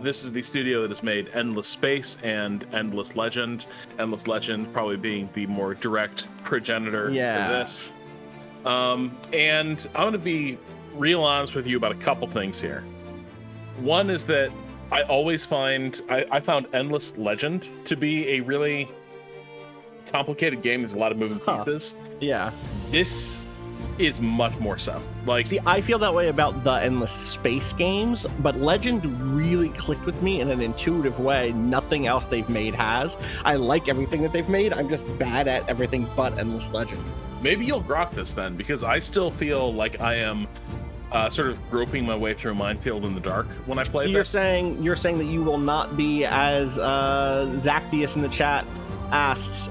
This is the studio that has made Endless Space and Endless Legend. Endless Legend probably being the more direct progenitor to this. And I'm going to be real honest with you about a couple things here. One is that I always find I found Endless Legend to be a really complicated game. There's a lot of moving pieces. Yeah. This is much more so. Like, see, I feel that way about the Endless Space games, but Legend really clicked with me in an intuitive way. Nothing else they've made has. I like everything that they've made. I'm just bad at everything but Endless Legend. Maybe you'll grok this then, because I still feel like I am sort of groping my way through a minefield in the dark when I play this. You're saying that you will not be as Zactius in the chat asks.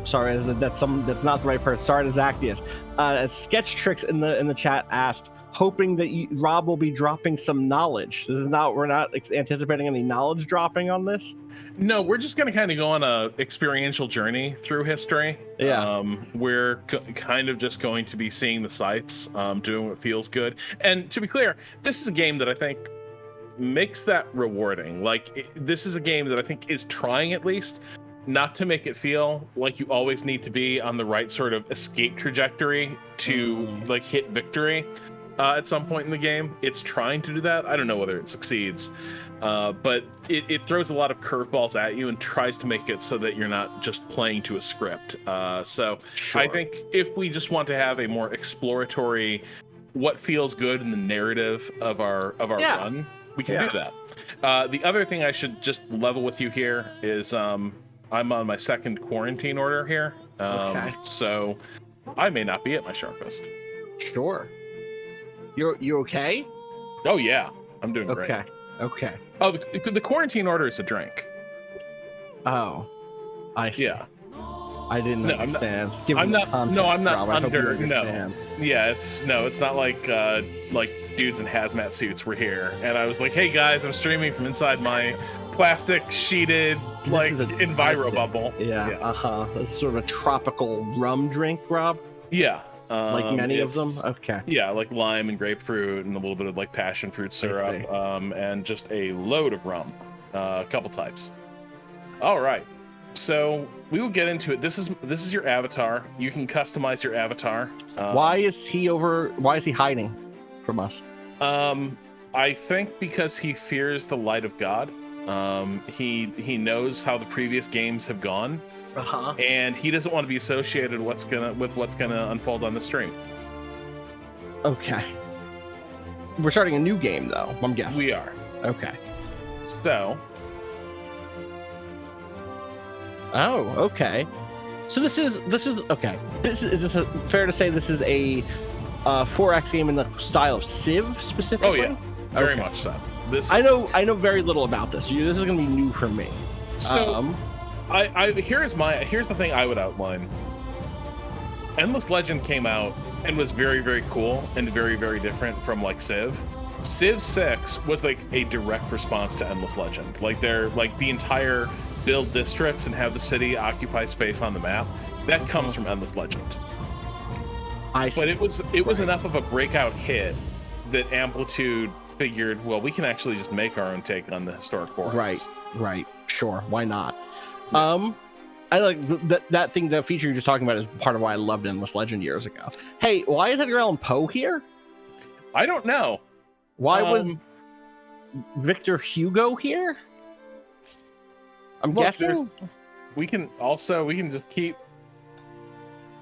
Sorry, that's not the right person. Sorry to Zactius. As Sketch Tricks in the chat asked, hoping that Rob will be dropping some knowledge. We're not anticipating any knowledge dropping on this. No, we're just going to kind of go on a experiential journey through history. Yeah. We're kind of just going to be seeing the sights, doing what feels good. And to be clear, this is a game that I think makes that rewarding. Like, this is a game that I think is trying, at least, not to make it feel like you always need to be on the right sort of escape trajectory to like hit victory at some point in the game. It's trying to do that. I don't know whether it succeeds, but it throws a lot of curveballs at you and tries to make it so that you're not just playing to a script. So sure. I think if we just want to have a more exploratory, what feels good in the narrative of our run, we can do that. The other thing I should just level with you here is I'm on my second quarantine order here. Okay. So I may not be at my sharpest. Sure. You okay? Oh yeah, I'm doing great. Okay. Oh, the quarantine order is a drink. Oh, I see. Yeah. I didn't understand. I'm not under. No. Yeah, it's not like dudes in hazmat suits were here, and I was like, "Hey guys, I'm streaming from inside my plastic sheeted enviro bubble." Yeah. It's sort of a tropical rum drink, Rob. Yeah. Like many of them. Okay. Yeah, like lime and grapefruit and a little bit of like passion fruit syrup, and just a load of rum, a couple types. All right. So we will get into it. This is your avatar. You can customize your avatar. Why is he hiding from us? I think because he fears the light of God. He knows how the previous games have gone. And he doesn't want to be associated with what's gonna unfold on the stream. Okay. We're starting a new game though, I'm guessing. We are. Okay. So. Oh, okay. So this is okay. Is this fair to say this is a 4X game in the style of Civ specifically? Oh yeah, very much so. I know very little about this. So this is going to be new for me. So here's the thing I would outline. Endless Legend came out and was very, very cool and very, very different from like Civ. Civ 6 was like a direct response to Endless Legend. Like they're like the entire build districts and have the city occupy space on the map. That comes from Endless Legend. But it was enough of a breakout hit that Amplitude figured, well, we can actually just make our own take on the historic forums. Right. Sure. Why not? I like that thing, the feature you're just talking about is part of why I loved Endless Legend years ago. Hey, why is Edgar Allan Poe here? I don't know. Why was Victor Hugo here? I'm guessing we can just keep.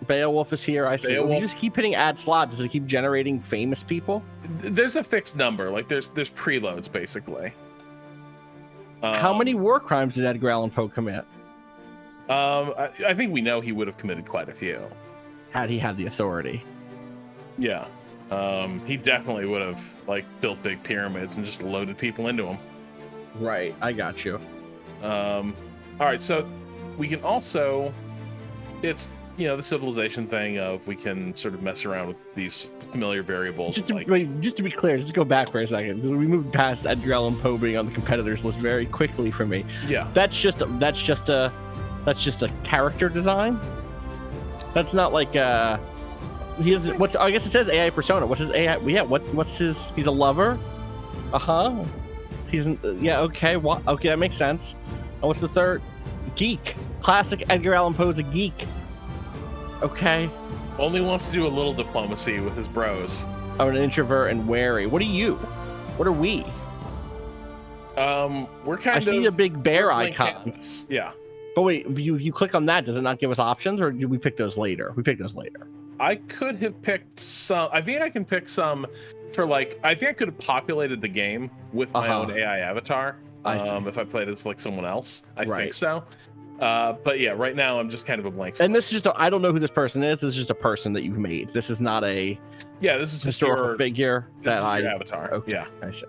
Beowulf is here. I see. If you just keep hitting add slot, does it keep generating famous people? There's a fixed number. Like there's preloads basically. How many war crimes did Edgar Allan Poe commit? I think we know he would have committed quite a few. Had he had the authority. Yeah. He definitely would have like built big pyramids and just loaded people into them. Right. I got you. All right. So we can also, it's, the civilization thing of we can sort of mess around with these familiar variables. Just to be clear, just go back for a second. We moved past Edgar Allan Poe being on the competitors list very quickly for me. Yeah. That's just a character design. That's not like he has I guess it says AI persona. What's his AI? Yeah. What's his? He's a lover. Yeah, okay. What? Okay, that makes sense. And what's the third? Geek. Classic Edgar Allan Poe's a geek. Okay. Only wants to do a little diplomacy with his bros. Oh, an introvert and wary. What are you? What are we? We're kind I of. see a big bear blank icon. canvas. Yeah. But wait, you click on that, does it not give us options, or do we pick those later? We pick those later. I could have picked some. I think I can pick some for like. I think I could have populated the game with my own AI avatar. If I played as like someone else, I think so. But yeah, right now I'm just kind of a blank slate. And this is just I don't know who this person is. This is just a person that you've made. This is not a this is historical figure that your avatar. Okay, yeah, I see.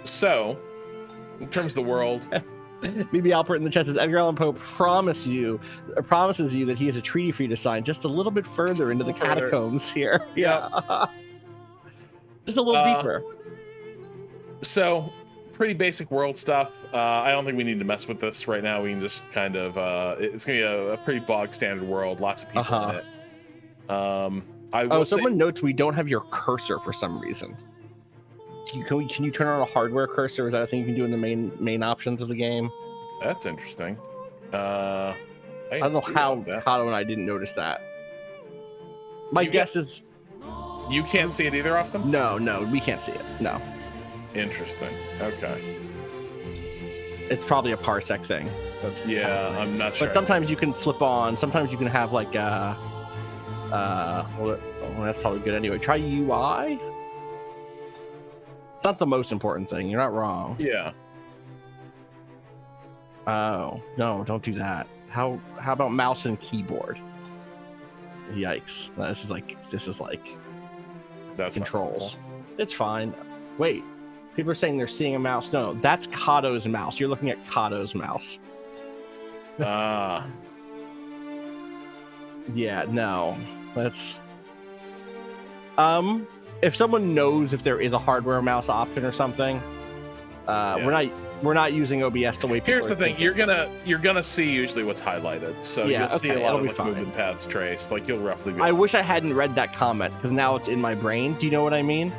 So in terms of the world. BB Alpert in the chat says Edgar Allan Poe promises you that he has a treaty for you to sign just a little bit further into the catacombs here. Yeah. Just a little deeper. So pretty basic world stuff. I don't think we need to mess with this right now. We can just kind of it's gonna be a pretty bog standard world, lots of people in it. Someone notes we don't have your cursor for some reason. Can you turn on a hardware cursor? Is that a thing you can do in the main options of the game? That's interesting. I don't know how Kato and I didn't notice that. My guess is you can't see it either, Austin? No, we can't see it. No. Interesting. Okay. It's probably a parsec thing. I'm not sure. But sometimes you can flip on. Sometimes you can have like that's probably good anyway. Try UI. It's not the most important thing. You're not wrong. Yeah. Oh, no, don't do that. How about mouse and keyboard? Yikes. This is like that's controls. It's fine. Wait. People are saying they're seeing a mouse. No, that's Kato's mouse. You're looking at Kato's mouse. Yeah, no. That's if someone knows if there is a hardware mouse option or something, we're not using OBS the way people Here's the thing, you're gonna see usually what's highlighted. So you'll see a lot of like movement paths traced. Like you'll roughly be I wish I hadn't read that comment because now it's in my brain. Do you know what I mean?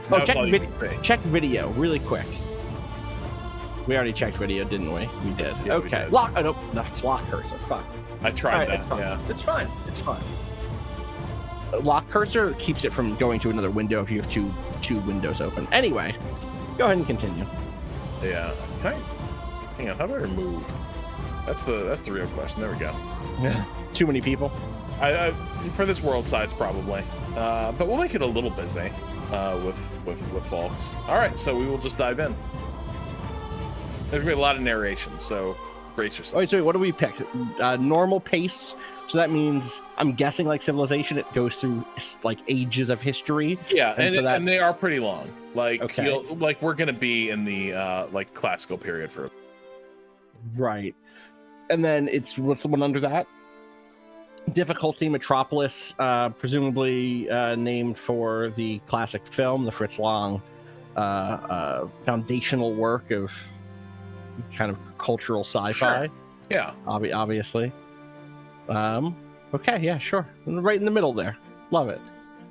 Check video really quick. We already checked video, didn't we? We did. Yeah, okay. We did. Lock it's lock cursor. Fuck. I tried that. It's fine. It's fine. Lock cursor keeps it from going to another window if you have two windows open. Anyway, go ahead and continue. Yeah. Okay. Hang on. How do I remove? That's the real question. There we go. Yeah. Too many people. I for this world size probably, but we'll make it a little busy with folks. All right. So we will just dive in. There's gonna be a lot of narration, so brace yourself. Oh, so what do we pick? Normal pace. So that means I'm guessing like Civilization, it goes through like ages of history. Yeah, and they are pretty long. Like we're gonna be in the like classical period for. Right, and then what's the one under that? Difficulty Metropolis, presumably named for the classic film, the Fritz Lang foundational work of kind of cultural sci-fi. Sure. Yeah, obviously. Okay, yeah, sure. Right in the middle there. Love it.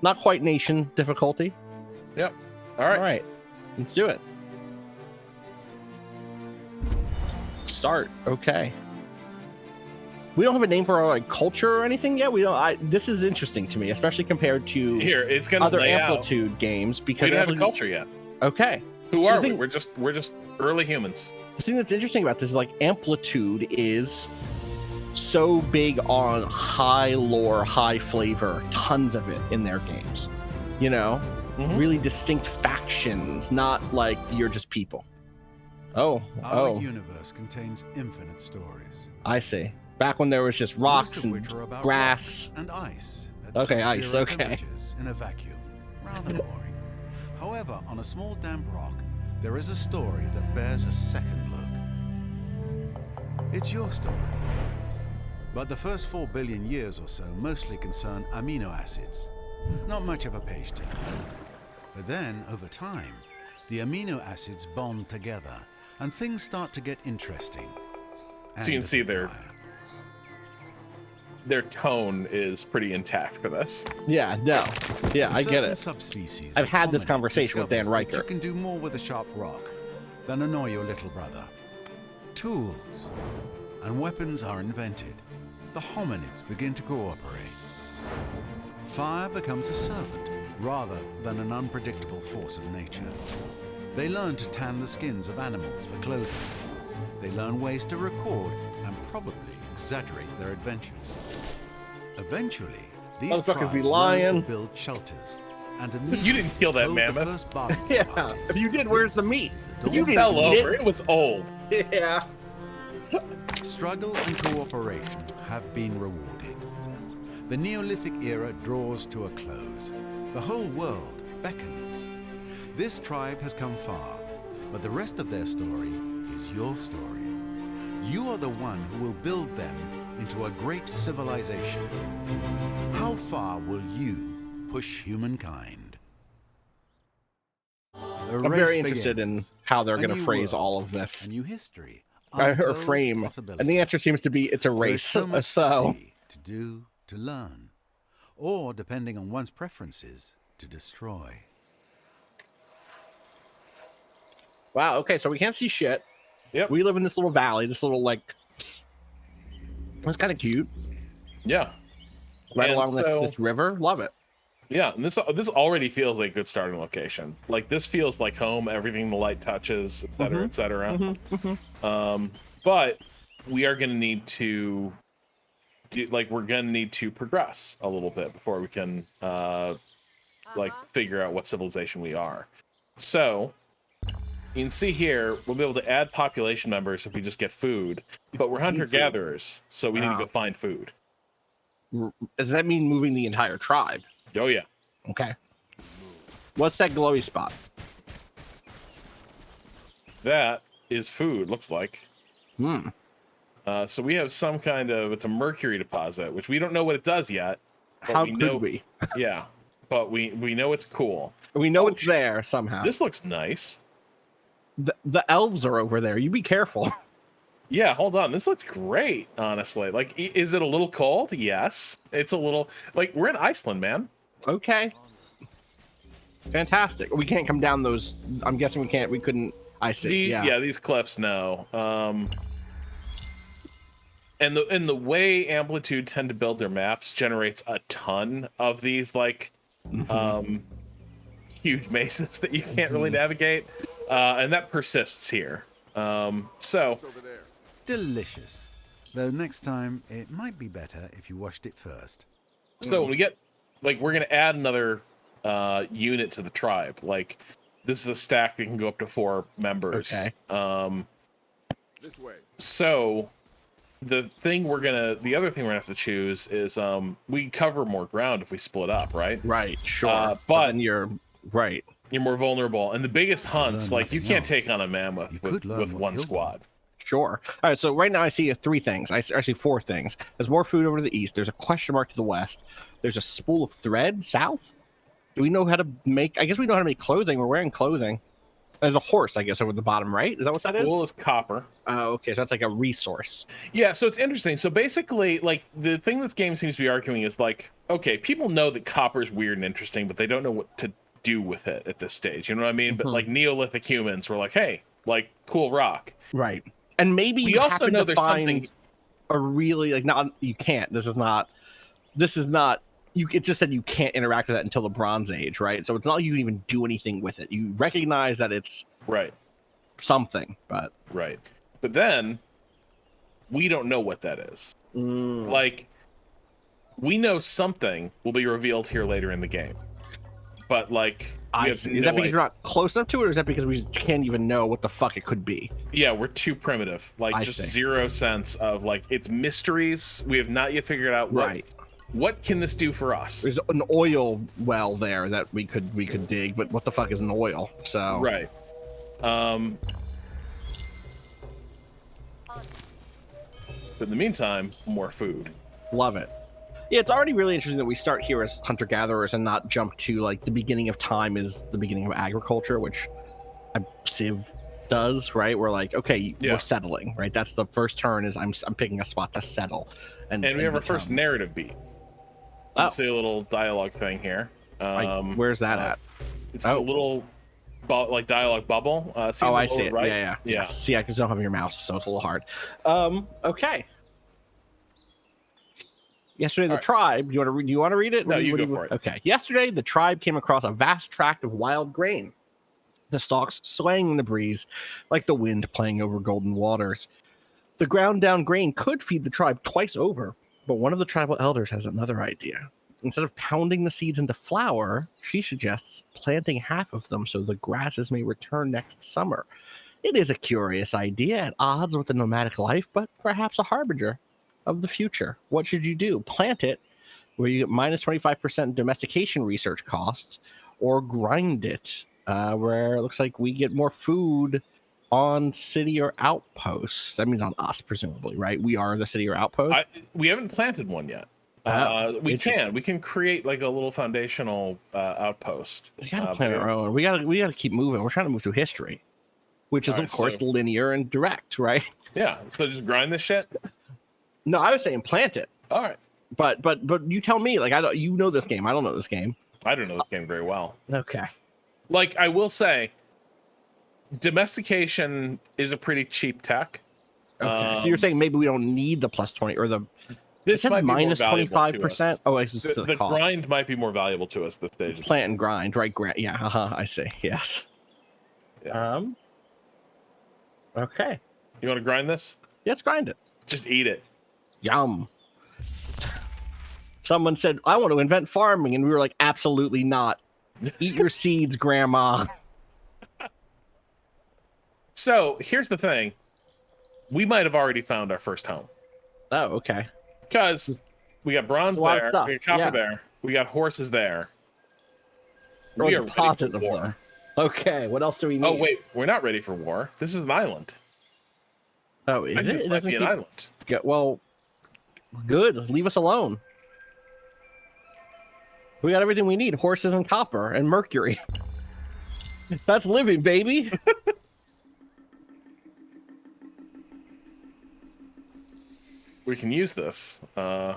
Not quite nation difficulty. Yep. All right. Let's do it. Start. Okay. We don't have a name for our like culture or anything yet. We don't. This is interesting to me, especially compared to it's gonna other Amplitude games because we don't have a culture yet. Okay. Who are we? We're just early humans. The thing that's interesting about this is like Amplitude is so big on high lore, high flavor, tons of it in their games. You know, really distinct factions, not like you're just people. Our universe contains infinite stories. I see. Back when there was just rocks and grass and ice. Ice. Okay. In a vacuum. Rather boring. However, on a small damp rock, there is a story that bears a second look. It's your story. But the first 4 billion years or so mostly concern amino acids. Not much of a page turner. But then, over time, the amino acids bond together, and things start to get interesting. So you can see there. their tone is pretty intact for this. Yeah, no. Yeah, I get Certain it. Subspecies I've had this of hominid conversation with Dan discovers that Riker. You can do more with a sharp rock than annoy your little brother. Tools and weapons are invented. The hominids begin to cooperate. Fire becomes a servant rather than an unpredictable force of nature. They learn to tan the skins of animals for clothing. They learn ways to record and probably exaggerate their adventures. Eventually, these Motherfuckers tribes be learn lying. to build shelters. And You didn't kill that build the mammoth. first barbecue Yeah, parties. if you did, where's the meat? Is the You dawn. didn't Fell eat over. It was old. Yeah. Struggle and cooperation have been rewarded. The Neolithic era draws to a close. The whole world beckons. This tribe has come far, but the rest of their story is your story. You are the one who will build them into a great civilization. How far will you push humankind? I'm very interested in how they're going to phrase all of this. A new history. I heard untold frame, and the possibilities. answer seems to be it's a There is race. so much So, to see, to do, to learn, or depending on one's preferences, to destroy. wow. Okay, so we can't see shit. Yep. We live in this little valley. This little like. It's kind of cute. Yeah. Right And along so- this river. Love it. Yeah, and this already feels like a good starting location. Like this feels like home. Everything the light touches, etc., etc. But we are going to need to we're going to need to progress a little bit before we can figure out what civilization we are. So you can see here we'll be able to add population members if we just get food, but we're hunter gatherers, so we need to go find food. Does that mean moving the entire tribe? Oh yeah. Okay. What's that glowy spot? That is food, looks like. Hmm. So we have some kind of, it's a mercury deposit, which we don't know what it does yet. but How we could know, we? Yeah, but we know it's cool. We know it's there somehow. This looks nice. The elves are over there. You be careful. Yeah, hold on. This looks great, honestly. Like, is it a little cold? Yes. It's a little, like, we're in Iceland, man. Okay. Fantastic. We can't come down those. I'm guessing we can't. We couldn't. I see. Yeah. These cliffs, no. And the way Amplitude tend to build their maps generates a ton of these, like, huge mesas that you can't really navigate. And that persists here. So... Delicious. Though next time, it might be better if you washed it first. So when we get, like, we're going to add another unit to the tribe. Like, this is a stack that can go up to 4 members. Okay. This way. So the other thing we're going to have to choose is we cover more ground if we split up, right? Right. Sure. But then you're right. you're more vulnerable. And the biggest hunts, learn like, you nothing can't else. take on a mammoth You with could learn what one killed squad. Sure. All right. So right now I see 3 things. I see 4 things. There's more food over to the east. There's a question mark to the west. There's a spool of thread south. Do we know how to make? I guess we know how to make clothing. We're wearing clothing. There's a horse, I guess, over the bottom right. Is that what that is? Wool is copper. Okay. So that's like a resource. Yeah, so it's interesting. So basically, like, the thing this game seems to be arguing is, like, okay, people know that copper is weird and interesting, but they don't know what to do with it at this stage. You know what I mean? But, like, Neolithic humans were like, hey, like, cool rock. Right. And maybe We you also happen know to there's find something- a really like not. You can't. This is not. You. It just said you can't interact with that until the Bronze Age, right? So it's not like you can even do anything with it. You recognize that it's Right, something, but right. But then, we don't know what that is. Like, we know something will be revealed here later in the game. But, like... we have is that no because idea. we're not close enough to it, or is that because we can't even know what the fuck it could be? Yeah, we're too primitive. Like, I just see. 0 sense of, like, it's mysteries. We have not yet figured out what can this do for us. There's an oil well there that we could dig, but what the fuck is an oil? So Right. But in the meantime, more food. love it. Yeah, it's already really interesting that we start here as hunter-gatherers and not jump to, like, the beginning of time is the beginning of agriculture, which Civ does, right? We're like, okay, Yeah. we're settling, right? That's the first turn is I'm picking a spot to settle. And we have our become. first narrative beat. Oh. You see a little dialogue thing here. Where's that at? It's a little like dialogue bubble. See Oh, the I see lower it. right? Yeah. Yes. See, I just don't have your mouse, so it's a little hard. Okay. Yesterday, the tribe. Do you want to read it? No, you go for it. Okay. Yesterday, the tribe came across a vast tract of wild grain, the stalks swaying in the breeze like the wind playing over golden waters. The ground down grain could feed the tribe twice over, but one of the tribal elders has another idea. Instead of pounding the seeds into flour, she suggests planting half of them so the grasses may return next summer. It is a curious idea at odds with the nomadic life, but perhaps a harbinger of the future. What should you do? Plant it, where you get minus 25% domestication research costs, or grind it, where it looks like we get more food on city or outpost. That means on us, presumably, right? We are the city or outpost. We haven't planted one yet. We can create like a little foundational outpost. We gotta plant our own. We gotta keep moving. We're trying to move through history, which is of course linear and direct, right? Yeah. So just grind this shit. No, I was saying plant it. All right. But you tell me, like, you know this game. I don't know this game. I don't know this game very well. Okay. Like, I will say, domestication is a pretty cheap tech. Okay. So you're saying maybe we don't need the plus 20 or the this might minus 25%. Oh, it's the grind might be more valuable to us this stage. Plant and grind, right? Yeah. I see. Yes. Yeah. Okay. You want to grind this? Yeah, let's grind it. Just eat it. Yum. Someone said, I want to invent farming. And we were like, absolutely not. Eat your seeds, Grandma. So here's the thing. We might have already found our first home. Oh, okay. Because we got bronze there. We got copper there. We got horses there. Or We a are ready deposit for of war. them. Okay, what else do we need? Oh, wait. We're not ready for war. This is an island. Oh, is it? It might be an island. Well, good. Leave us alone. We got everything we need. Horses and copper and mercury. That's living, baby. We can use this. Oh,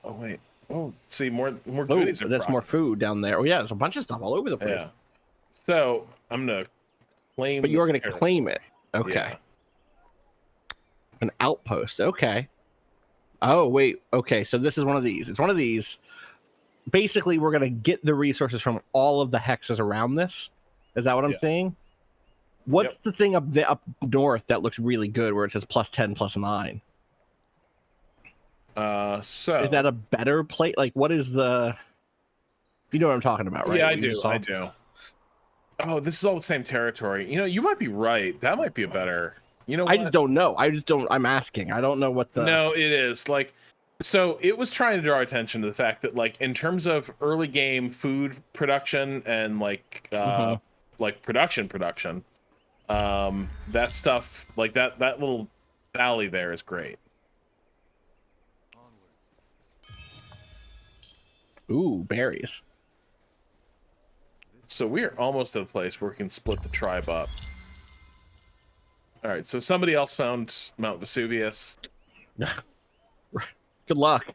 wait. Oh, see, more goodies. That's more food down there. Oh, yeah, there's a bunch of stuff all over the place. Yeah. So, I'm going to claim But you're going to claim it. Okay. Yeah. An outpost. Okay. Oh, wait. Okay, so this is one of these. It's one of these. Basically, we're going to get the resources from all of the hexes around this. Is that what I'm saying? What's the thing up north that looks really good where it says plus 10, plus 9? So is that a better plate? Like, what is the... You know what I'm talking about, right? Yeah, I do. Oh, this is all the same territory. You know, you might be right. That might be a better... You know what? I just don't know. I'm asking. I don't know what the... No, it is. Like, so it was trying to draw attention to the fact that, like, in terms of early game food production and, like, like production, that stuff, like that little valley there is great. Ooh, berries. So we're almost at a place where we can split the tribe up. All right, so somebody else found Mount Vesuvius. Good luck.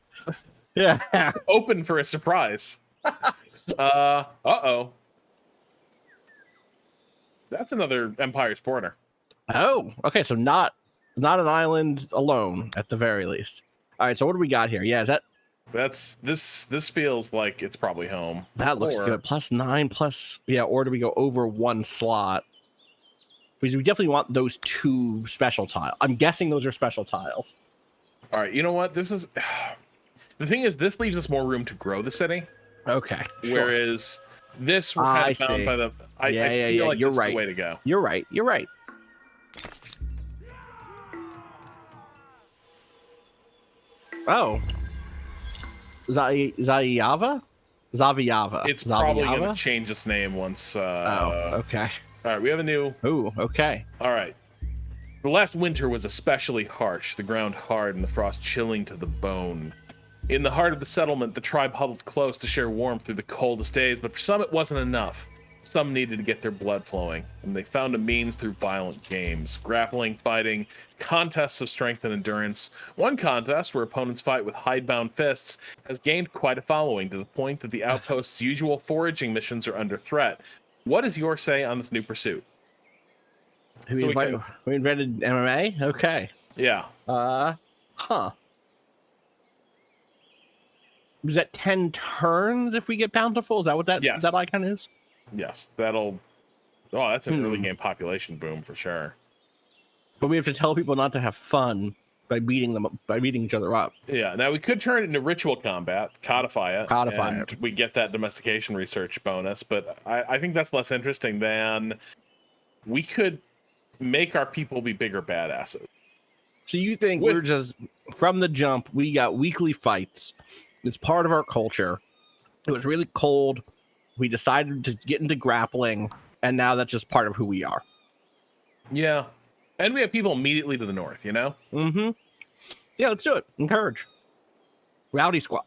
Yeah. Open for a surprise. Uh-oh. That's another Empire's border. Oh, okay. So not an island alone, at the very least. All right. So what do we got here? Yeah, is that? This feels like it's probably home. That looks good. Plus 9, plus or do we go over one slot? Because we definitely want those 2 special tiles. I'm guessing those are special tiles. All right. You know what? This is the thing is this leaves us more room to grow the city. Okay. Sure. Whereas this we're kind of bound by the. I feel like you're this right. is the way to go. You're right. Oh. Zaviyava? It's probably going to change its name once. Okay. All right, we have a new. Ooh, okay. All right. The last winter was especially harsh, the ground hard and the frost chilling to the bone. In the heart of the settlement, the tribe huddled close to share warmth through the coldest days, but for some it wasn't enough. Some needed to get their blood flowing, and they found a means through violent games, grappling, fighting, contests of strength and endurance. One contest, where opponents fight with hidebound fists, has gained quite a following, to the point that the outpost's usual foraging missions are under threat. What is your say on this new pursuit? We invented MMA? Okay. Yeah. Huh. Is that 10 turns if we get bountiful? Is that what that icon is? Yes, that'll... Oh, that's an early game population boom for sure. But we have to tell people not to have fun by beating each other up. Yeah, now we could turn it into ritual combat, codify it. We get that domestication research bonus, but I think that's less interesting than we could make our people be bigger badasses. So you think we're just, from the jump, we got weekly fights. It's part of our culture. It was really cold. We decided to get into grappling, and now that's just part of who we are. Yeah. And we have people immediately to the north, you know? Mm-hmm. Yeah, let's do it. Encourage. Rowdy Squad.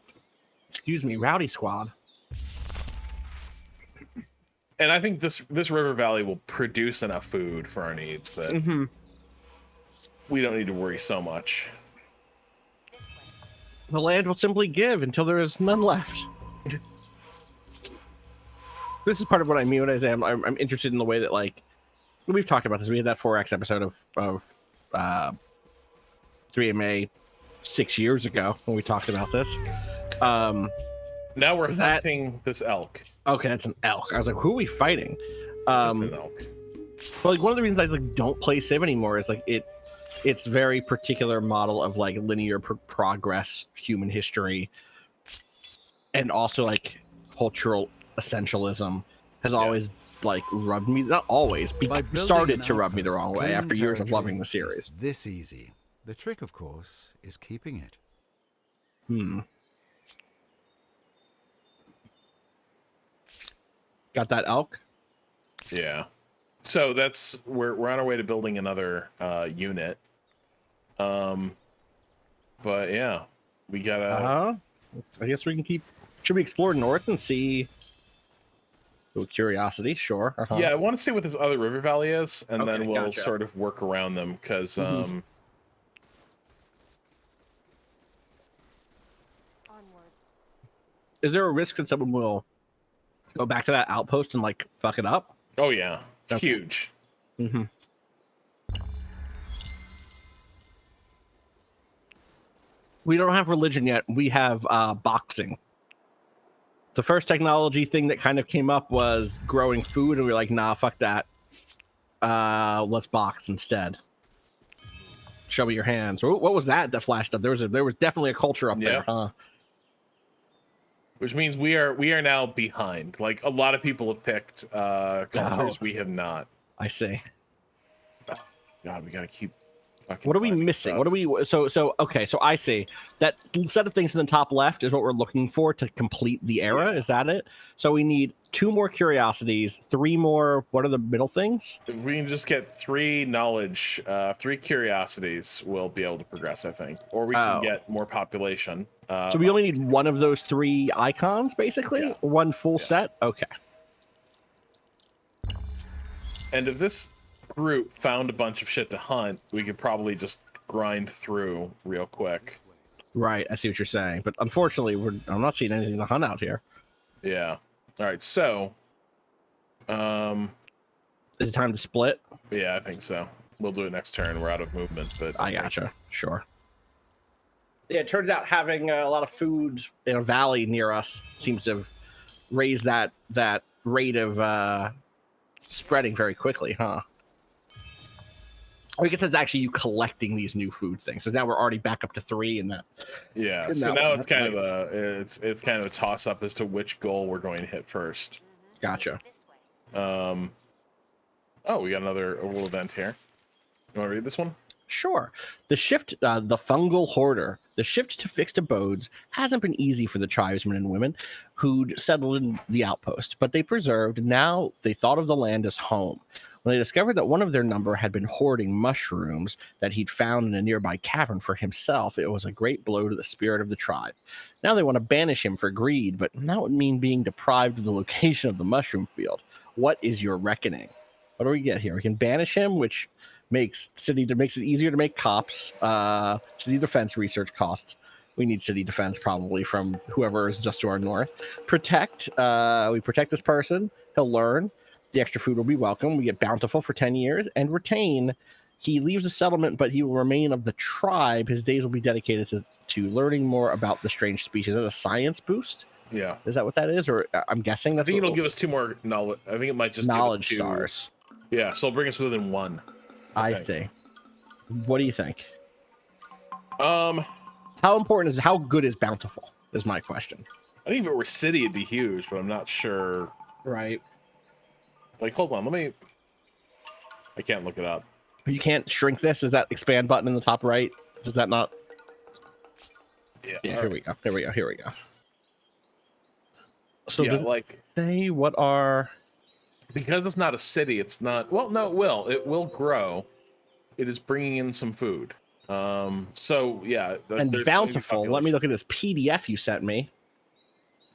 Excuse me, Rowdy Squad. And I think this river valley will produce enough food for our needs that we don't need to worry so much. The land will simply give until there is none left. This is part of what I mean when I say I'm interested in the way that, like, we've talked about this. We had that 4X episode of 3MA 6 years ago when we talked about this. Now we're hunting this elk. Okay, that's an elk. I was like, who are we fighting? Just an elk. But like, one of the reasons I don't play Civ anymore is like it's very particular model of like linear progress, human history, and also like cultural essentialism has always like rubbed me, not always, started to rub me the wrong way after years of loving the series. This easy. The trick, of course, is keeping it. Got that elk? Yeah. So that's we're on our way to building another unit. But yeah, we gotta. I guess we can keep. Should we explore north and see? Ooh, curiosity, sure. Yeah, I want to see what this other river valley is, and then we'll sort of work around them because. Is there a risk that someone will go back to that outpost and like fuck it up? Oh yeah, it's huge. We don't have religion yet. We have boxing. The first technology thing that kind of came up was growing food, and we were like, nah, fuck that. Let's box instead. Show me your hands. What was that flashed up? There was definitely a culture up there, huh? Which means we are now behind. Like a lot of people have picked cultures, we have not. I see. God, we gotta keep. What are we missing? What are we? So okay. So I see that set of things in the top left is what we're looking for to complete the era. Is that it? So we need 2 more curiosities, 3 more. What are the middle things? If we can just get 3 knowledge, 3 curiosities, we'll be able to progress, I think. Or we can get more population. So we only need 1 of those 3 icons, basically? Yeah. 1 full set? Okay. And if this group found a bunch of shit to hunt, we could probably just grind through real quick. Right, I see what you're saying. But unfortunately, I'm not seeing anything to hunt out here. Yeah. All right, so... Is it time to split? Yeah, I think so. We'll do it next turn. We're out of movement, but... I gotcha. Sure. Yeah, it turns out having a lot of food in a valley near us seems to have raised that rate of spreading very quickly, huh? I guess it's actually you collecting these new food things. So now we're already back up to 3 in that. Yeah. So now it's kind of it's kind of a toss up as to which goal we're going to hit first. Gotcha. Oh, we got another little event here. You want to read this one? Sure. The shift, the fungal hoarder, the shift to fixed abodes hasn't been easy for the tribesmen and women who'd settled in the outpost, but they persevered, and now they thought of the land as home. When they discovered that one of their number had been hoarding mushrooms that he'd found in a nearby cavern for himself, it was a great blow to the spirit of the tribe. Now they want to banish him for greed, but that would mean being deprived of the location of the mushroom field. What is your reckoning? What do we get here? We can banish him, which makes it easier to make cops. City defense research costs. We need city defense probably from whoever is just to our north. Protect. We protect this person. He'll learn. The extra food will be welcome. We get bountiful for 10 years and retain. He leaves the settlement, but he will remain of the tribe. His days will be dedicated to learning more about the strange species. Is that a science boost? Yeah. Is that what that is? Or I'm guessing that's I think it'll give us 2 more knowledge. I think it might just knowledge give us 2. stars. Yeah, so it'll bring us within 1. Okay. I see. What do you think? How how good is bountiful is my question. I think if it were city, it'd be huge, but I'm not sure. Right. Like, hold on, I can't look it up. You can't shrink this. Is that expand button in the top right? Does that not? Yeah. Here we go. So yeah, does it say what are? Because it's not a city, it's not. Well, no, it will grow. It is bringing in some food. So yeah. And bountiful. Let me look at this PDF you sent me.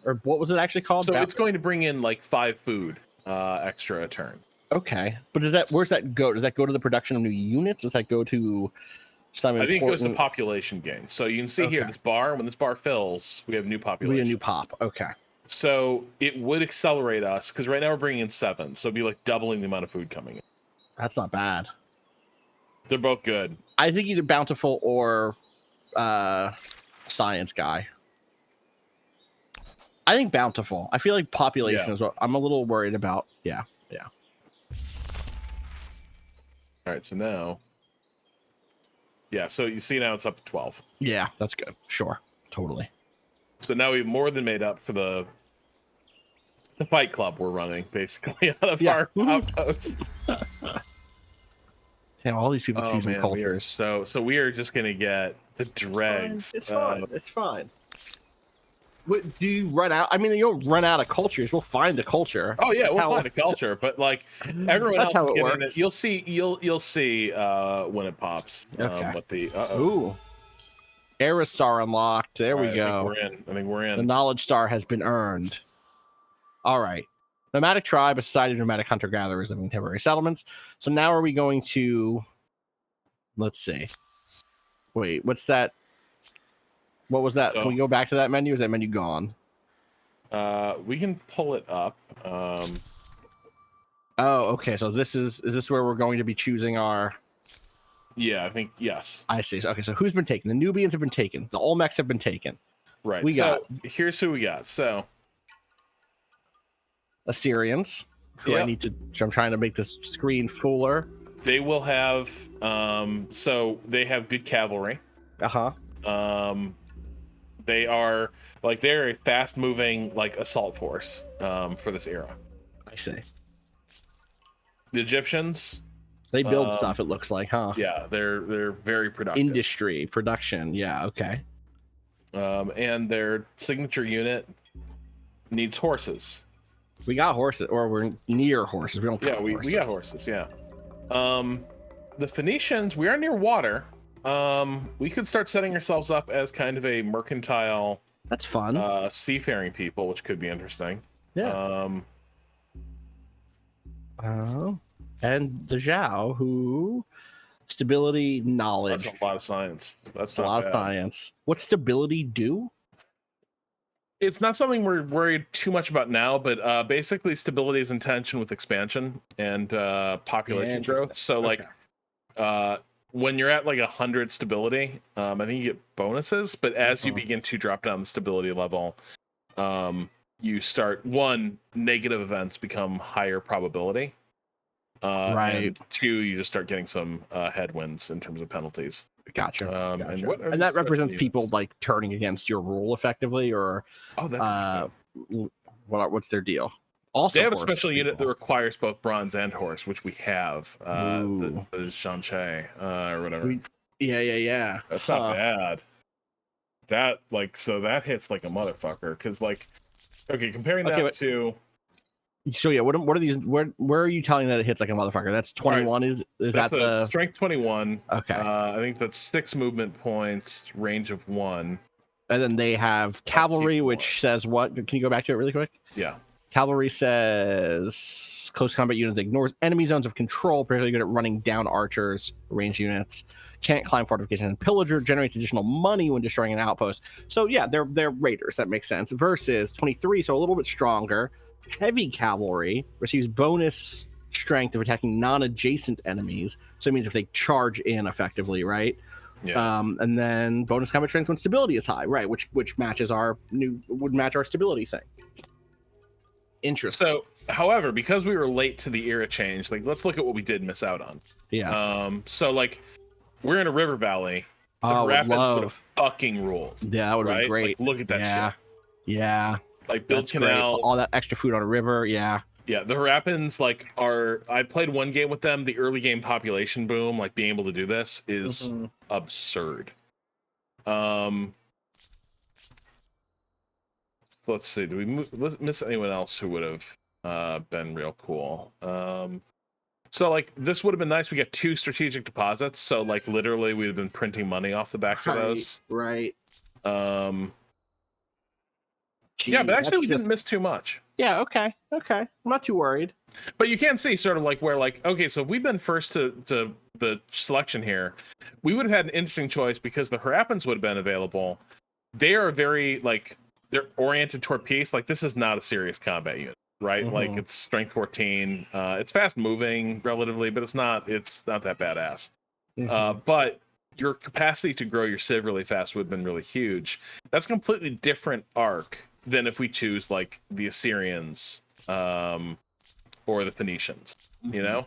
Or what was it actually called? So it's going to bring in like 5 food extra a turn. Okay, but where's that go? Does that go to the production of new units? Does that go to some? I think it goes to population gain. So you can see here this bar. When this bar fills, we have new population. We have a new pop. Okay. So it would accelerate us because right now we're bringing in 7, so it'd be like doubling the amount of food coming in. That's not bad. They're both good. I think either bountiful or science guy. I think bountiful. I feel like population is what I'm a little worried about. Yeah. All right, so now, so you see now it's up to 12. Yeah, that's good. Sure, totally. So now we've more than made up for the fight club we're running, basically, out of our outposts. Yeah, all these people choosing cultures. So we are just gonna get the dregs. It's fine. It's fine. What, do you run out? I mean, you don't run out of cultures. We'll find a culture. Oh yeah, we'll find a culture. But like everyone else, how it works. You'll see when it pops. Okay. What the? Ooh. Era star unlocked. There we go. I think we're in. The knowledge star has been earned. All right. Nomadic tribe, a society of nomadic hunter-gatherers living in temporary settlements. So now are we going to... Let's see. Wait, what's that? What was that? Can we go back to that menu? Is that menu gone? We can pull it up. Oh, okay. So is this where we're going to be choosing our... Yeah, I think, yes. I see. Okay, so who's been taken? The Nubians have been taken. The Olmecs have been taken. Right. Here's who we got. So... Assyrians, who I'm trying to make this screen fuller. They will have, so they have good cavalry. They're a fast moving, like, assault force, for this era. I see. The Egyptians. They build stuff, it looks like, huh? Yeah, they're very productive. Production, yeah, okay. And their signature unit needs horses. We got horses, or we're near horses. We don't. Yeah, we got horses. Yeah. The Phoenicians, we are near water. We could start setting ourselves up as kind of a mercantile. That's fun. Seafaring people, which could be interesting. Yeah. And the Zhao, who stability, knowledge. That's a lot of science. That's a lot of science. What's stability do? It's not something we're worried too much about now, but basically stability is in tension with expansion and population growth. So when you're at like 100 stability, I think you get bonuses, but as you begin to drop down the stability level, you start negative events become higher probability. And 2, you just start getting some headwinds in terms of penalties. Gotcha. And that represents people like turning against your rule effectively, or what's their deal? Also, they have a special unit that requires both bronze and horse, which we have. The Shanche, or whatever. Yeah. That's not bad. That that hits like a motherfucker. Because comparing that to. So yeah, what are these? Where are you telling that it hits like a motherfucker? That's 21. Right. Is that the strength 21? Okay. I think that's 6 movement points, range of 1. And then they have cavalry, which says what? Can you go back to it really quick? Yeah. Cavalry says close combat units ignores enemy zones of control, particularly good at running down archers, ranged units. Can't climb fortifications and pillager, generates additional money when destroying an outpost. So yeah, they're raiders. That makes sense. Versus 23, so a little bit stronger. Heavy cavalry receives bonus strength of attacking non-adjacent enemies. So it means if they charge in effectively, right? Yeah. And then bonus combat strength when stability is high, right? Which matches would match our stability thing. Interesting. So, however, because we were late to the era change, like let's look at what we did miss out on. Yeah. So like we're in a river valley. The Oh, rapids would love. have fucking ruled. Yeah, that would have right? been great. Like, look at that Yeah. shit. Yeah. Like build That's great. canals. All that extra food on a river. Yeah. Yeah, the Harappans like are. I played one game with them. The early game population boom, like being able to do this, is absurd. Let's see. Do we miss anyone else who would have been real cool? So like this would have been nice. We get 2 strategic deposits. So like literally we've been printing money off the backs of those. Right. Yeah, but actually we just... didn't miss too much. Yeah. Okay. I'm not too worried. But you can see sort of like where like, okay, so if we've been first to the selection here, we would have had an interesting choice because the Harappans would have been available. They are very like they're oriented toward peace. Like this is not a serious combat unit, right? Like it's strength 14. It's fast moving relatively, but it's not that badass. But your capacity to grow your civ really fast would have been really huge. That's a completely different arc than if we choose like the Assyrians or the Phoenicians, you know?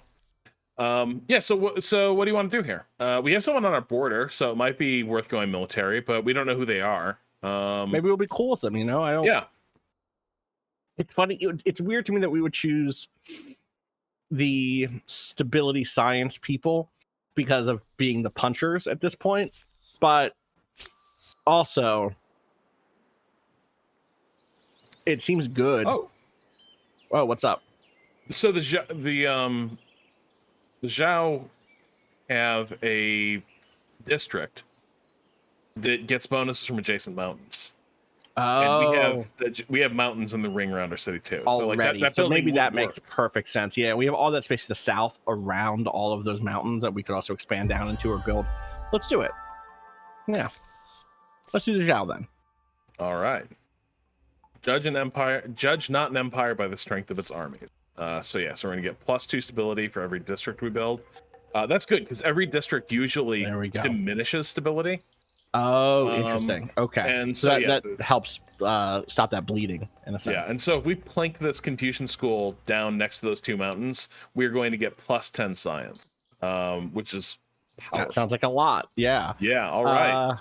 Yeah, so what do you want to do here? We have someone on our border, so it might be worth going military, but we don't know who they are. Maybe we'll be cool with them, you know? I don't. Yeah. It's funny. It's weird to me that we would choose the stability science people because of being the punchers at this point, but also it seems good. Oh, what's up? So the Zhao have a district that gets bonuses from adjacent mountains. Oh, and we have mountains in the ring around our city too. Already. So maybe that makes perfect sense. Yeah, we have all that space to the south around all of those mountains that we could also expand down into or build. Let's do it. Yeah. Let's do the Zhao then. All right. Judge not an empire by the strength of its armies. So we're going to get +2 stability for every district we build. That's good because every district usually diminishes stability. Oh, interesting. Okay. And so that helps stop that bleeding in a sense. Yeah, and so if we plink this Confucian school down next to those 2 mountains, we're going to get +10 science, which is powerful. That sounds like a lot. Yeah. Yeah, all right.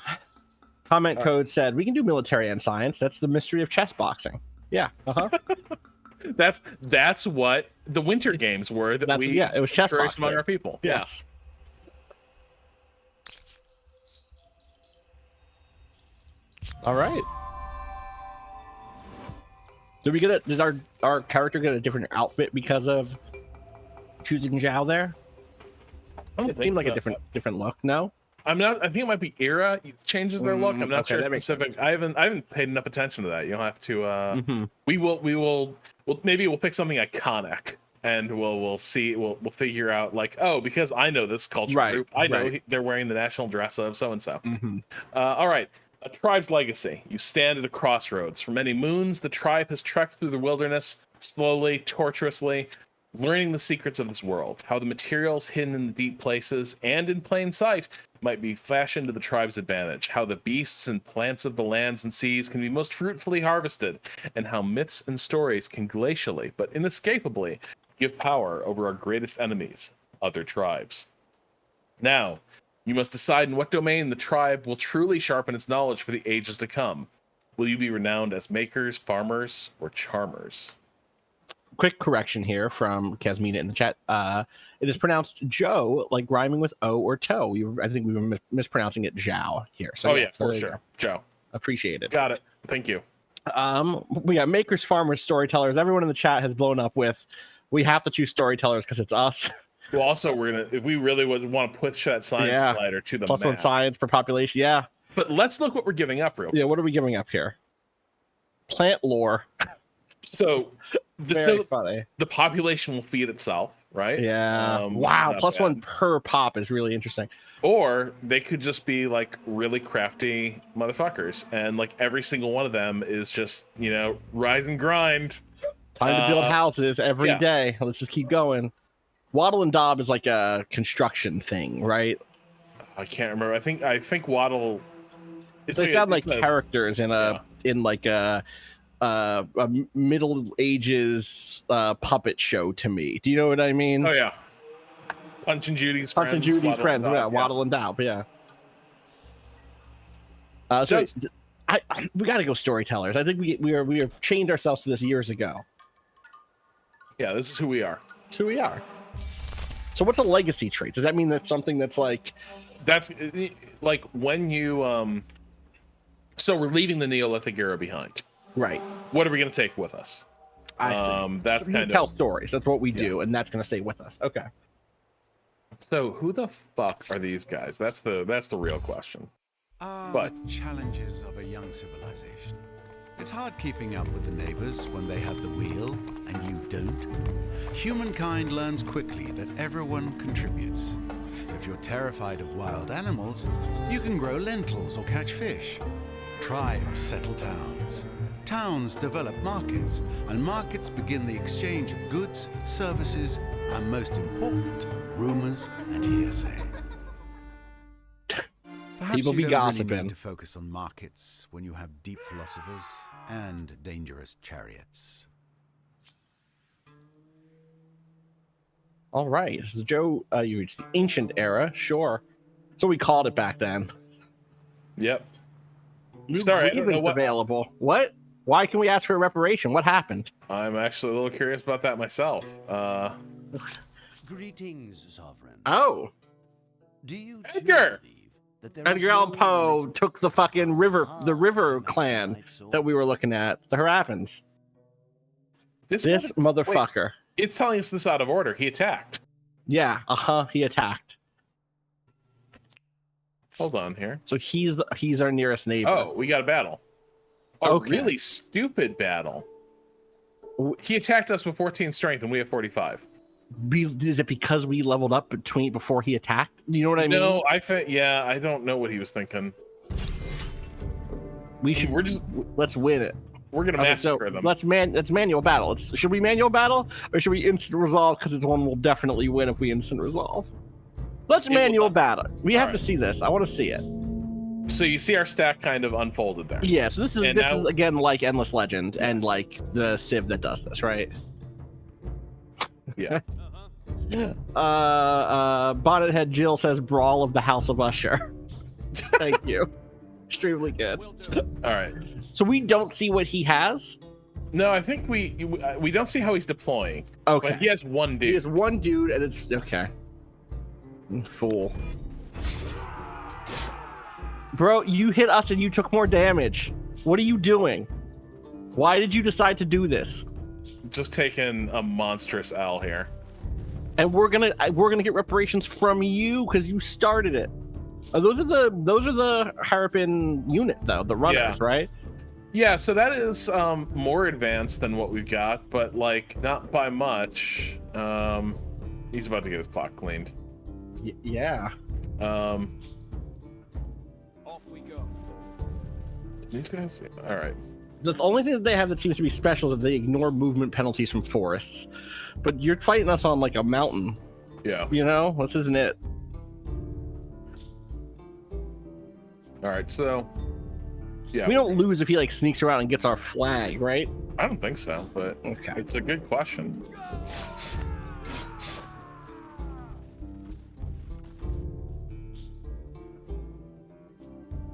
Comment code said, we can do military and science. That's the mystery of chess boxing. Yeah. That's what the winter games were it was chess boxing among our people. Yes. All right. Did our character get a different outfit because of choosing Zhao there? It seemed like a different look. No, I'm not. I think it might be era changes their look. I'm not sure specific. I haven't paid enough attention to that. You'll have to. We'll maybe we'll pick something iconic and we'll see. We'll figure out like, oh, because I know this culture group. I know they're wearing the national dress of so and so. All right. A tribe's legacy. You stand at a crossroads. For many moons, the tribe has trekked through the wilderness, slowly, tortuously, learning the secrets of this world, how the materials hidden in the deep places and in plain sight might be fashioned to the tribe's advantage, how the beasts and plants of the lands and seas can be most fruitfully harvested, and how myths and stories can glacially, but inescapably, give power over our greatest enemies, other tribes. Now, you must decide in what domain the tribe will truly sharpen its knowledge for the ages to come. Will you be renowned as makers, farmers, or charmers? Quick correction here from Kasmina in the chat. It is pronounced Joe, like rhyming with O or toe. I think we were mispronouncing it Zhao here. So for sure. Joe. Appreciate it. Got it. Thank you. We got makers, farmers, storytellers. Everyone in the chat has blown up with, we have to choose storytellers because it's us. Well, also, if we really would want to push that science slider to the +1 science per population, yeah. But let's look what we're giving up real quick. Yeah, what are we giving up here? Plant lore. So Very funny. the population will feed itself, right? Yeah. Wow. Plus one per pop is really interesting. Or they could just be like really crafty motherfuckers, and like every single one of them is just, you know, rise and grind. Time to build houses every day. Let's just keep going. Waddle and Daub is like a construction thing, right? I can't remember. I think Waddle. They sound like characters in a Middle Ages puppet show to me. Do you know what I mean? Oh yeah. Punch and Judy's Punch and Judy's friends. Daub, Yeah, Waddle and Daub. Yeah. We got to go storytellers. I think we have chained ourselves to this years ago. Yeah, this is who we are. It's who we are. So what's a legacy trait? Does that mean that's something that's like? That's like when you So we're leaving the Neolithic era behind. Right. What are we going to take with us? That's we kind tell of stories. That's what we do, and that's going to stay with us. Okay. So who the fuck are these guys? That's the real question. The challenges of a young civilization. It's hard keeping up with the neighbors when they have the wheel and you don't. Humankind learns quickly that everyone contributes. If you're terrified of wild animals, you can grow lentils or catch fish. Tribes settle towns. Towns develop markets, and markets begin the exchange of goods, services, and most important, rumors and hearsay. Perhaps People be you don't really gossiping. need to focus on markets when you have deep philosophers and dangerous chariots. All right. So Joe, you reached the ancient era. Sure. So we called it back then. Yep. New Sorry, I don't know grievance what. available. What? Why can we ask for a reparation? What happened? I'm actually a little curious about that myself. Greetings, Sovereign. Oh, Do you too Edgar! believe that there is Edgar Allan no Poe limit took the fucking river, the river to clan life soul? that we were looking at. The Harappans. This Motherfucker. It's telling us this out of order. He attacked. Yeah. He attacked. Hold on here. So he's our nearest neighbor. Oh, we got a battle. A Okay. really stupid battle. He attacked us with 14 strength, and we have 45. Is it because we leveled up before he attacked? Do you know what I mean? No, I think I don't know what he was thinking. We should. Let's win it. We're gonna Okay, so massacre them. let's manual battle. Should we manual battle or should we instant resolve? Because it's one we'll definitely win if we instant resolve. Let's manual battle. We have to see this. I want to see it. So you see our stack kind of unfolded there. Yeah. So this is now- again like Endless Legend and like the Civ that does this, right? Yeah. Bonnet Head Jill says Brawl of the House of Usher. Thank you. Extremely good. All right. So we don't see what he has. No, I think we don't see how he's deploying. Okay. But he has one dude. He has one dude, and it's okay. Fool. Bro, you hit us and you took more damage. What are you doing? Why did you decide to do this? Just taking a monstrous L here. And we're gonna get reparations from you because you started it. Those are the Harappan unit though, the runners, right? Yeah, so that is more advanced than what we've got, but like not by much. He's about to get his clock cleaned. Yeah. Off we go. These guys, all right. The only thing that they have that seems to be special is that they ignore movement penalties from forests. But you're fighting us on like a mountain. Yeah. You know, this isn't it. All right, so yeah. We don't lose if he like sneaks around and gets our flag, right? I don't think so, but Okay. it's a good question.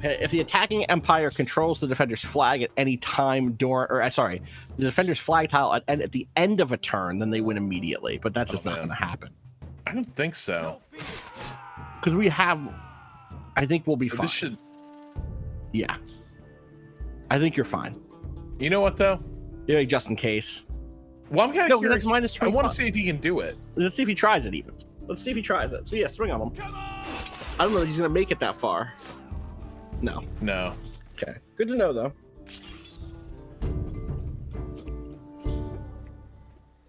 If the attacking empire controls the defender's flag at any time the defender's flag tile at the end of a turn, then they win immediately. But that's just not going to happen. I don't think so. Because I think we'll be But fine. this should. Yeah. I think you're fine. You know what though? Yeah, just in case. Well, I'm kind No, of curious. that's minus I want 25. to see if he can do it. Let's see if he tries it even. Let's see if he tries it. So yeah, swing on him. I don't know if he's going to make it that far. No. No. Okay. Good to know, though.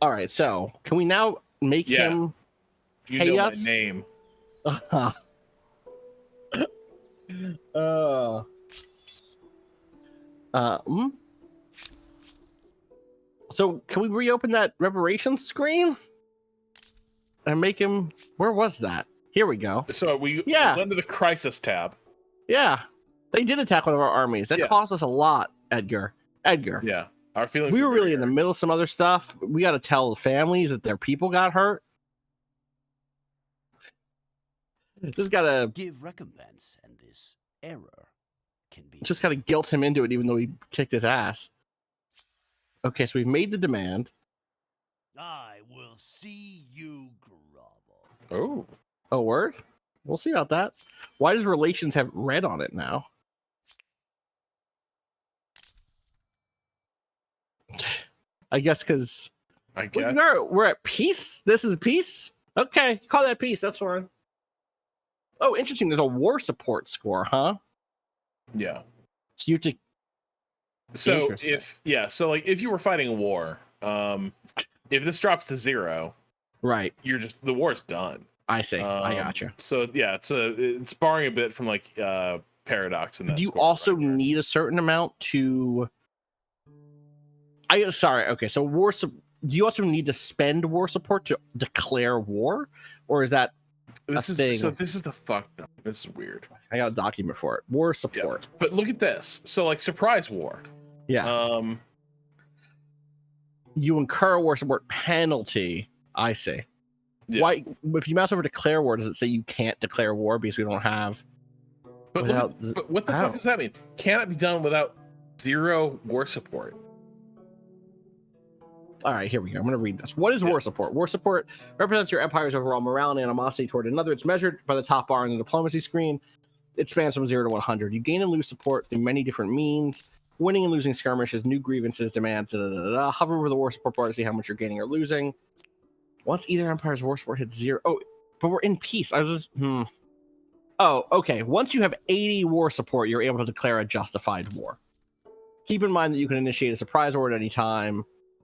All right, so can we now make Yeah. him You pay know us? my name. Hmm? So can we reopen that reparations screen and make him? Where was that? Here we go. So we Yeah. went to the crisis tab. Yeah, they did attack one of our armies. That Yeah. cost us a lot, Edgar. Yeah. Our feelings. We were very really in the hurt. middle of some other stuff. We got to tell the families that their people got hurt. Just gotta Give recompense, and this error can be. guilt him into it, even though he kicked his ass. Okay, so we've made the demand. I will see you grovel. Oh. Oh, word? We'll see about that. Why does relations have red on it now? I guess because I guess. we're at peace. This is peace. Okay, call that peace. That's fine. Oh, interesting. There's a war support score, huh? Yeah. So you have to. So Interesting. if you were fighting a war, if this drops to 0, Right. the war's done. I see. I gotcha. So yeah, it's borrowing a bit from like Paradox in that. Do you score also right there. need a certain amount to? Okay, so do you also need to spend war support to declare war, or is that This a is thing? so. This is the fucked up. This is weird. I got a document for it. War Yeah. support. But look at this. So like surprise war. Yeah. You incur a war support penalty. I see. Yeah. Why? If you mouse over declare war, does it say you can't declare war because we don't have? But, but what the How? fuck does that mean? Can it be done without 0 war support? All right, here we go. I'm going to read this. What is war support? War support represents your empire's overall morale and animosity toward another. It's measured by the top bar on the diplomacy screen. It spans from 0 to 100. You gain and lose support through many different means. Winning and losing skirmishes, new grievances, demands, Hover over the war support bar to see how much you're gaining or losing. Once either empire's war support hits 0. Oh, but we're in peace. Oh, okay. Once you have 80 war support, you're able to declare a justified war. Keep in mind that you can initiate a surprise war at any time,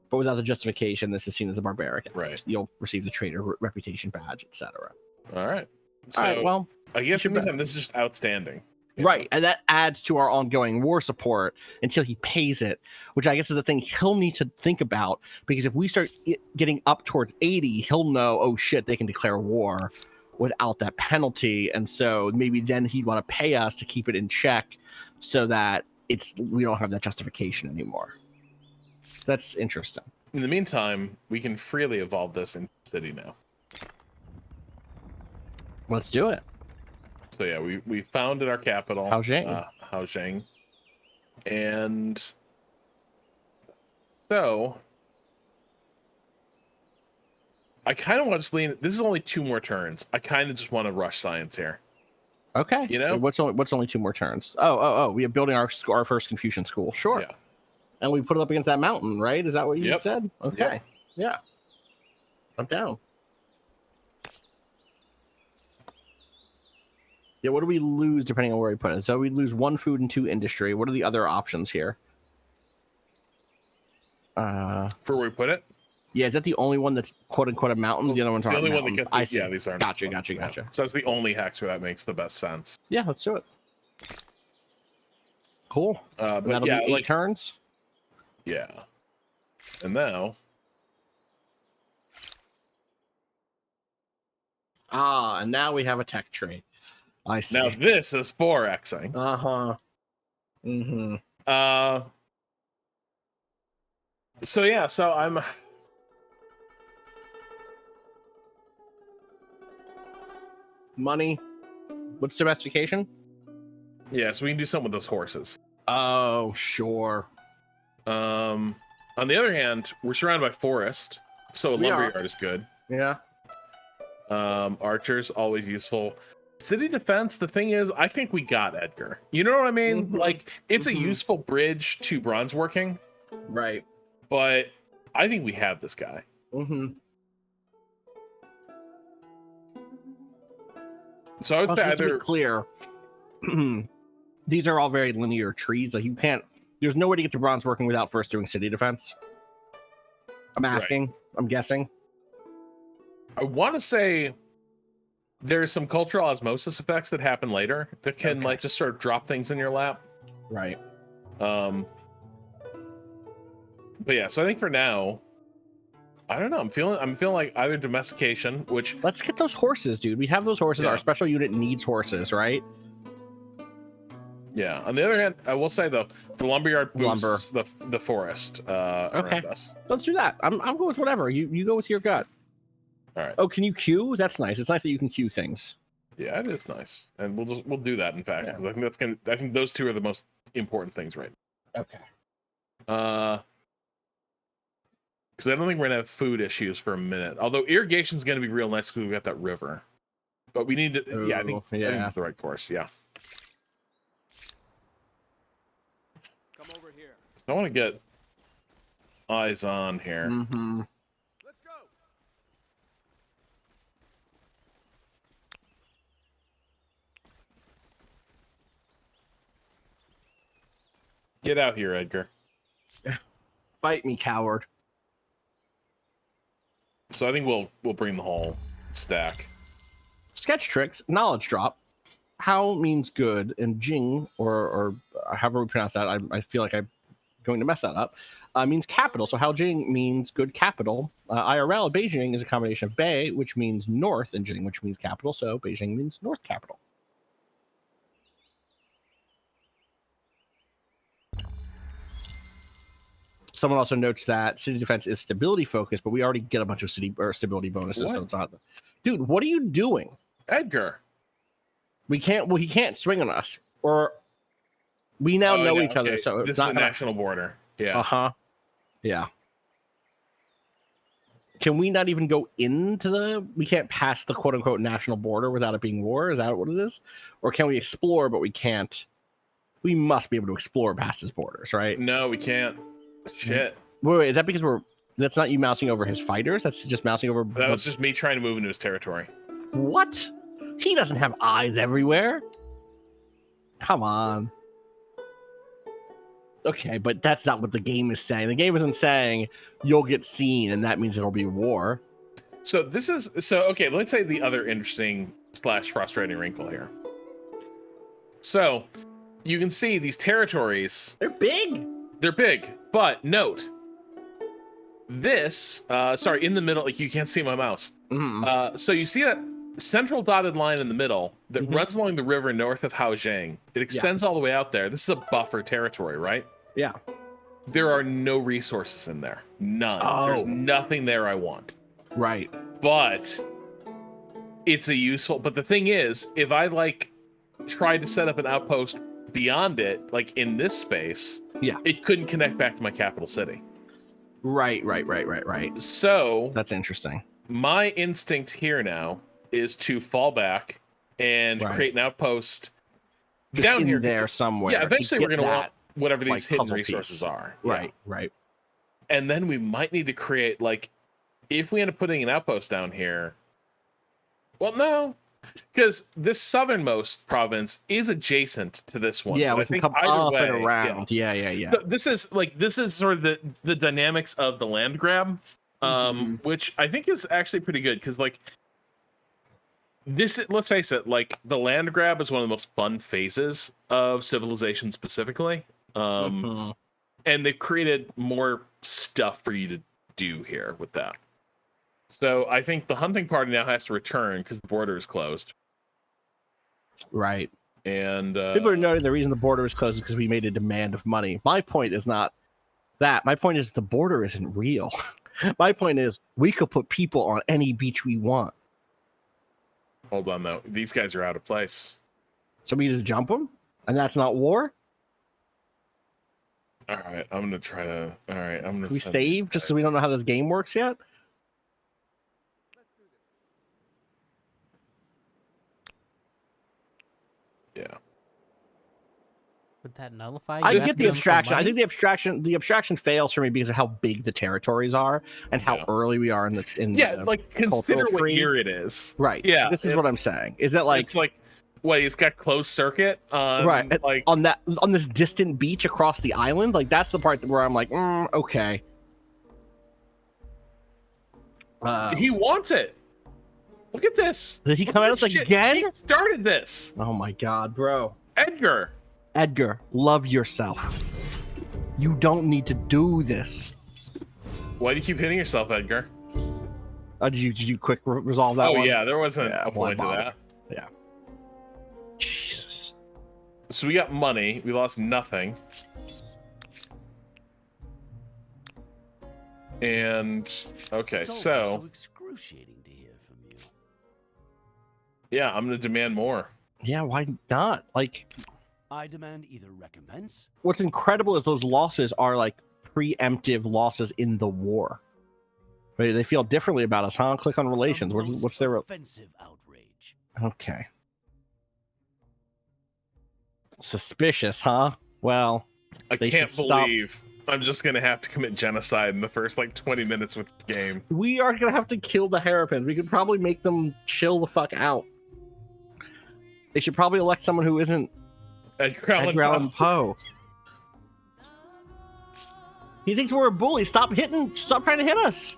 but without the justification, this is seen as a barbaric act. Right. You'll receive the traitor reputation badge, etc. All right. So All right, well, I guess should in this time, this is just outstanding. right, and that adds to our ongoing war support until he pays it, which I guess is a thing he'll need to think about, because if we start getting up towards 80, he'll know, oh shit, they can declare war without that penalty, and so maybe then he'd want to pay us to keep it in check so that we don't have that justification anymore. That's interesting. In the meantime, we can freely evolve this into the city now. Let's do it. So yeah, we founded our capital, Haozheng, and so I kind of want to just lean. This is only 2 more turns. I kind of just want to rush science here. Okay. You know? what's only 2 more turns? Oh, we are building our first Confucian school. Sure. Yeah. And we put it up against that mountain, right? Is that what you Yep. said? Okay. Yeah. I'm down. Yeah, what do we lose depending on where we put it? So we lose 1 food and 2 industry. What are the other options here? For where we put it? Yeah, is that the only one that's quote unquote a mountain? The other ones The aren't only one mountains. that gets I see. yeah, these aren't. Gotcha. Yeah. So that's the only hex where that makes the best sense. Yeah, let's do it. Cool. But That'll yeah, be 8 like turns. yeah. And now And now we have a tech trade. I see. now this is 4xing. Uh-huh. Mm-hmm. So yeah, so I'm Money. What's domestication? yeah, so we can do something with those horses. Oh, sure. On the other hand, we're surrounded by forest, so a We are. lumberyard is good. Yeah. Archers always useful. City defense, the thing is, I think we got Edgar. You know what I mean? Mhm. Like, it's a Mhm. useful bridge to bronze working, Right. but I think we have this guy. Mm-hmm. So I would say To be either clear, these are all very linear trees. Like you can't. There's no way to get to bronze working without first doing city defense. I'm asking. I'm guessing. I want to say there's some cultural osmosis effects that happen later that can like just sort of drop things in your lap. Right. But yeah, so I think for now, I don't know. I'm feeling like either domestication, which Let's get those horses, dude. We have those horses. Yeah. Our special unit needs horses, right? yeah. On the other hand, I will say though, the lumberyard boosts the forest around us. Let's do that. I'm going with whatever. You go with your gut. All right. Oh, can you queue? That's nice. It's nice that you can queue things. Yeah, it is nice, and we'll do that. In fact, Yeah. 'cause I think those two are the most important things, right? Okay. Because I don't think we're gonna have food issues for a minute. Although irrigation's gonna be real nice because we've got that river. But we need to. I think it's the right course. Yeah. Come over here. So I want to get eyes on here. Mm-hmm. Let's go. Get out here, Edgar. Fight me, coward. So I think we'll bring the whole stack. Sketch tricks, knowledge drop. How means good, and Jing, or however we pronounce that, I feel like I'm going to mess that up, means capital. So Hao Jing means good capital. IRL, Beijing is a combination of Bei, which means north, and Jing, which means capital. So Beijing means north capital. Someone also notes that city defense is stability focused, but we already get a bunch of city or stability bonuses, so What? it's not. Dude, what are you doing? Edgar. We can't. Well, he can't swing on us, or we now know each other. So this it's is not the gonna... national border. Yeah. Uh-huh. Yeah. Can we not even go into the... We can't pass the quote-unquote national border without it being war? Is that what it is? Or can we explore, but we can't... We must be able to explore past his borders, right? No, we can't. Shit. Wait, is that because we're... That's not you mousing over his fighters? That's just mousing over... That was just me trying to move into his territory. What? He doesn't have eyes everywhere. Come on. Okay, but that's not what the game is saying. The game isn't saying you'll get seen and that means it'll be war. So this is okay. Let's say the other interesting / frustrating wrinkle here. So you can see these territories. They're big. They're big, but note this. Sorry, in the middle, like you can't see my mouse. So you see that central dotted line in the middle that runs along the river north of Haojiang. It extends all the way out there. This is a buffer territory, right? Yeah. There are no resources in there. None. Oh. There's nothing there I want. Right. But it's a useful... But the thing is, if I, like, tried to set up an outpost beyond it, like in this space, it couldn't connect back to my capital city. Right. So... That's interesting. My instinct here now is to fall back and create an outpost just down in here there somewhere. Yeah, eventually we're going to want whatever these like, hidden puzzle resources piece. are. Right. And then we might need to create, like, if we end up putting an outpost down here. Well, no, because this southernmost province is adjacent to this one. Yeah, But we I can think come either up way, and around. Yeah. So this is sort of the dynamics of the land grab, which I think is actually pretty good because, like, let's face it, like, the land grab is one of the most fun phases of Civilization specifically. And they've created more stuff for you to do here with that. So I think the hunting party now has to return because the border is closed. Right. And people are noting the reason the border is closed is because we made a demand of money. My point is not that. My point is the border isn't real. My point is we could put people on any beach we want. Hold on, though. These guys are out of place. So we just jump them? And that's not war? All right, I'm going to try to... All right, I'm going to... We save just so we don't know how this game works yet? Yeah. Would that nullify? I you get asking the them for abstraction. I money? think the abstraction fails for me because of how big the territories are and how early we are in the like, consider cultural what tree. year it is. Right. Yeah. This is what I'm saying. Is that like... It's like, what, it's got closed circuit on... Right. Like, on this distant beach across the island? Like, that's the part where I'm like, okay. He wants it. Look at this. Did he come at us Shit, again? He started this. Oh my god, bro. Edgar. Edgar, love yourself. You don't need to do this. Why do you keep hitting yourself, Edgar? Did you quick resolve that one? Yeah, there wasn't Yeah, a point to why that. Yeah. Jesus. So we got money. We lost nothing. And okay, It's always so excruciating to hear from you. yeah, I'm gonna demand more. Yeah, why not? Like, I demand either recompense. what's incredible is those losses are like preemptive losses in the war. Right? They feel differently about us, huh? Click on relations. A most What's their offensive outrage? okay? Suspicious, huh? Well, I They can't should stop. believe I'm just gonna have to commit genocide in the first like 20 minutes with this game. we are gonna have to kill the Hairpins. We could probably make them chill the fuck out. They should probably elect someone who isn't Edgar Allan Edgar Allan Poe. Poe. He thinks we're a bully. Stop trying to hit us.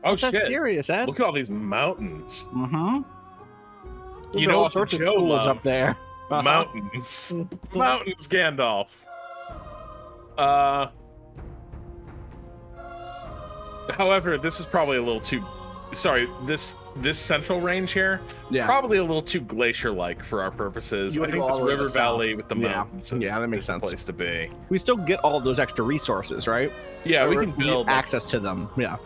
Oh That's shit! serious, Ed. Look at all these mountains. Mm-hmm. You know all what sorts of Joe schools loves? up there. Uh-huh. Mountains. Mountains, Gandalf. However, this is probably a little too. Sorry, this central range here, Yeah. probably a little too glacier-like for our purposes. You I would think go this all the way to river the valley south. with the Yeah. mountains. Yeah, that makes is the sense. place to be. We still get all of those extra resources, right? Yeah, we Or can get build. access to them. Yeah.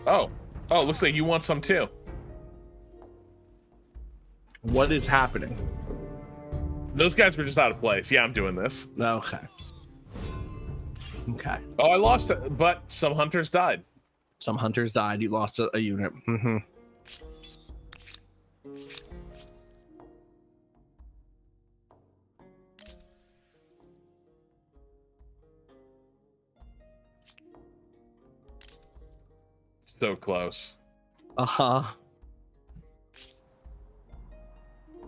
Oh, looks like you want some too. What is happening? Those guys were just out of place. Yeah, I'm doing this. Okay. Okay. Oh, I lost it, but some hunters died. Some hunters died. You lost a unit. Mm-hmm. So close. Uh-huh.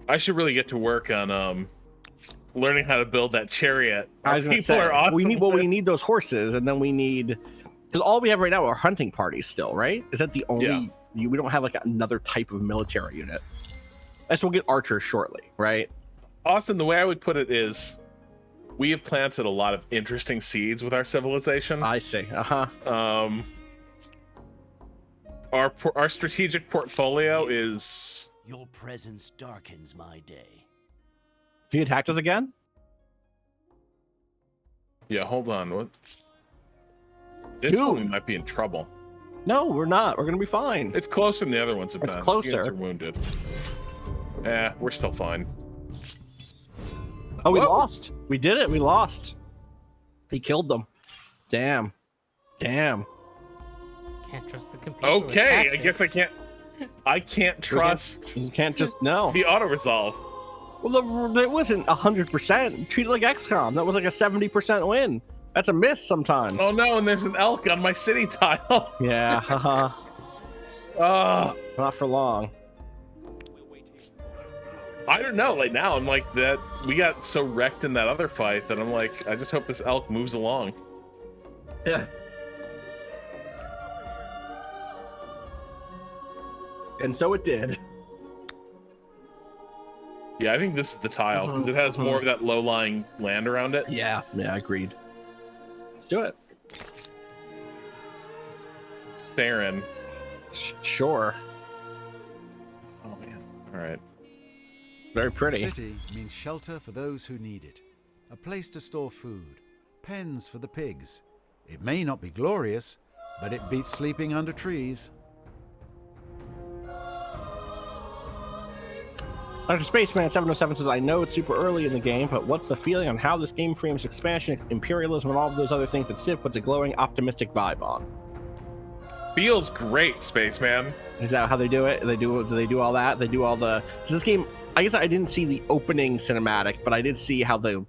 I should really get to work on learning how to build that chariot. I was gonna People say are awesome. we need those horses, and then we need because all we have right now are hunting parties still, right? Is that the only we don't have like another type of military unit. I guess we'll get archers shortly, right? Austin, the way I would put it is we have planted a lot of interesting seeds with our civilization. I see. Uh-huh. Our strategic portfolio is Your presence darkens my day. He attacked us again? yeah. Hold on, what? This Dude. one we might be in trouble. No, we're not. We're gonna be fine. It's closer than the other ones have It's been. closer. You guys are wounded. Yeah, we're still fine. Oh, we Whoa. lost. We did it. We lost. He killed them. Damn. Can't trust the computer. with Okay, I guess I tactics. can't. I can't trust You can't just no. the auto resolve. Well, it wasn't 100%. Treat it like XCOM. That was like a 70% win. That's a miss sometimes. Oh no, and there's an elk on my city tile. Yeah, haha. Not for long. I don't know. Like now, I'm like that. We got so wrecked in that other fight that I'm like, I just hope this elk moves along. Yeah. And so it did. Yeah, I think this is the tile because it has more of that low-lying land around it. Yeah, agreed. Let's do it. Staring. Sure. Oh man. All right. Very A pretty. city means shelter for those who need it, a place to store food, pens for the pigs. It may not be glorious, but it beats sleeping under trees. Dr. Spaceman 707 says, I know it's super early in the game, but what's the feeling on how this game frames expansion, imperialism, and all of those other things that Civ puts a glowing, optimistic vibe on? Feels great, Spaceman. Is that how they do it? Do they do all that? They do all the... So this game, I guess I didn't see the opening cinematic, but I did see how the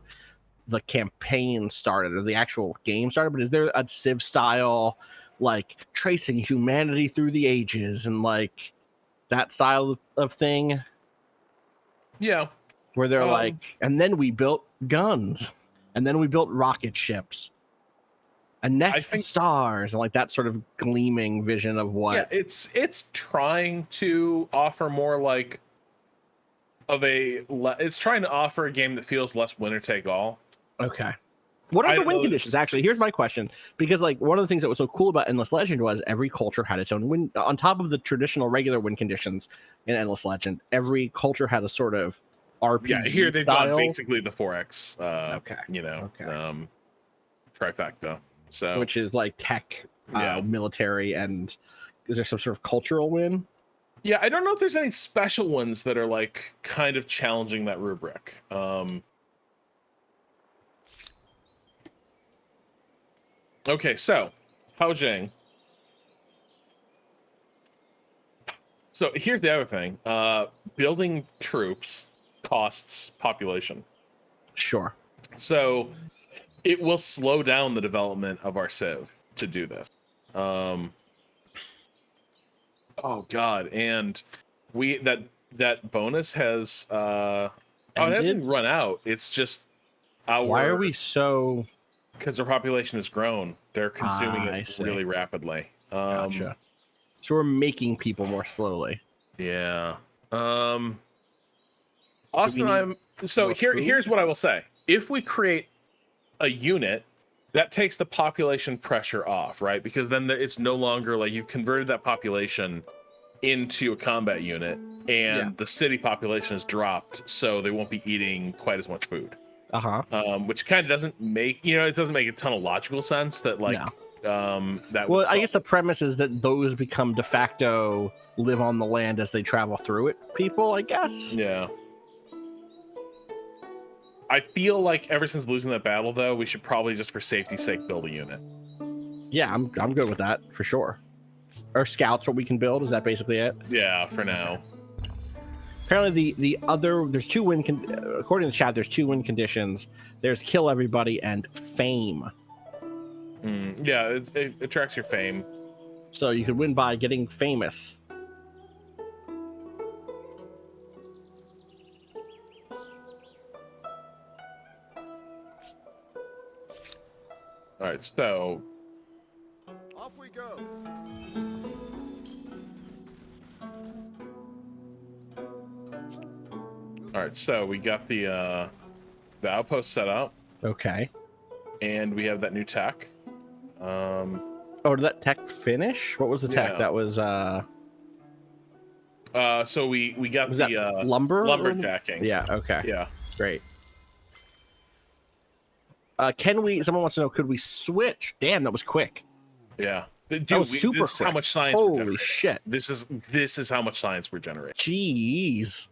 campaign started, or the actual game started, but is there a Civ style, like, tracing humanity through the ages, and, like, that style of thing? Yeah. Where they're like, and then we built guns, and then we built rocket ships. And I next the think- stars, and like that sort of gleaming vision of what. Yeah, it's trying to offer more like it's trying to offer a game that feels less winner take all. Okay. What I are the don't win know, conditions? Actually, here's my question. Because like one of the things that was so cool about Endless Legend was every culture had its own win. On top of the traditional regular win conditions in Endless Legend, every culture had a sort of RPG Yeah, here they've style. got basically the 4X. Okay. Trifecta. So Which is like tech, Yeah. military, and is there some sort of cultural win? yeah, I don't know if there's any special ones that are like kind of challenging that rubric. Okay, so Haojing. So here's the other thing. Building troops costs population. Sure. So it will slow down the development of our civ to do this. Oh god, and that bonus has it Ended? hasn't run out. It's just Why are we so because their population has grown. They're consuming I it see. really rapidly. gotcha? So we're making people more slowly. Yeah. Austin, need so more food? here's what I will say. If we create a unit, that takes the population pressure off, right? Because then it's no longer like you've converted that population into a combat unit, and the city population has dropped, so they won't be eating quite as much food. Which kind of doesn't make it doesn't make a ton of logical sense that like that. Well, I guess the premise is that those become de facto live on the land as they travel through it. People, I guess. Yeah. I feel like ever since losing that battle, though, we should probably just for safety's sake build a unit. Yeah, I'm good with that for sure. Or scouts, what we can build, is that basically it? Yeah, for now. Apparently, the other there's two win. According to the chat, there's two win conditions. There's kill everybody and fame. Yeah, it attracts your fame. So you could win by getting famous. All right, so Off we go. we got the outpost set up, Okay. and we have that new tech. Oh, did that tech finish? What was the tech? Yeah. That was So we got was the that lumber? lumberjacking. Yeah. Okay. Yeah. Great. Someone wants to know, could we switch? Damn, that was quick. Yeah. Dude, That was super this is how quick. much science we're Holy generating. shit. This is how much science we're generating. Jeez.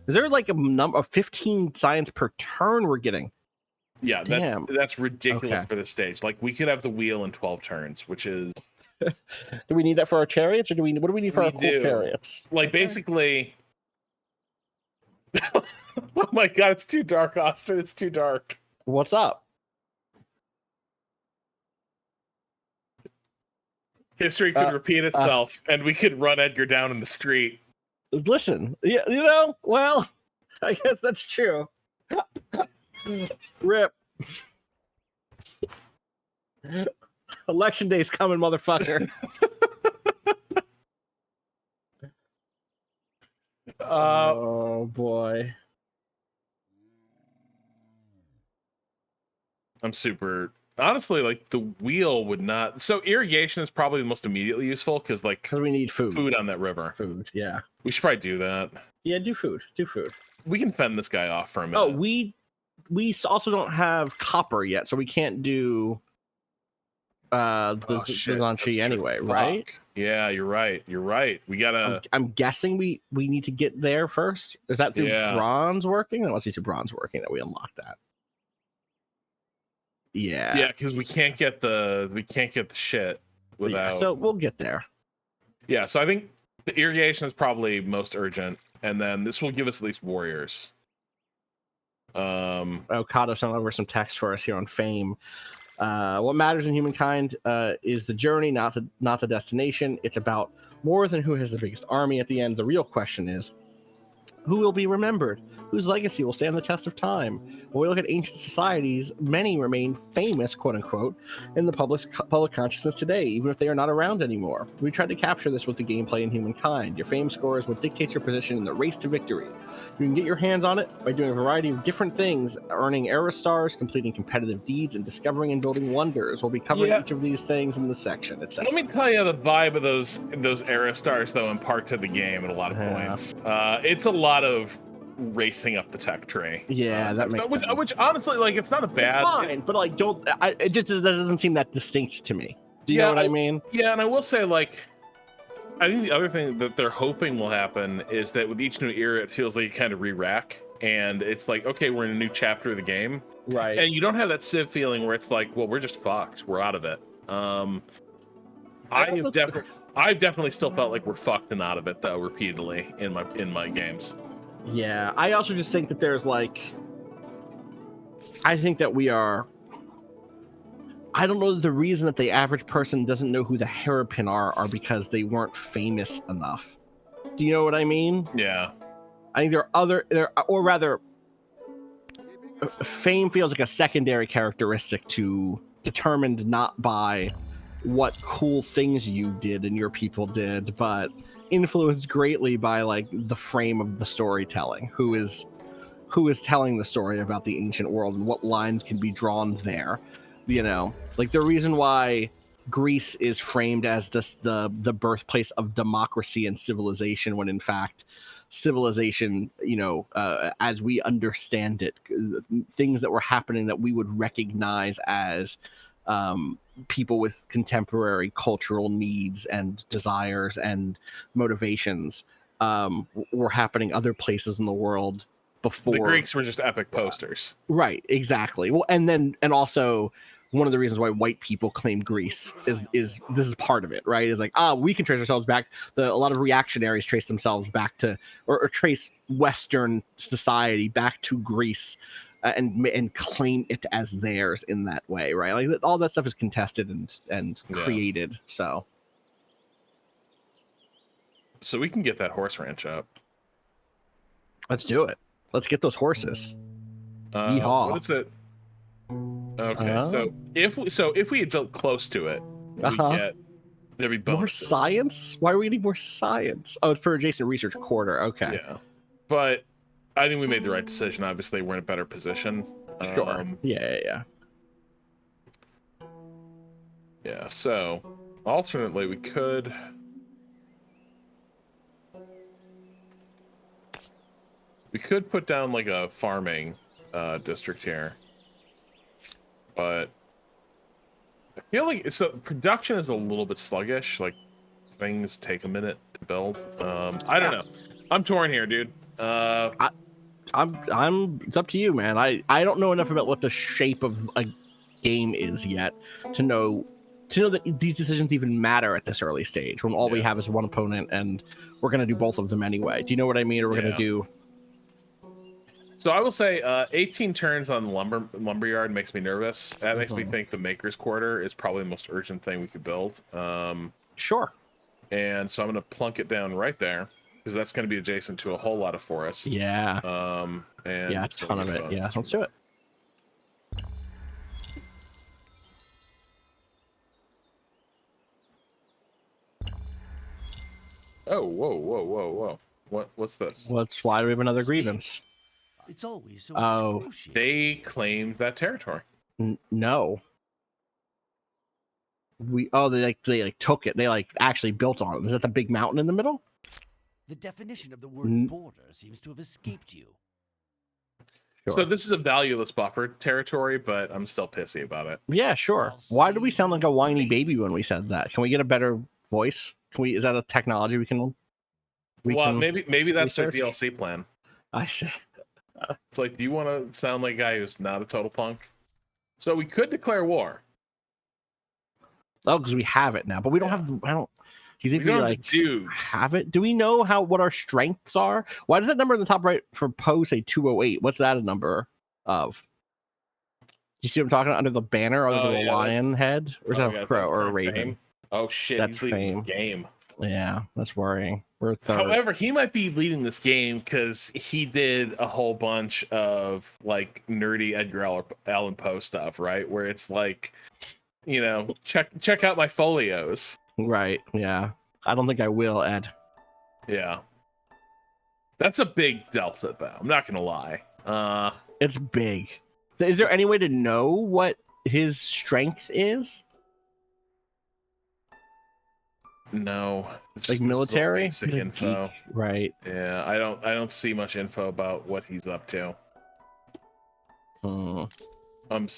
Is there like a number of 15 science per turn we're getting? Yeah, Damn. that's ridiculous Okay. for this stage. Like we could have the wheel in 12 turns, which is Do we need that for our chariots, or what do we need for We our cool do. chariots? like basically. Oh my god, it's too dark, Austin. It's too dark. What's up? History could repeat itself, and we could run Edgar down in the street. Listen, yeah, well, I guess that's true. Rip. Election day's coming, motherfucker. Oh boy. I'm super honestly like the wheel would not. So irrigation is probably the most immediately useful because like Because we need food. food on that river. Food, yeah. We should probably do that. Yeah, do food. Do food. We can fend this guy off for a minute. Oh, we also don't have copper yet, so we can't do the shit, Zanchi that's true. anyway, Fuck. right? Yeah, you're right. You're right. We gotta. I'm guessing we need to get there first. Is that through Yeah. bronze working? It must be through bronze working that we unlock that. Yeah. Yeah, because we can't get the shit without. Yeah, so we'll get there. Yeah, so I think the irrigation is probably most urgent, and then this will give us at least warriors. Oh, Kato sent over some text for us here on Fame. What matters in Humankind is the journey, not the destination. It's about more than who has the biggest army at the end. The real question is, who will be remembered, whose legacy will stand the test of time. When we look at ancient societies, many remain famous, quote unquote, in the public consciousness today, even if they are not around anymore. We tried to capture this with the gameplay in Humankind. Your fame score is what dictates your position in the race to victory. You can get your hands on it by doing a variety of different things, earning era stars, completing competitive deeds, and discovering and building wonders. We'll be covering each of these things in this section. Let me tell you the vibe of those era stars, though, impart to the game at a lot of points. It's a lot of racing up the tech tree. Yeah, that makes sense. Which honestly, like, it's not a bad. It's fine, but like, it just that doesn't seem that distinct to me. Do you know what I mean? Yeah, and I will say, like, I think the other thing that they're hoping will happen is that with each new era, it feels like you kind of re-rack, and it's like, okay, we're in a new chapter of the game, right? And you don't have that Civ feeling where it's like, well, we're just fucked, we're out of it. I've definitely still felt like we're fucked and out of it, though, repeatedly in my games. Yeah, I also just think that there's like, I think that we are. I don't know that the reason that the average person doesn't know who the Hairpin are because they weren't famous enough. Do you know what I mean? Yeah. I think or rather, fame feels like a secondary characteristic determined not by what cool things you did and your people did, but influenced greatly by like the frame of the storytelling. Who is telling the story about the ancient world and what lines can be drawn there. You know, like the reason why Greece is framed as the birthplace of democracy and civilization, when in fact civilization, as we understand it, things that were happening that we would recognize as people with contemporary cultural needs and desires and motivations were happening other places in the world before. The Greeks were just epic posters. Right, exactly. Well, and also one of the reasons why white people claim Greece is this is part of it, right? Is like, we can trace ourselves back. A lot of reactionaries trace themselves back to, or trace Western society back to Greece, and claim it as theirs in that way, right? Like all that stuff is contested and created. So we can get that horse ranch up. Let's do it. Let's get those horses. Yeehaw. What is it? Okay, so if we had built close to it, there'd be bonuses. More science? Why are we getting more science? Oh, it's per adjacent research quarter. Okay. Yeah, but I think we made the right decision. Obviously, we're in a better position. Sure. Yeah. Yeah. So, alternately, we could. We could put down like a farming district here, but I feel like production is a little bit sluggish. Like things take a minute to build. I don't know. I'm torn here, dude. It's up to you, man. I don't know enough about what the shape of a game is yet to know that these decisions even matter at this early stage when all we have is one opponent and we're gonna do both of them anyway. Do you know what I mean? Or we're gonna do. So I will say 18 turns on lumberyard makes me nervous. That makes me think the Maker's Quarter is probably the most urgent thing we could build. Sure. And so I'm going to plunk it down right there because that's going to be adjacent to a whole lot of forest. Yeah. And a ton of it. Yeah, let's do it. Oh, whoa. What's this? Why do we have another grievance? It's always so they claimed that territory. No. They took it. They actually built on it. Was that the big mountain in the middle? The definition of the word border seems to have escaped you. Sure. So this is a valueless buffer territory, but I'm still pissy about it. Yeah, sure. Why do we sound like a whiny baby when we said that? Can we get a better voice? Is that a technology we can maybe that's research? their DLC plan. I see. It's like, do you want to sound like a guy who's not a total punk? So we could declare war. Oh, because we have it now, but we don't have. Do you think we have it? Do we know what our strengths are? Why does that number in the top right for Poe say 208? What's that a number of? Do you see what I'm talking about? Under the banner, under the lion head, or is that a crow or a raven? Fame. Oh shit, that's he's leaving fame. this game. Yeah, that's worrying. We're third. However, he might be leading this game because he did a whole bunch of like nerdy Edgar Allan Poe stuff, right? Where it's like, check out my folios. Right. Yeah. I don't think I will, Ed. Yeah. That's a big delta, though. I'm not gonna lie. It's big. Is there any way to know what his strength is? No. Like military? Basic He's a info. geek. Right. Yeah, I don't see much info about what he's up to. Hmm. I'm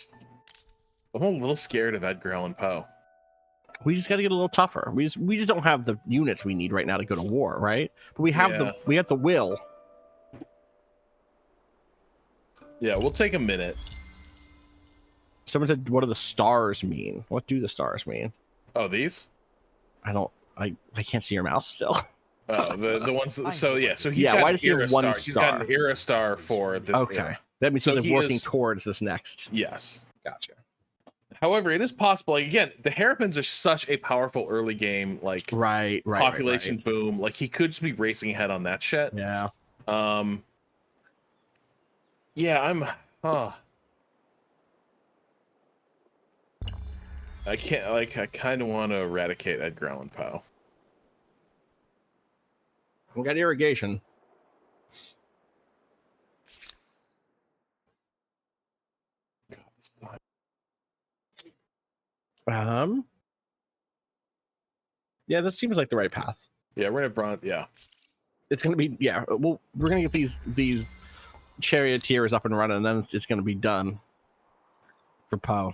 a little scared of Edgar Allan Poe. We just got to get a little tougher. We just don't have the units we need right now to go to war, right? But we have the will. Yeah, we'll take a minute. Someone said, "What do the stars mean? What do the stars mean?" Oh, these? I can't see your mouse still. Oh, the ones. So he's Yeah, got why an does he have era one star? He's got star? an era star for this. Okay, era. that means So he's he working is- towards this next. Yes. Gotcha. However, it is possible. Like, again, the Hairpins are such a powerful early game, like Right. population boom. Like he could just be racing ahead on that shit. Yeah. Yeah, I'm. I can't. Like, I kind of want to eradicate Edgar Allan Poe. We got irrigation. Yeah, that seems like the right path. Yeah, we're gonna Yeah. It's gonna be Well, we're gonna get these charioteers up and running, and then it's gonna be done for Poe.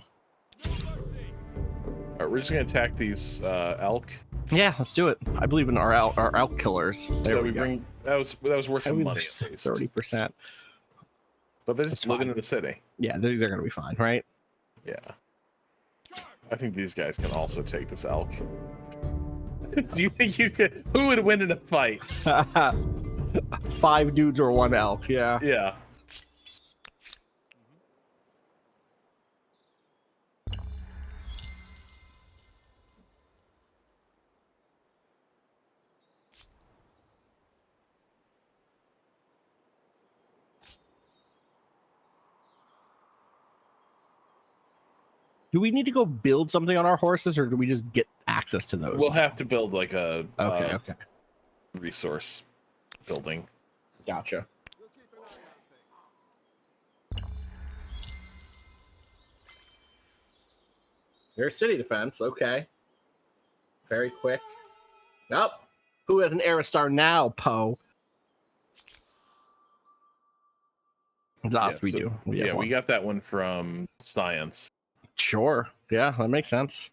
All right, we're just gonna attack these elk. Yeah, let's do it. I believe in our elk killers. There So we go. bring that was worth some money at least. 30%. But they're just That's living fine. in the city. Yeah, they're gonna be fine, right? Yeah. I think these guys can also take this elk. Do you think you could? Who would win in a fight? 5 dudes or 1 elk. Yeah. Yeah. Do we need to go build something on our horses, or do we just get access to those? We'll have to build like a Okay. resource building. Gotcha. There's city defense. Okay. Very quick. Nope. Who has an Aristar now, Poe? Yeah, We so- do. Yeah, we got that one from science, Sure. Yeah, that makes sense.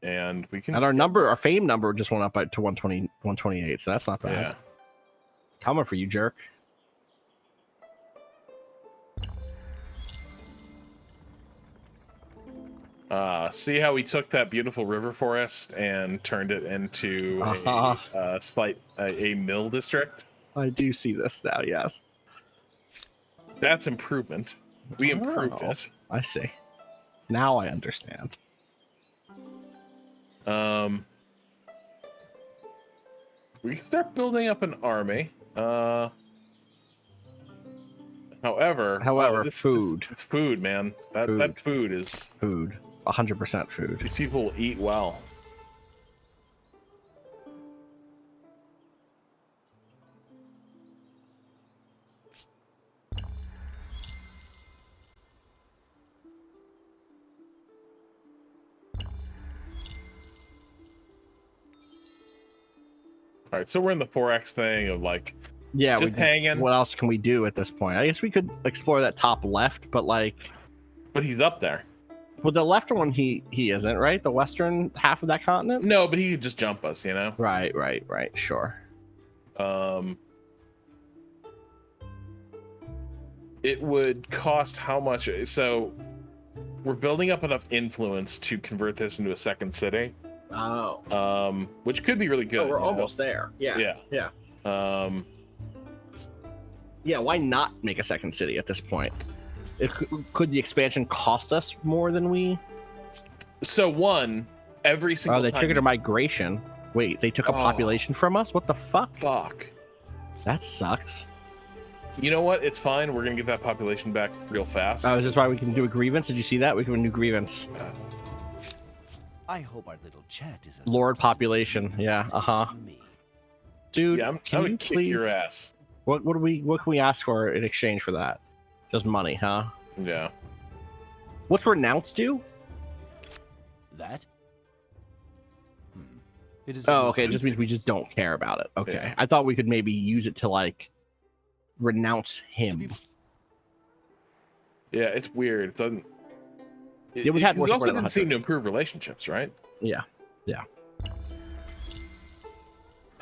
and we can. And our fame number just went up to 120, 128, so that's not bad. Yeah. Coming for you, jerk. See how we took that beautiful river forest and turned it into a mill district? I do see this now, yes. That's improvement. We improved Oh. it. I see. Now I understand. We can start building up an army. However, food. It's food, man. That food is. Food. 100% food. These people will eat well. All right, so we're in the 4X thing of like, Yeah, just hanging. What else can we do at this point? I guess we could explore that top left, but But he's up there. well, the left one he isn't, right? The western half of that continent. No, but he could just jump us, you know. Right. Sure. It would cost how much? So we're building up enough influence to convert this into a second city. Oh. Which could be really good. we're you know? almost there. Yeah. Yeah. Yeah. Why not make a second city at this point? Could the expansion cost us more than we? So one, every single Oh, they time triggered a you- migration. Wait, they took a Oh. population from us? What the fuck? Fuck. That sucks. You know what? It's fine. We're gonna get that population back real fast. Oh, is this why we can do a grievance? Did you see that? We can do a new grievance. I hope our little chat is as Lord pleasant population. Yeah, as it is uh-huh. for me. Dude, Yeah, I'm can gonna you kick please? your ass. What can we ask for in exchange for that? Just money, huh? Yeah. What's renounce do? That? It is. Oh, okay. It just means we just don't care about it. Okay. Yeah. I thought we could maybe use it to like renounce him. Yeah, it's weird. It doesn't. Yeah, we had more it also support than didn't seem 100. to improve relationships, right? Yeah. Yeah.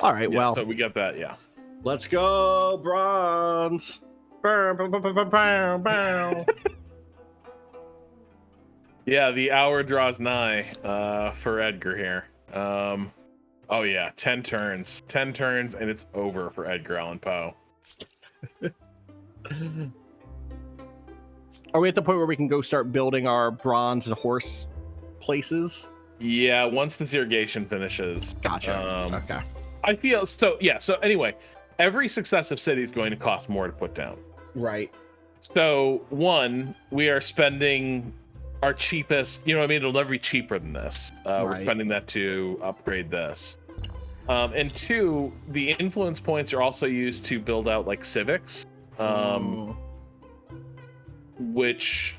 All right. Yeah, well, so we got that. Yeah. let's go bronze. Bow, bow, bow, bow, bow, bow. Yeah, the hour draws nigh for Edgar here. Oh yeah, 10 turns. 10 turns and it's over for Edgar Allan Poe. Are we at the point where we can go start building our bronze and horse places? Yeah, once this irrigation finishes. Gotcha. Okay. I feel so yeah, so anyway, every successive city is going to cost more to put down. Right. So one, we are spending our cheapest, you know what I mean? It'll never be cheaper than this. We're Right. spending that to upgrade this. And two, the influence points are also used to build out like civics, which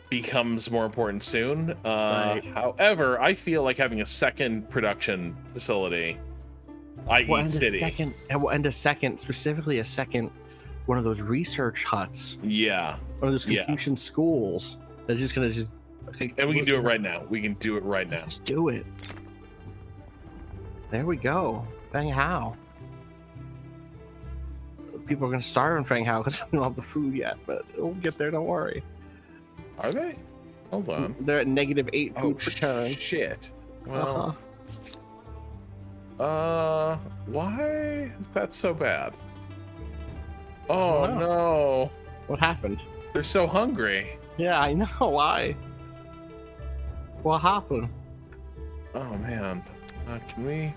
becomes more important soon. Right. However, I feel like having a second production facility, i.e. Well, and city. a second, specifically a second, one of those research huts, Yeah. one of those Yeah. Confucian schools that's just gonna just. And we can do it right now. We can do it right now. Let's do it. There we go. Feng Hao. People are gonna starve in Feng Hao because we don't have the food yet, but we'll get there. Don't worry. Are they? Hold on. They're at -8 food per turn. Shit. Well, Uh-huh. why is that so bad? Oh don't no, What happened? they're so hungry. Yeah, I know. Why? What happened? Oh man, can we?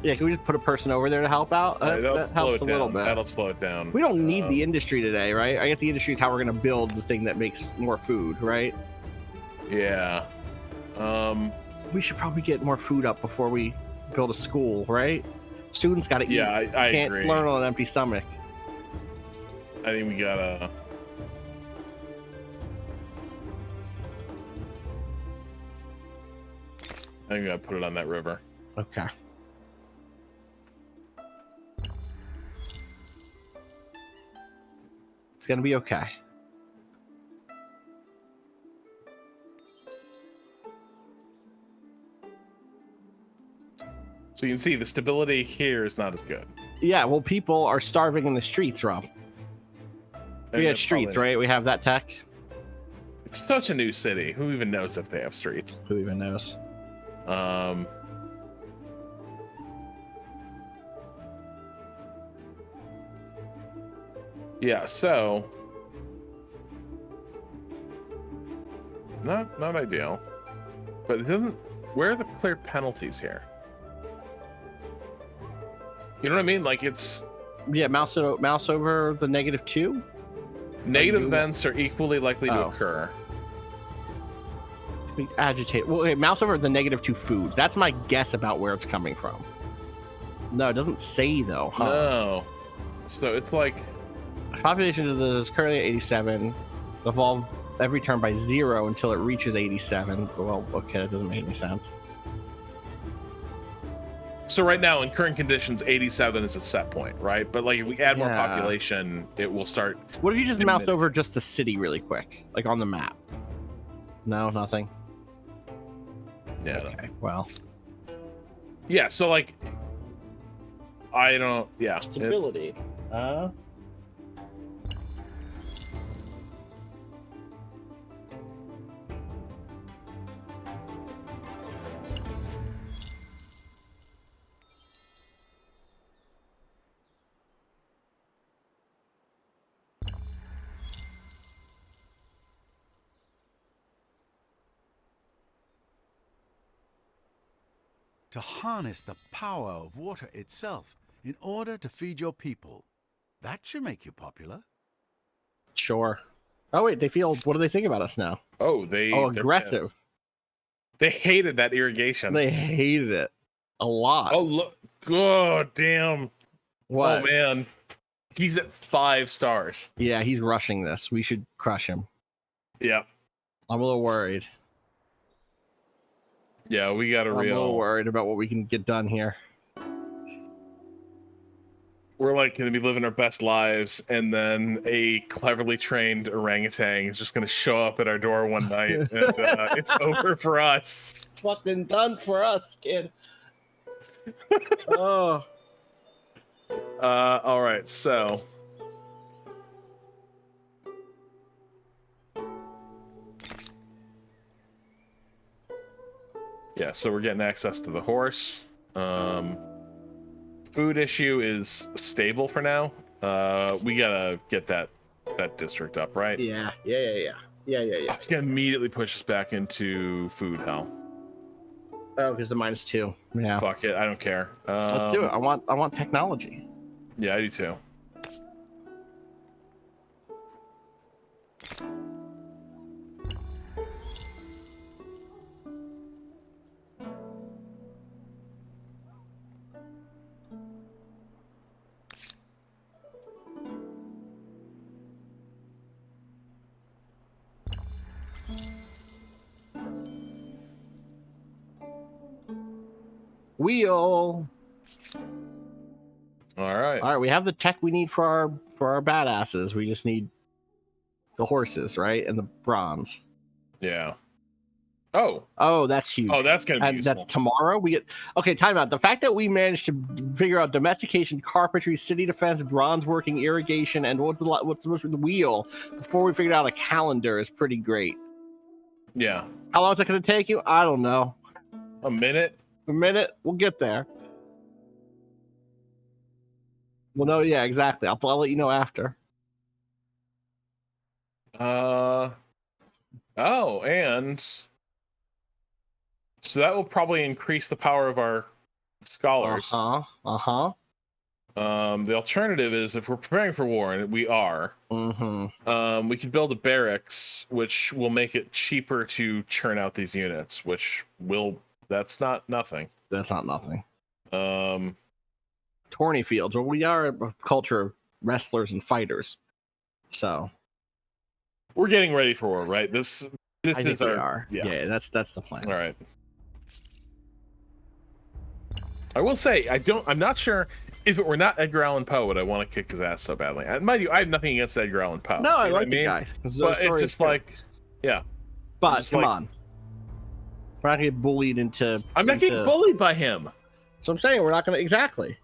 Yeah, can we just put a person over there to help out? That'll That slow helps it a little down. bit. That'll slow it down. We don't need the industry today, right? I guess the industry is how we're gonna build the thing that makes more food, right? Yeah. We should probably get more food up before we build a school, right? Students got to eat. Yeah, I Can't agree. learn on an empty stomach. I think we gotta. I think we gotta put it on that river. Okay. It's gonna be okay. So you can see the stability here is not as good. Yeah, well, people are starving in the streets, Rob. And We had that's streets, probably- right? We have that tech. It's such a new city. Who even knows if they have streets? Who even knows? Um. Yeah, so not ideal, but it doesn't. Where are the clear penalties here? You know what I mean? Like it's Yeah, mouse over the -2. negative you- events are equally likely to Oh. occur. We agitate. Well, okay, mouse over the -2 food. That's my guess about where it's coming from. No, it doesn't say though. Huh? No, so it's like Population is currently at 87. Evolve every turn by 0 until it reaches 87. Well, okay, that doesn't make any sense. so right now in current conditions, 87 is a set point, right? But like if we add more Yeah. population, it will start. What if you just Wait a mouse minute. over just the city really quick, like on the map? No, nothing. Yeah. Okay. Well, Yeah, so like I don't yeah. stability. to harness the power of water itself in order to feed your people. That should make you popular. Sure. Oh wait, they feel. What do they think about us now? Oh, Oh, they're aggressive. pissed. They hated that irrigation. They hated it a lot. Oh look! God damn! What? Oh man, he's at 5 stars. Yeah, he's rushing this. We should crush him. Yeah, I'm a little worried. yeah, we got a I'm a little real. worried about what we can get done here. We're like going to be living our best lives, and then a cleverly trained orangutan is just going to show up at our door one night, and it's over for us. It's fucking done for us, kid. Oh. All right, so. Yeah, so we're getting access to the horse. Food issue is stable for now. We gotta get that district up, right? Yeah. It's gonna immediately push us back into food hell. Oh, because the -2. Yeah. Fuck it, I don't care. Let's do it. I want technology. Yeah, I do too. Wheel. All right. All right, we have the tech we need for our badasses. We just need the horses, right? And the bronze. Yeah. Oh. Oh, that's huge. Oh, that's gonna be and useful. that's tomorrow. We get okay. Time out. The fact that we managed to figure out domestication, carpentry, city defense, bronze working, irrigation, and what's the wheel before we figured out a calendar is pretty great. Yeah. How long is that going to take you? I don't know. A minute. A minute. We'll get there. Well, no, yeah, exactly. I'll let you know after. Oh, and so that will probably increase the power of our scholars. The alternative is if we're preparing for war, and we are, we could build a barracks, which will make it cheaper to churn out these units, that's not nothing. That's not nothing. Tourney fields. Well, we are a culture of wrestlers and fighters, so we're getting ready for war, right? This I think is we our. are. Yeah, that's the plan. All right. I will say I'm not sure if it were not Edgar Allan Poe would I want to kick his ass so badly. Mind you, I have nothing against Edgar Allan Poe. No, I you know like what the mean? guy. But it's just like, yeah. But just come like- on, we're not gonna get bullied into. I'm not getting bullied by him. So I'm saying we're not gonna exactly.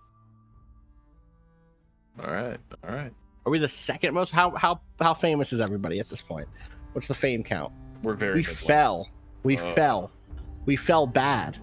All right. Are we the second most? How famous is everybody at this point? What's the fame count? We're very. We good fell. We Oh. fell. We fell bad.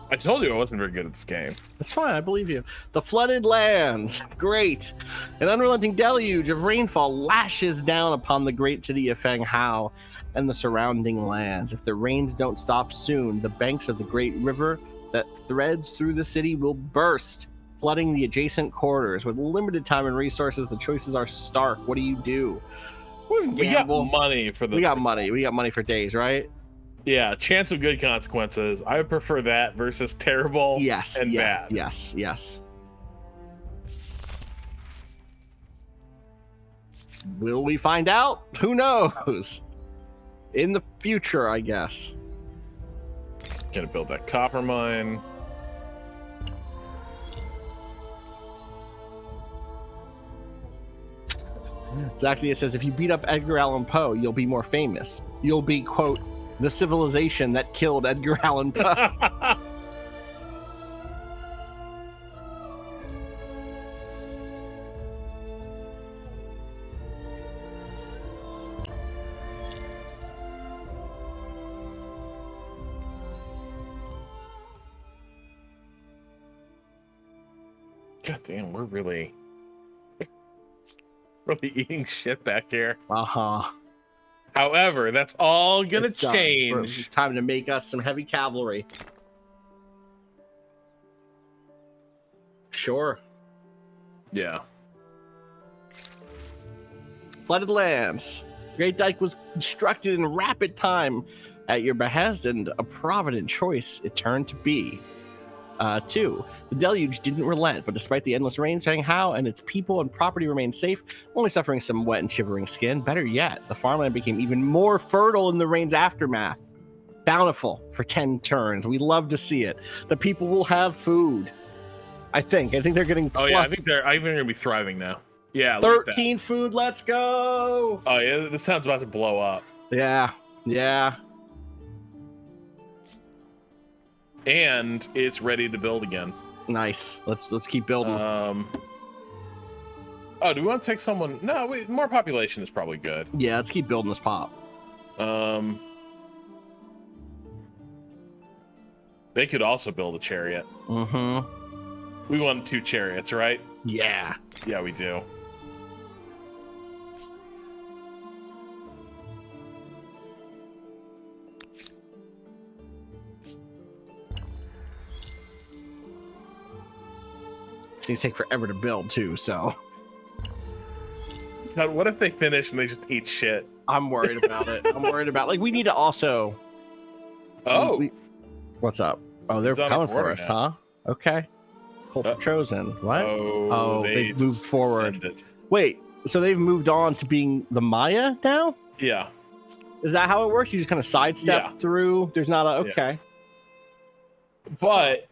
I told you I wasn't very good at this game. That's fine. I believe you. The flooded lands. Great. An unrelenting deluge of rainfall lashes down upon the great city of Feng Hao and the surrounding lands. If the rains don't stop soon, the banks of the great river that threads through the city will burst, flooding the adjacent quarters. With limited time and resources, the choices are stark. What do? We got money for the. We got money. We got money for days, right? Yeah, chance of good consequences. I would prefer that versus terrible. Yes. and yes. bad. Yes. Will we find out? Who knows? In the future, I guess. Gonna build that copper mine. Zacchaeus says, if you beat up Edgar Allan Poe, you'll be more famous. You'll be, quote, the civilization that killed Edgar Allan Poe. God damn, we're really eating shit back here. Uh-huh. However, that's all gonna It's done. change. Time to make us some heavy cavalry. Sure. Yeah. Flooded lands. Great Dyke was constructed in rapid time at your behest, and a provident choice it turned to be. 2. The deluge didn't relent, but despite the endless rain, saying how and its people and property remained safe, only suffering some wet and shivering skin. Better yet, the farmland became even more fertile in the rain's aftermath. Bountiful for 10 turns. We love to see it. The people will have food. I think they're getting Oh yeah, I think they're gonna be thriving now. Yeah. Look at 13 food. Let's go. that. Oh yeah, this town's about to blow up. Yeah. And it's ready to build again. Nice. Let's keep building. Oh, do we want to take someone? No, more population is probably good. Yeah, let's keep building this pop. They could also build a chariot. Mm-hmm. We want 2 chariots, right? Yeah. Yeah, we do. These take forever to build too, so God, what if they finish and they just eat shit? I'm worried about it. I'm worried about we need to also. Oh, What's up? Oh, they're He's on a coming for corner us, now. huh? Okay. Culture chosen. What? Oh, they've moved just forward. send it. Wait, so they've moved on to being the Maya now? Yeah. Is that how it works? You just kind of sidestep Yeah. through. There's not a okay. But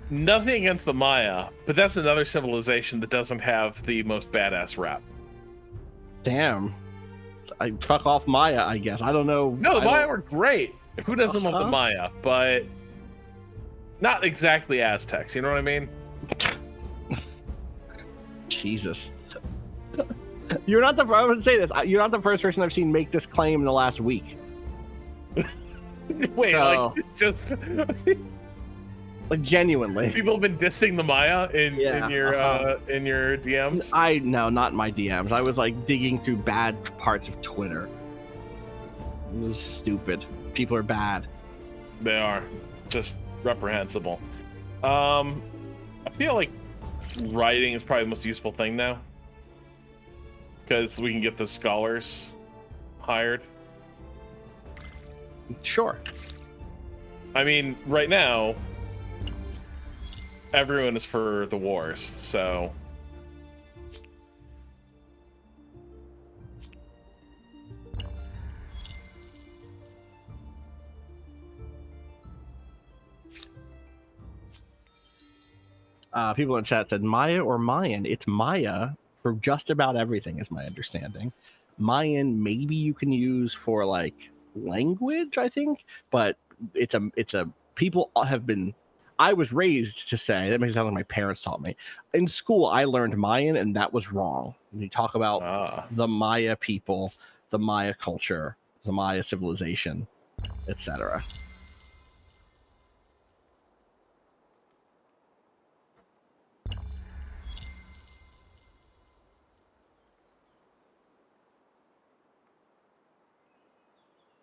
nothing against the Maya, but that's another civilization that doesn't have the most badass rap. Damn. I fuck off Maya, I guess. I don't know. No, the Maya were great. Who doesn't love the Uh-huh. Maya? But not exactly Aztecs, you know what I mean? Jesus. You're not the. I would say this. You're not the first person I've seen make this claim in the last week. Wait, So- like, just Like genuinely. people have been dissing the Maya in Yeah, in your DMs? No, not in my DMs. I was like digging through bad parts of Twitter. It was stupid. People are bad. They are just reprehensible. I feel like writing is probably the most useful thing now, because we can get those scholars hired. Sure. I mean, right now, everyone is for the wars, so People in chat said Maya or Mayan. It's Maya for just about everything, is my understanding. Mayan, maybe you can use for like language, I think, but it's a people have been. I was raised to say that makes it sound like my parents taught me. In school, I learned Mayan, and that was wrong. When you talk about the Maya people, the Maya culture, the Maya civilization, etc.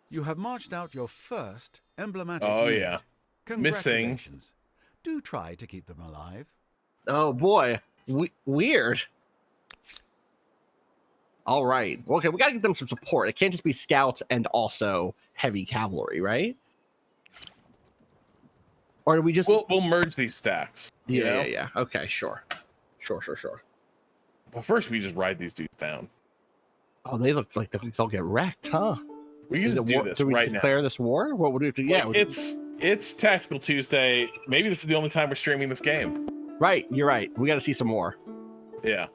You have marched out your first emblematic Oh, unit. yeah. Congratulations. Do try to keep them alive. Oh boy, weird. All right. Okay, we gotta get them some support. It can't just be scouts and also heavy cavalry, right? Or do we just? we'll merge these stacks. you know? Yeah. Okay, sure. But first, we just ride these dudes down. Oh, they look like they'll get wrecked, huh? We can Is just it do war- this do we right now. declare this war? What would we do? Yeah, Like, it's Tactical Tuesday. Maybe this is the only time we're streaming this game. right. You're right. We got to see some more. Yeah.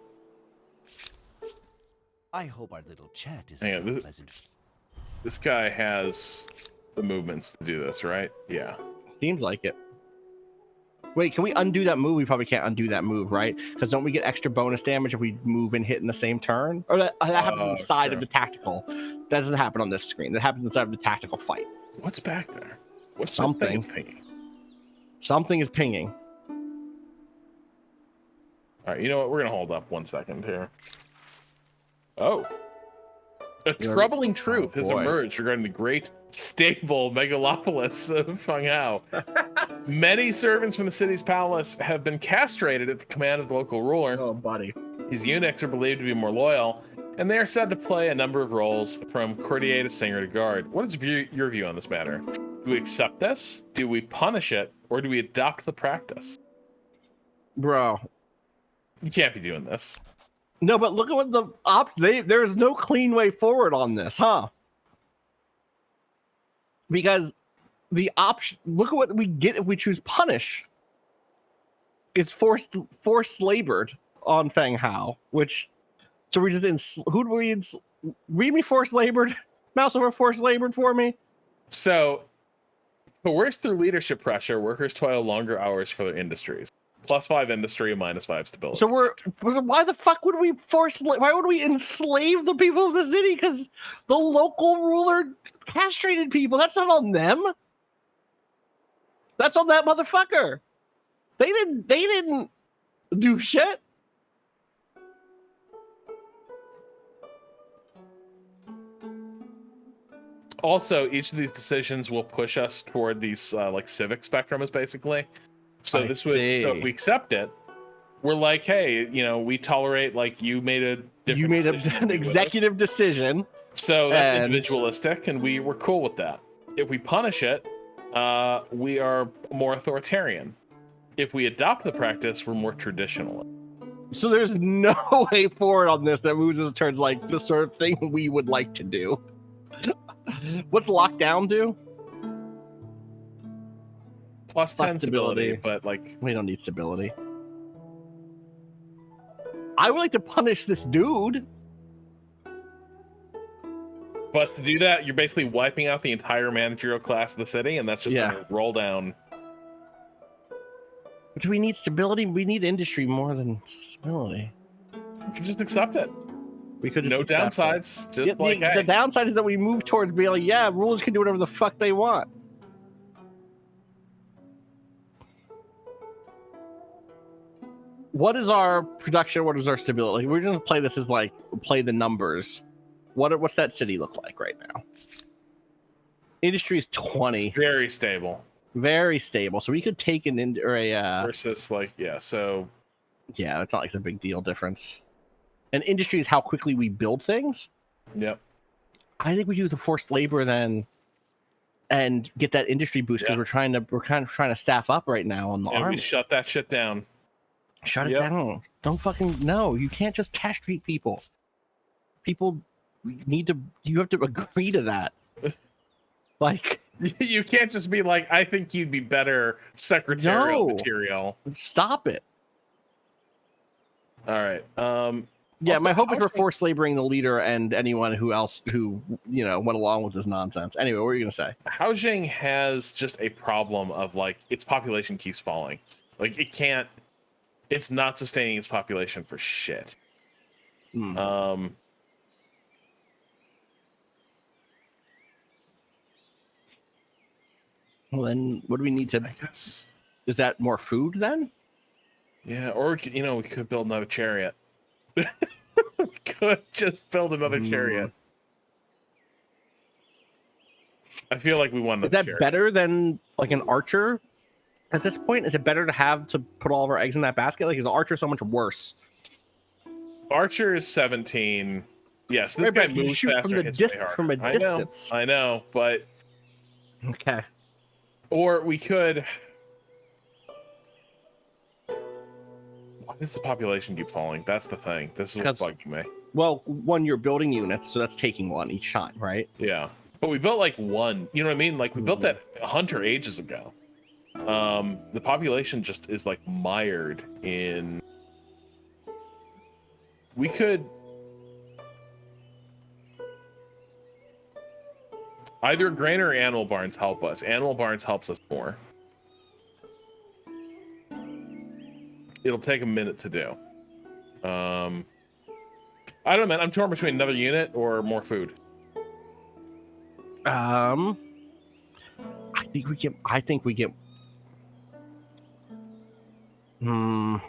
I hope our little chat is Hang as on, this- unpleasant. This guy has the movements to do this, right? Yeah. Seems like it. Wait, can we undo that move? We probably can't undo that move, right? Because don't we get extra bonus damage if we move and hit in the same turn? Or that happens inside true. of the tactical. That doesn't happen on this screen. That happens inside of the tactical fight. What's back there? What's Something. This thing is pinging? Something is pinging. All right, you know what? We're gonna hold up 1 second here. Oh, A troubling truth has emerged regarding the great stable megalopolis of Feng Hao. Many servants from the city's palace have been castrated at the command of the local ruler. Oh, buddy. These eunuchs are believed to be more loyal, and they are said to play a number of roles from courtier to singer to guard. What is your view on this matter? Do we accept this? Do we punish it? Or do we adopt the practice? Bro. You can't be doing this. No, but look at what there's no clean way forward on this, huh? Because the option, look at what we get if we choose punish. Is forced labored on Feng Hao, which, so we just who do we read me forced labored? Mouse over forced labored for me. So, coerced through leadership pressure, workers toil longer hours for their industries. +5 industry, -5 stability. So why the fuck would we why would we enslave the people of the city? Because the local ruler castrated people. That's not on them. That's on that motherfucker. They didn't do shit. Also, each of these decisions will push us toward these like civic spectrums, basically. So so if we accept it, we're like, hey, we tolerate, like, you made an executive decision. So that's individualistic, and we're cool with that. If we punish it, we are more authoritarian. If we adopt the practice, we're more traditional. So there's no way forward on this that moves us towards like the sort of thing we would like to do. What's lockdown do? +10 stability, but like we don't need stability. I would like to punish this dude. But to do that, you're basically wiping out the entire managerial class of the city, and that's just gonna roll down. Do we need stability? We need industry more than stability. We could just accept it. We could just no downsides. Just the downside is that we move towards being like, rulers can do whatever the fuck they want. What is our production? What is our stability? We're gonna play this as like play the numbers. What's that city look like right now? Industry is 20. It's very stable. Very stable. So we could take versus so it's not like a big deal difference. And industry is how quickly we build things. Yep. I think we use the forced labor then and get that industry boost because we're kind of trying to staff up right now on the army. We shut that shit down. Shut it down. Don't fucking you can't just castrate people. People you have to agree to that. Like, you can't just be like, I think you'd be better secretarial material. Stop it. All right. Yeah, my hope is we're forced laboring the leader and anyone who went along with this nonsense. Anyway, what were you gonna say? Haojing has just a problem of like its population keeps falling. Like it's not sustaining its population for shit. Well, then what do we need to? I guess. Is that more food then? Yeah, or we could build another chariot. We could just build another chariot. I feel like we want. Is that better than like an archer? At this point, is it better to have to put all of our eggs in that basket? Like, is the archer so much worse? Archer is 17. Yes, this guy moves faster from a distance. I know, but okay. Or we could. Why does the population keep falling? That's the thing. This is what's bugging me. Well, one, you're building units, so that's taking one each time, right? Yeah, but we built like one. You know what I mean? Like we built that hunter ages ago. The population just is like mired in. We could either grain or animal barns help us. Animal barns helps us more. It'll take a minute to do. I don't know, man. I'm torn between another unit or more food. I think we get. I mean,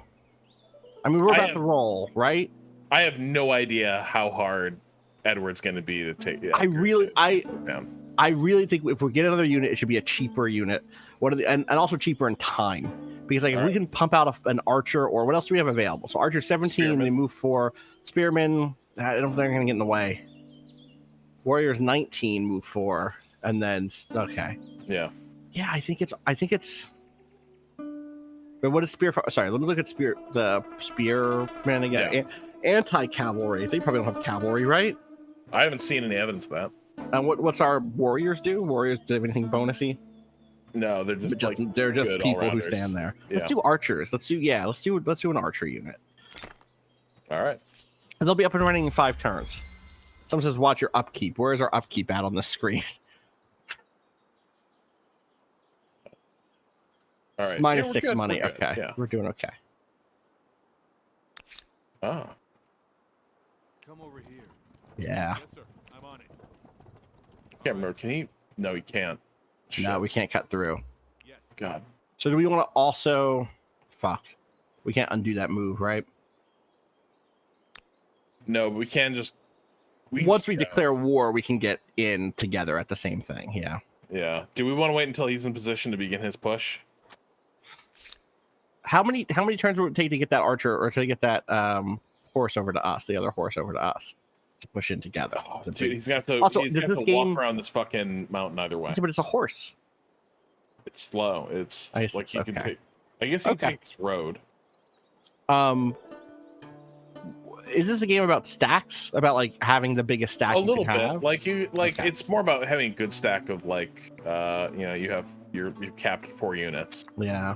we're about to roll, right? I have no idea how hard Edward's going to be to take. I really think if we get another unit, it should be a cheaper unit. And also cheaper in time, because like if we can pump out an archer, or what else do we have available? So archer 17, Spearman. They move 4. Spearmen, I don't think they're going to get in the way. Warriors 19 move 4, and then okay. Yeah. Yeah, I think it's. But what is spear? Sorry, let me look at the spearman again. Yeah. Anti-cavalry. They probably don't have cavalry, right? I haven't seen any evidence of that. And what's our warriors do? Warriors, do they have anything bonusy? No, they're just they're just people who stand there. Yeah. Let's do archers. Let's do an archer unit. All right. And they'll be up and running in 5 turns. Someone says, "Watch your upkeep." Where is our upkeep at on the screen? All right. Minus 6 money. Okay. Yeah. We're doing okay. Oh. Come over here. Yeah. Yes, sir. I'm on it. Can't remember. Can he? No, he can't. No, we can't cut through. Yes. God. So do we want to also... Fuck. We can't undo that move, right? No, but we can just... Once we declare war, we can get in together at the same thing, yeah. Yeah. Do we want to wait until he's in position to begin his push? How many turns would it take to get that archer, or to get that horse over to us, the other horse over to us? To push in together. Oh, dude, he's got to, also, he's got to walk around this fucking mountain either way. Yeah, but it's a horse. It's slow. It's I guess like it's he can okay. take... I guess he takes road. Is this a game about stacks? About like having the biggest stack? A little bit. Have? Like Okay. it's more about having a good stack of like you have you're capped at 4 units. Yeah.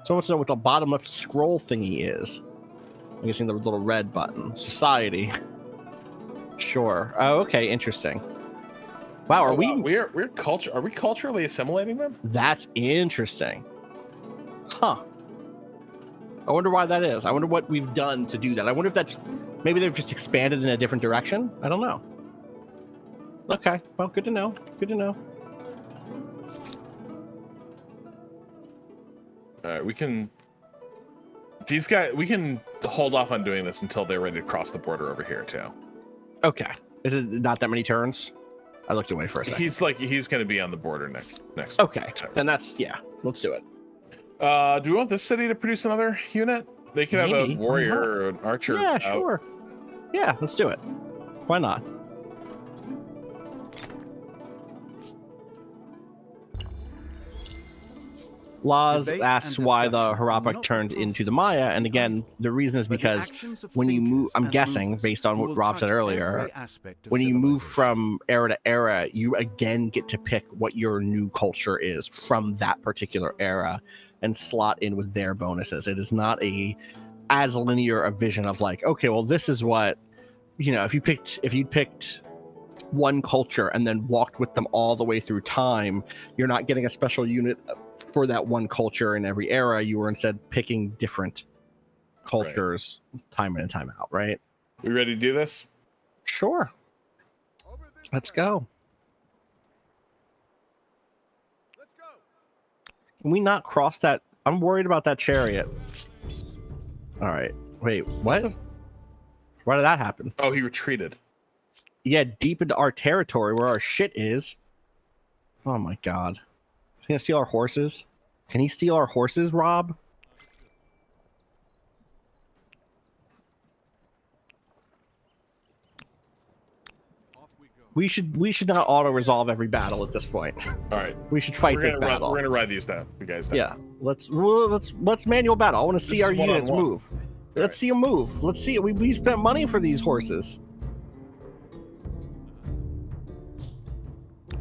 So what's know what the bottom left scroll thingy is? I'm guessing the little red button. Society. Sure. Oh, okay. Interesting. Wow. Are we're culturally assimilating them? That's interesting. Huh. I wonder why that is. I wonder what we've done to do that. I wonder if that's maybe they've just expanded in a different direction. I don't know. Okay. Well, good to know. Good to know. All right, we can hold off on doing this until they're ready to cross the border over here too. Okay. Is it not that many turns? I looked away for a second. He's going to be on the border next. Okay. Then let's do it. Do we want this city to produce another unit? They could have a warrior or an archer. Yeah, sure. Yeah, let's do it. Why not? Laz asks why the Harappa turned into the Maya, and again, the reason is because when you move, I'm guessing, based on what Rob said earlier, when you move from era to era, you again get to pick what your new culture is from that particular era and slot in with their bonuses. It is not as linear a vision of like, okay, well, this is what, if you picked one culture and then walked with them all the way through time, you're not getting a special unit for that one culture in every era. You were instead picking different cultures time in and time out, right? We ready to do this? Sure. Let's go. Let's go. Can we not cross that? I'm worried about that chariot. All right. Wait, what? Why did that happen? Oh, he retreated. Yeah, deep into our territory where our shit is. Oh my god. He's gonna steal our horses? Can he steal our horses, Rob? We should not auto resolve every battle at this point. All right. We should fight this battle. We're gonna ride these down, you guys. Down. Yeah. Let's manual battle. I want to see our units move. Let's see them move. Let's see it. We spent money for these horses.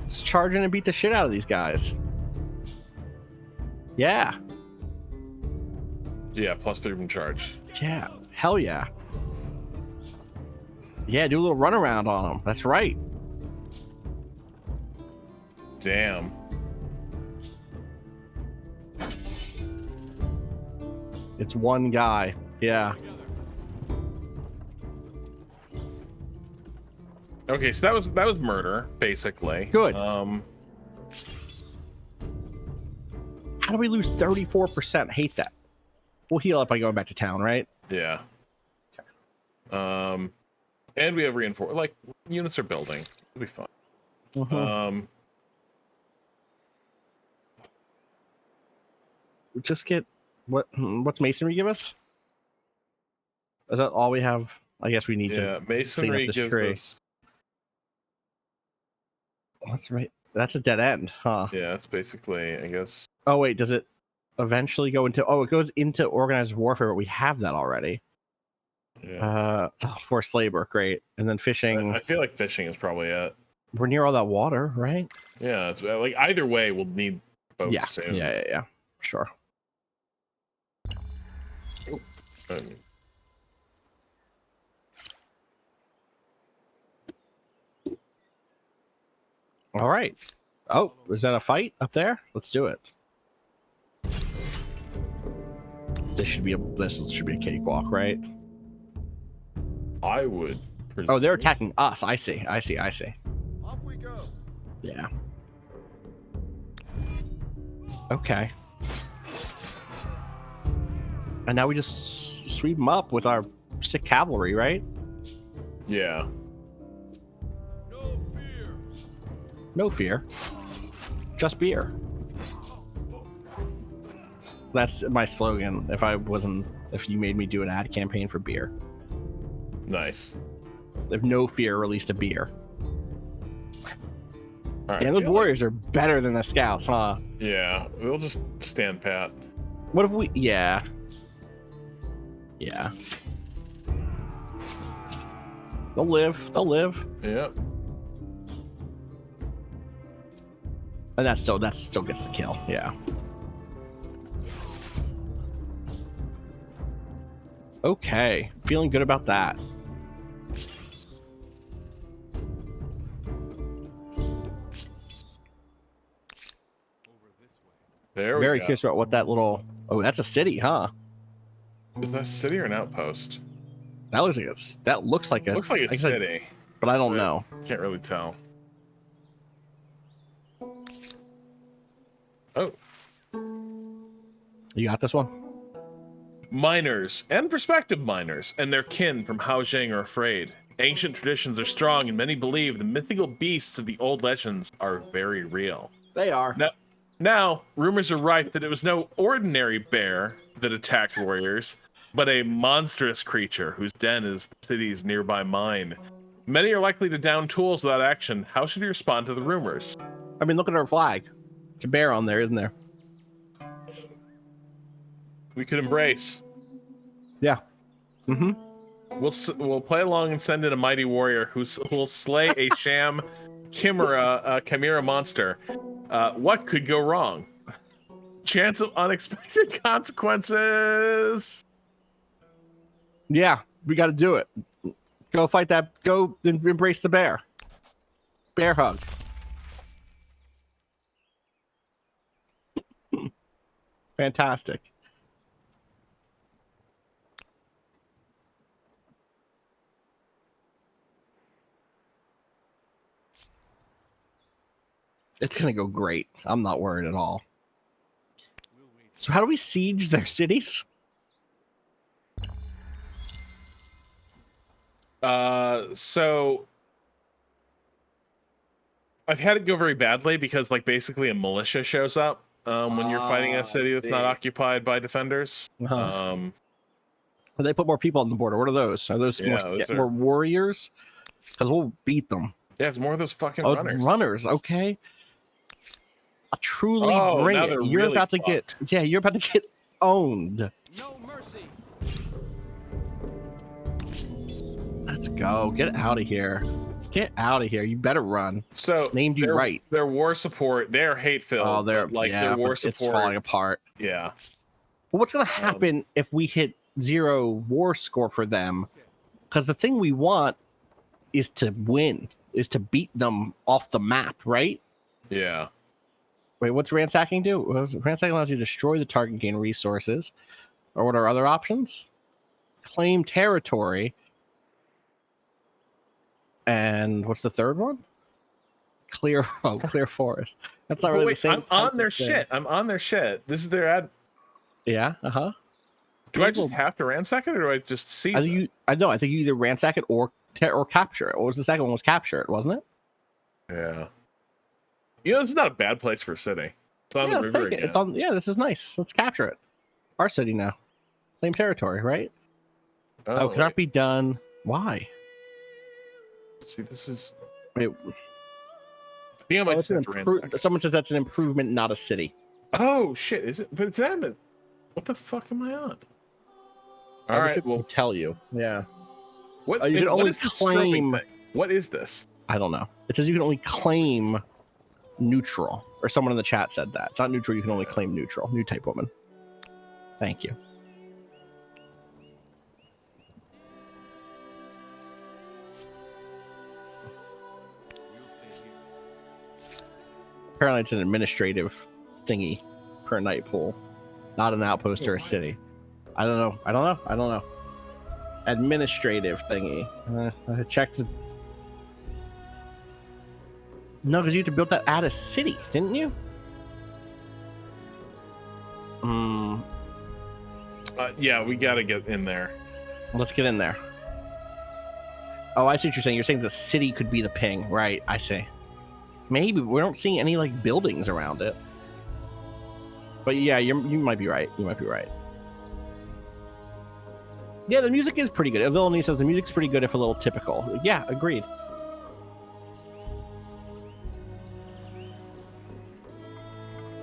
Let's charge in and beat the shit out of these guys. Yeah. Yeah, +3 from charge. Yeah. Hell yeah. Yeah, do a little runaround on them. That's right. Damn. It's one guy. Yeah. Okay, so that was murder, basically. Good. How do we lose 34%? Hate that. We'll heal up by going back to town, right? Yeah. And we have reinforced. Like units are building. It'll be fine. Just get what's masonry give us? Is that all we have? I guess we need to masonry this gives tree. us. That's right. That's a dead end, huh? Yeah, that's basically, I guess. Oh wait, does it eventually go into? Oh, it goes into organized warfare, but we have that already. Yeah. Forced labor, great, and then fishing. I feel like fishing is probably it. We're near all that water, right? Yeah, it's, like either way, we'll need boats soon. Yeah. Sure. All right. Oh, is that a fight up there? Let's do it. This should be a cakewalk, right? I would. Oh, they're attacking us. I see. Off we go. Yeah. Okay. And now we just sweep them up with our sick cavalry, right? Yeah. No fear. No fear. Just beer. That's my slogan. If you made me do an ad campaign for beer. Nice. If No Fear released a beer. All right, Yeah, those warriors are better than the scouts, huh? Yeah, we'll just stand pat. What if we... Yeah. They'll live. Yep. And that still gets the kill, yeah. Okay, feeling good about that. There we Very go. curious about what that little... Oh, that's a city, huh? Is that a city or an outpost? That looks like a... Looks like a city. But I don't know. Can't really tell. Oh. You got this one? Miners and prospective miners and their kin from Haojing are afraid. Ancient traditions are strong, and many believe the mythical beasts of the old legends are very real. They are. Now, rumors are rife that it was no ordinary bear that attacked warriors, but a monstrous creature whose den is the city's nearby mine. Many are likely to down tools without action. How should you respond to the rumors? I mean, look at our flag. It's a bear on there, isn't there? We could embrace. Yeah. Mm-hmm. We'll play along and send in a mighty warrior who will slay a sham chimera monster. What could go wrong? Chance of unexpected consequences. Yeah, we got to do it. Go fight that. Go and embrace the bear. Bear hug. Fantastic. It's gonna go great. I'm not worried at all. So how do we siege their cities? So I've had it go very badly because, like, basically a militia shows up when you're fighting a city that's not occupied by defenders. Well, they put more people on the border. What are those? Are those more warriors? Because we'll beat them. Yeah, it's more of those fucking runners. Runners, okay. Truly bring now it. they're You're really about to get you're about to get owned. No mercy. Let's go. Get out of here. Get out of here. You better run. So named you right. Their war support, they're hate-filled. Oh, they're like their war support. It's falling apart. Yeah. Well, what's gonna happen if we hit 0 war score for them? Because the thing we want is to win, is to beat them off the map, right? Yeah. Wait, what's ransacking do? Ransacking allows you to destroy the target, gain resources. Or what are other options? Claim territory. And what's the third one? Clear forest. That's not really the same. I'm on their shit. I'm on their shit. This is their ad. Yeah, Do I just have to ransack it, or do I just see? I think you either ransack it or or capture it. What was the second one? Was capture it, wasn't it? Yeah. You know, this is not a bad place for a city. It's on Yeah, the let's river take it. again. It's on. Yeah, this is nice. Let's capture it. Our city now. Same territory, right? Oh, cannot be done. Why? See, this is. Wait. I think I might Oh, just have to ransack. someone says that's an improvement, not a city. Oh shit! Is it? But it's Edmund. What the fuck am I on? I All wish right. it Well, would tell you. Yeah. what? you can what only is this strobing claim- thing? What is this? I don't know. It says you can only claim neutral, or someone in the chat said that. It's not neutral. You can only claim neutral. New type woman. Thank you. Apparently, it's an administrative thingy per night pool, not an outpost or a city. I don't know. Administrative thingy. I checked. No, because you had to build that at a city, didn't you? Yeah, we gotta get in there. Let's get in there. Oh, I see what you're saying. You're saying the city could be the ping, right? I see. Maybe we don't see any like buildings around it. But yeah, you might be right. You might be right. Yeah, the music is pretty good. Villainy says the music's pretty good if a little typical. Yeah, agreed.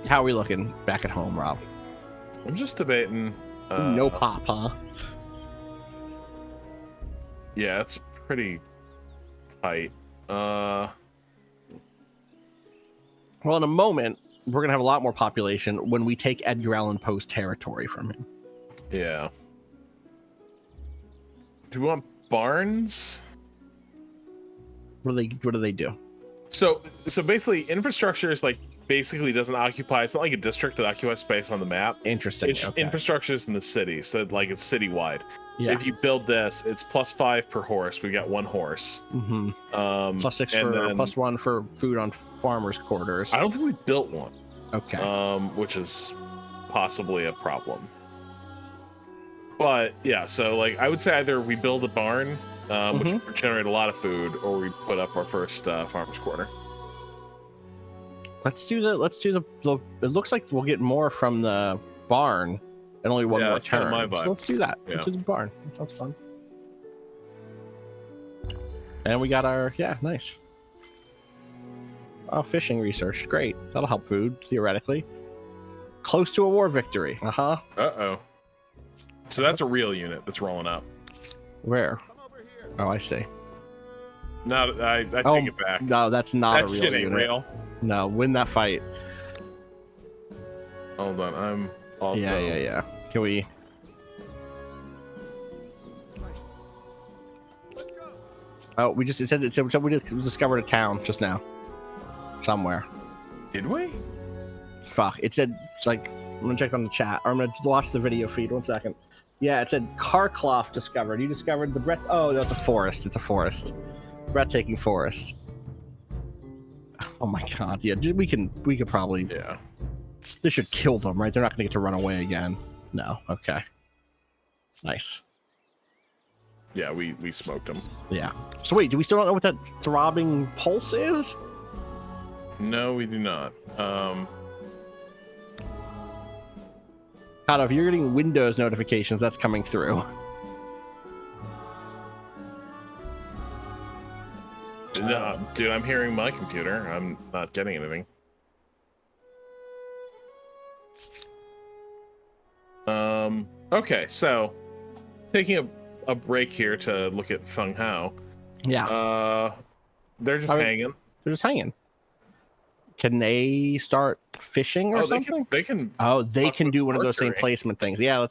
How are we looking back at home, Rob? I'm just debating. No pop, huh? Yeah, it's pretty tight. Well, in a moment, we're gonna have a lot more population when we take Edgar Allan Poe's territory from him. Yeah. Do we want barns? What do they do? So basically, infrastructure is like basically doesn't occupy. It's not like a district that occupies space on the map. Interesting. It's infrastructure is in the city, so like it's citywide. Yeah. If you build this, it's +5 per horse. We got 1 horse. Mm-hmm. +6 and for then, +1 for food on farmers' quarters. I don't think we built one. Okay. Which is possibly a problem. But yeah, so like I would say either we build a barn, which would generate a lot of food, or we put up our first farmer's quarter. Let's do the. It looks like we'll get more from the barn, and only one more that's kinda turn. my vibe. So let's do that. Yeah. Let's do the barn. That sounds fun. And we got our nice. Oh, fishing research, great. That'll help food theoretically. Close to a war victory. Uh-oh. So that's a real unit that's rolling up. Where? Oh, I see. No, I take it back. No, that's not That a real shit ain't unit. real. No, win that fight. Hold on, I'm all Yeah. Can we? Oh, we said we discovered a town just now, somewhere. Did we? Fuck! It said it's like I'm gonna check on the chat, or I'm gonna watch the video feed. 1 second. Yeah, it said Carclough discovered. You discovered the breath. Oh, that's a forest. It's a forest. Breathtaking forest. Oh my god! Yeah, we could probably. Yeah. This should kill them, right? They're not gonna get to run away again. No. Okay. Nice. Yeah, we smoked them. Yeah. So wait, do we still not know what that throbbing pulse is? No, we do not. God, if you're getting Windows notifications, that's coming through. No, dude, I'm hearing my computer. I'm not getting anything. Okay, so taking a break here to look at Feng Hao. Yeah. They're just hanging. They're just hanging. Can they start fishing or something? They can. Oh, they can do one of those same archery. placement things. Yeah,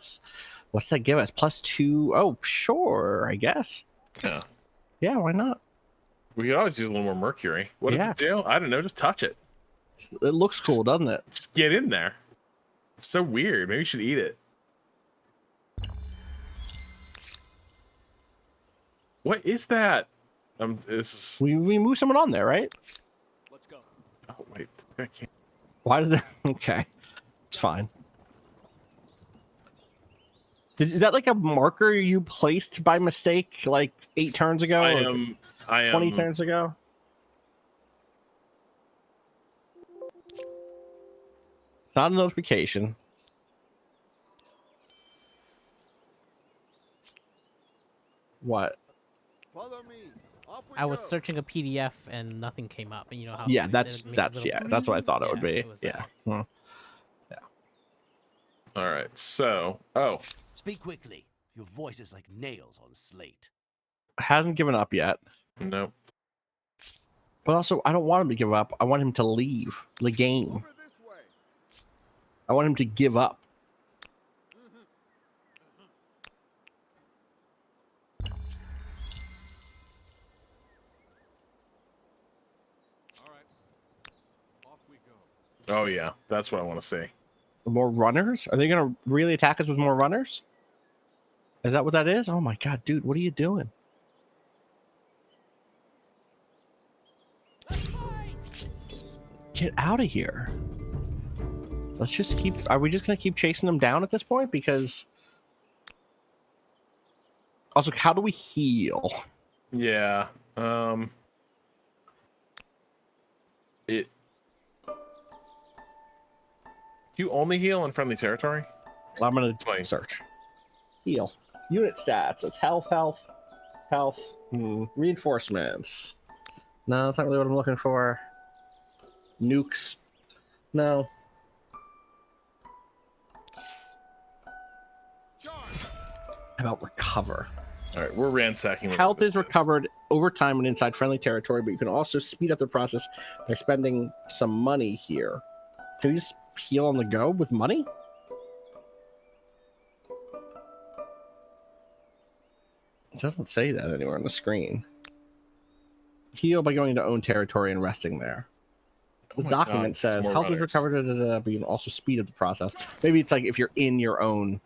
what's that give us? +2. Oh, sure, I guess. Yeah. Yeah, why not? We could always use a little more mercury. What does it do? I don't know. Just touch it. It looks cool, doesn't it? Just get in there. It's so weird. Maybe you should eat it. What is that? This is... We move someone on there, right? Let's go. Oh wait, I can't. Why did they? Okay, it's fine. Is that like a marker you placed by mistake like 8 turns ago? I or am 20 turns ago? It's not a notification. What? Follow me. Off we I was go. searching a PDF and nothing came up. And you know how? Yeah, then that's it makes a little yeah, that's what I thought it would Yeah, be. it was Yeah. that. Hmm. All right. So, Speak quickly. Your voice is like nails on slate. Hasn't given up yet. nope. But also, I don't want him to give up. I want him to leave the game. Over this way. I want him to give up. All right. Off we go. Oh yeah, that's what I want to see. More runners? Are they going to really attack us with more runners? Is that what that is? Oh my god, dude, what are you doing? Get out of here. Let's just keep... Are we just going to keep chasing them down at this point? Because... Also, how do we heal? Yeah. It. You only heal in friendly territory? I'm going to Wait. search. Heal. Unit stats. It's health, health, health. Reinforcements. No, that's not really what I'm looking for. Nukes. No. How about recover? All right, we're ransacking. Health this is place. recovered over time and inside friendly territory, but you can also speed up the process by spending some money here. Can we just heal on the go with money? It doesn't say that anywhere on the screen. Heal by going to own territory and resting there. Oh The my document God, says more health is runners. recovered, but you can also speed up the process. Maybe it's like if you're in your own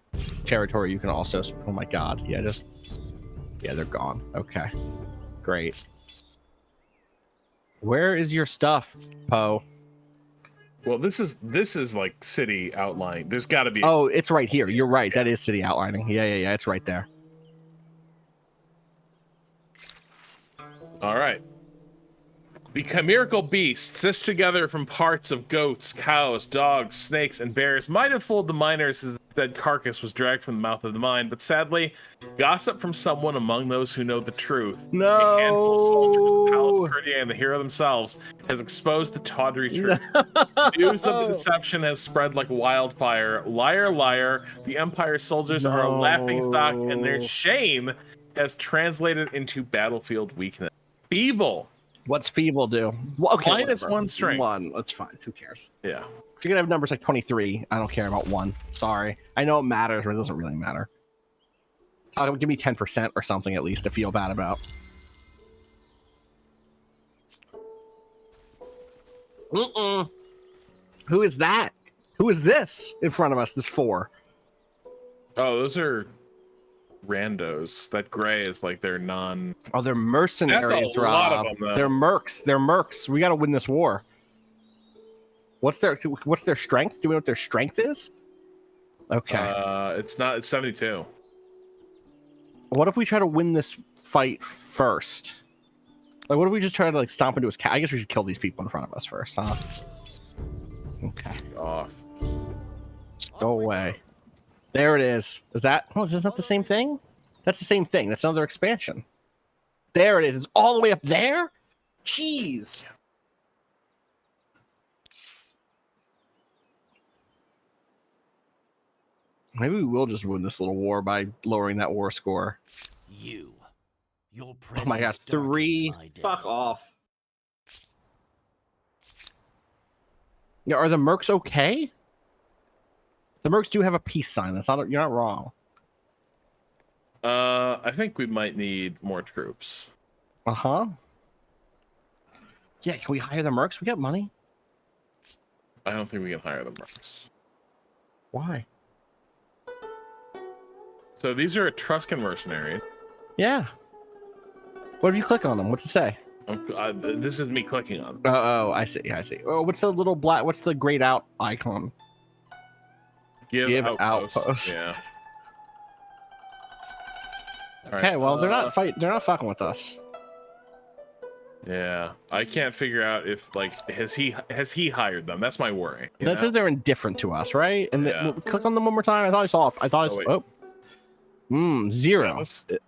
territory, you can also. Oh my god! Yeah, they're gone. Okay, great. Where is your stuff, Poe? Well, this is like city outline. There's got to be. Oh, it's right here. You're right. That is city outlining. Yeah. It's right there. All right. The chimerical beast, stitched together from parts of goats, cows, dogs, snakes, and bears, might have fooled the miners as the dead carcass was dragged from the mouth of the mine, but sadly, gossip from someone among those who know the truth, a handful of soldiers, Palace Courtier, and the hero themselves, has exposed the tawdry truth. News of the deception has spread like wildfire. Liar, liar, the Empire's soldiers are a laughingstock, and their shame has translated into battlefield weakness. Feeble. What's feeble do? Well, okay, Minus whatever. 1 strength. 1. That's fine. Who cares? Yeah. If you're gonna have numbers like 23, I don't care about 1. Sorry. I know it matters, but it doesn't really matter. Give me 10% or something at least to feel bad about. Who is that? Who is this in front of us? This 4. Oh, those are randos. That gray is like they're non. Oh, they're mercenaries, That's a lot of Rob. them, though. They're mercs. They're mercs. We got to win this war. What's their strength? Do we know what their strength is? Okay. It's not. It's 72. What if we try to win this fight first? Like, what if we just try to like stomp into his cat? I guess we should kill these people in front of us first, huh? Okay. Off. Go away. There it is. Is that? Oh, is this not the same thing? That's the same thing. That's another expansion. There it is. It's all the way up there? Jeez. Maybe we will just win this little war by lowering that war score. Your Oh my god, presence 3. darkens my day. Fuck off. Yeah, are the mercs okay? The mercs do have a peace sign. That's not. You're not wrong. I think we might need more troops. Uh huh. Yeah, can we hire the mercs? We got money. I don't think we can hire the mercs. Why? So these are Etruscan mercenaries. Yeah. What if you click on them? What's it say? This is me clicking on them. Oh, I see. I see. Oh, what's the little black? What's the grayed out icon? Give outpost. Yeah. Okay, well they're not They're not fucking with us. Yeah, I can't figure out if like has he hired them? That's my worry. That says they're indifferent to us, right? And Yeah. click on them one more time. I thought I saw. I thought I saw. Zero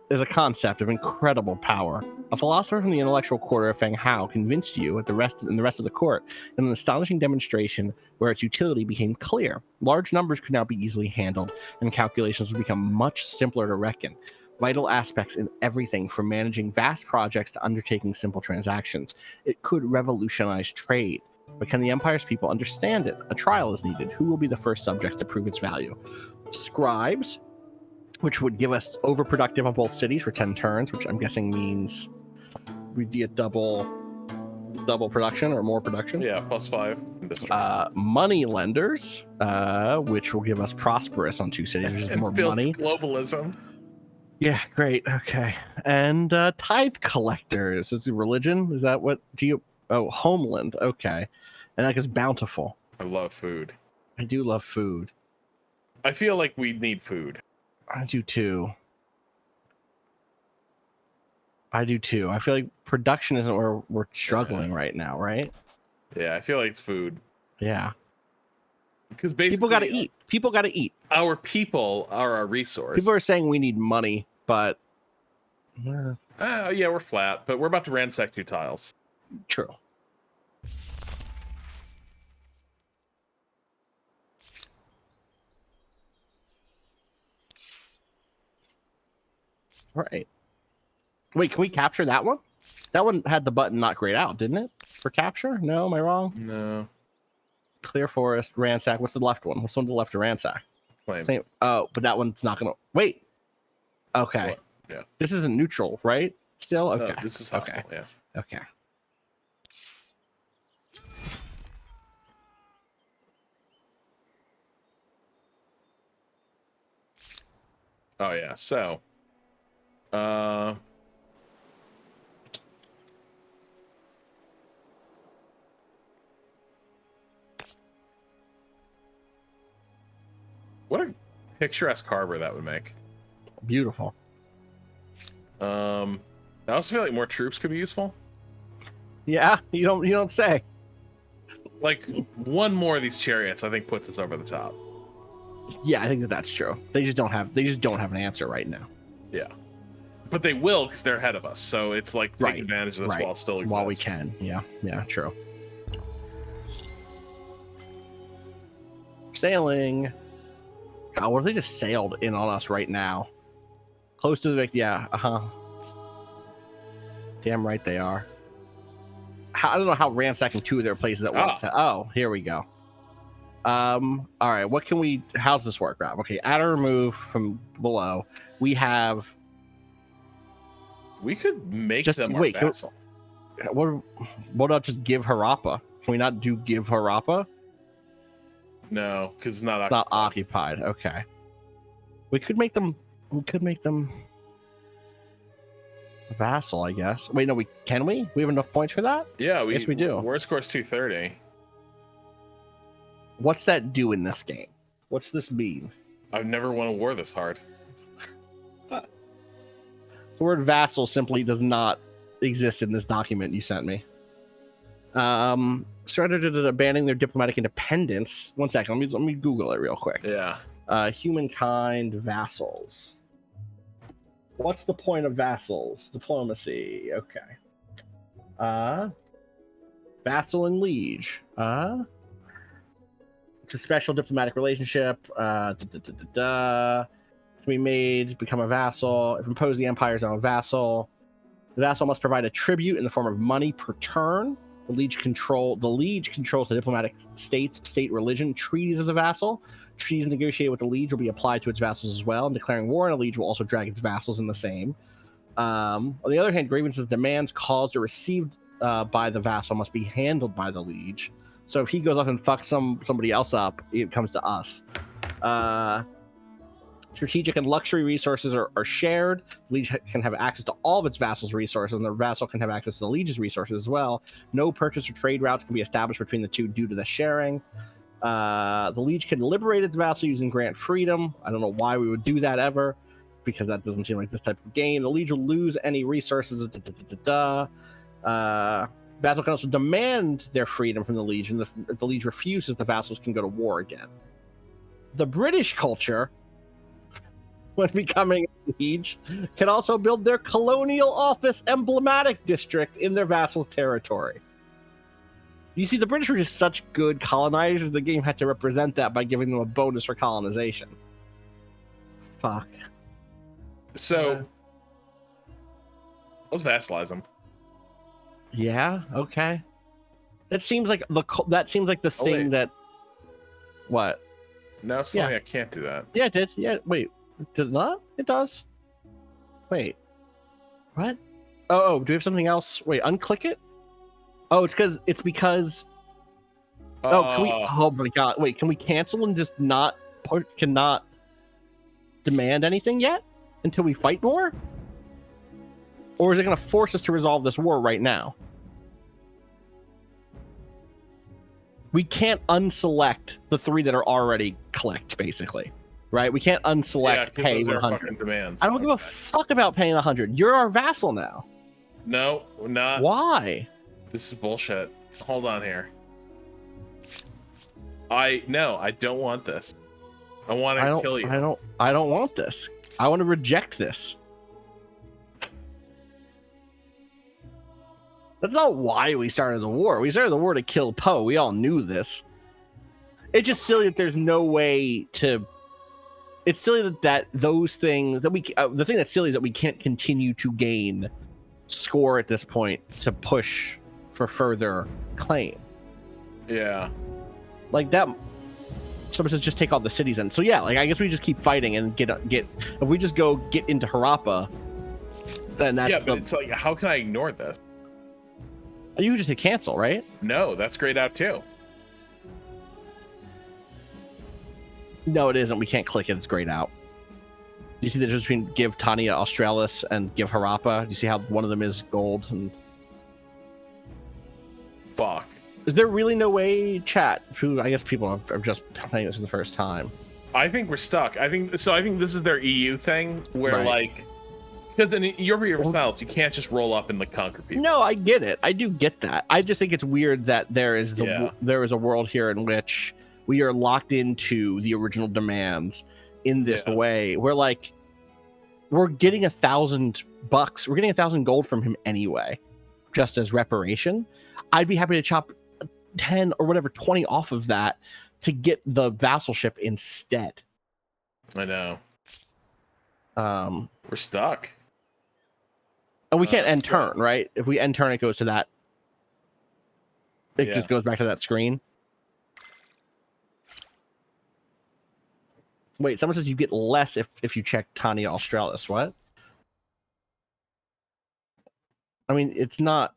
is a concept of incredible power. A philosopher from the intellectual quarter of Feng Hao convinced you at the rest of the court in an astonishing demonstration where its utility became clear. Large numbers could now be easily handled, and calculations would become much simpler to reckon. Vital aspects in everything from managing vast projects to undertaking simple transactions. It could revolutionize trade. But can the Empire's people understand it? A trial is needed. Who will be the first subjects to prove its value? Scribes, which would give us overproductive on both cities for 10 turns, which I'm guessing means we'd be at double production or more production. Yeah, +5. Money lenders, which will give us prosperous on 2 cities, which is more money. Globalism. Yeah, great. Okay. And tithe collectors. Is it religion? Is that what? Homeland. Okay. And that is bountiful. I love food. I do love food. I feel like we need food. I do too. I feel like production isn't where we're struggling right now, right? Yeah, I feel like it's food. Yeah. Because basically people got to eat. People got to eat. Our people are our resource. People are saying we need money, but yeah, we're flat, but we're about to ransack 2 tiles. True. Right. Wait, can we capture that one? That one had the button not grayed out, didn't it? For capture? No, am I wrong? No. Clear forest, ransack. What's the left one? What's the one to the left to ransack? Same. Oh, but that one's not gonna wait. Okay. What? Yeah. This isn't neutral, right? Still? Okay. No, this is hostile, yeah. Okay. Oh yeah, so what a picturesque harbor that would make. Beautiful. I also feel like more troops could be useful. Yeah, you don't say. Like one more of these chariots, I think, puts us over the top. Yeah, I think that's true. They just don't have an answer right now. Yeah, but they will because they're ahead of us. So it's like take advantage of this while it still exists. While we can. Yeah, true. Sailing. God, what if they just sailed in on us right now? Close to the yeah. Damn right they are. I don't know how ransacking 2 of their places at once. Oh, here we go. All right, what can we? How's this work, Rob? Okay, add or remove from below. We could make them our vassal. What about just give Harappa? Can we not do give Harappa? No, because it's not occupied. Okay, we could make them a vassal, I guess. Wait, no, can we? We have enough points for that? Yeah, yes, we do. War score's 230. What's that do in this game? What's this mean? I've never won a war this hard. The word vassal simply does not exist in this document you sent me. Started abandoning their diplomatic independence. One second, let me Google it real quick. Yeah. Humankind vassals. What's the point of vassals? Diplomacy. Okay. Vassal and liege. It's a special diplomatic relationship. Can be made become a vassal. If imposed, the empire's on a vassal. The vassal must provide a tribute in the form of money per turn. The liege controls the diplomatic state religion, treaties of the vassal. Treaties negotiated with the liege will be applied to its vassals as well, and declaring war on a liege will also drag its vassals in the same. On the other hand, grievances, demands caused or received by the vassal must be handled by the liege. So if he goes up and fucks somebody else up, it comes to us. Strategic and luxury resources are shared. The liege can have access to all of its vassals' resources, and the vassal can have access to the liege's resources as well. No purchase or trade routes can be established between the two due to the sharing. The liege can liberate its vassal using grant freedom. I don't know why we would do that ever. because that doesn't seem like this type of game. The Liege will lose any resources. Vassal can also demand their freedom from the Liege, and if the Liege refuses, the vassals can go to war again. The British culture, when becoming a Liege, can also build their colonial office emblematic district in their vassal's territory. You see, the British were just such good colonizers, the game had to represent that by giving them a bonus for colonization. Fuck. So, let's vassalize them. Yeah. Okay. That seems like the thing wait. that. What? No, sorry, I can't do that. Yeah, it did. Yeah. Wait. Does it not? It does. Wait. What? Oh, do we have something else? Wait. Unclick it. Oh, it's because. Oh, can we? Oh my god! Wait, can we cancel and just cannot demand anything yet until we fight more? Or is it going to force us to resolve this war right now? We can't unselect the 3 that are already clicked, basically, right? We can't unselect pay 100. Demands. I don't give a fuck about paying 100. You're our vassal now. No, not. Why? This is bullshit. Hold on here. I don't want this. I want to kill you. I don't want this. I want to reject this. That's not why we started the war. We started the war to kill Poe. We all knew this. It's just silly that there's no way to. It's silly that those things that we. The thing that's silly is that we can't continue to gain score at this point to push for further claim. Yeah. Like that. Someone says just take all the cities in. So yeah, like I guess we just keep fighting and get. If we just go get into Harappa, then that's. Yeah, but it's like, how can I ignore this? You just hit cancel, right? No, that's grayed out too. No, it isn't. We can't click it. It's grayed out. You see the difference between give Tania Australis and give Harappa? You see how one of them is gold? And fuck. Is there really no way, chat? Who I guess people are just playing this for the first time. I think we're stuck. I think this is their EU thing where Right. like. Because in European styles, you can't just roll up and like conquer people. No, I get it. I do get that. I just think it's weird that there is a world here in which we are locked into the original demands in this way. We're like, we're getting $1,000. We're getting 1,000 gold from him anyway, just as reparation. I'd be happy to chop 10 or whatever 20 off of that to get the vassalship instead. I know. We're stuck. And we can't end turn, right? If we end turn, it goes to that. It just goes back to that screen. Wait, someone says you get less if you check Tania Australis. What? I mean, it's not.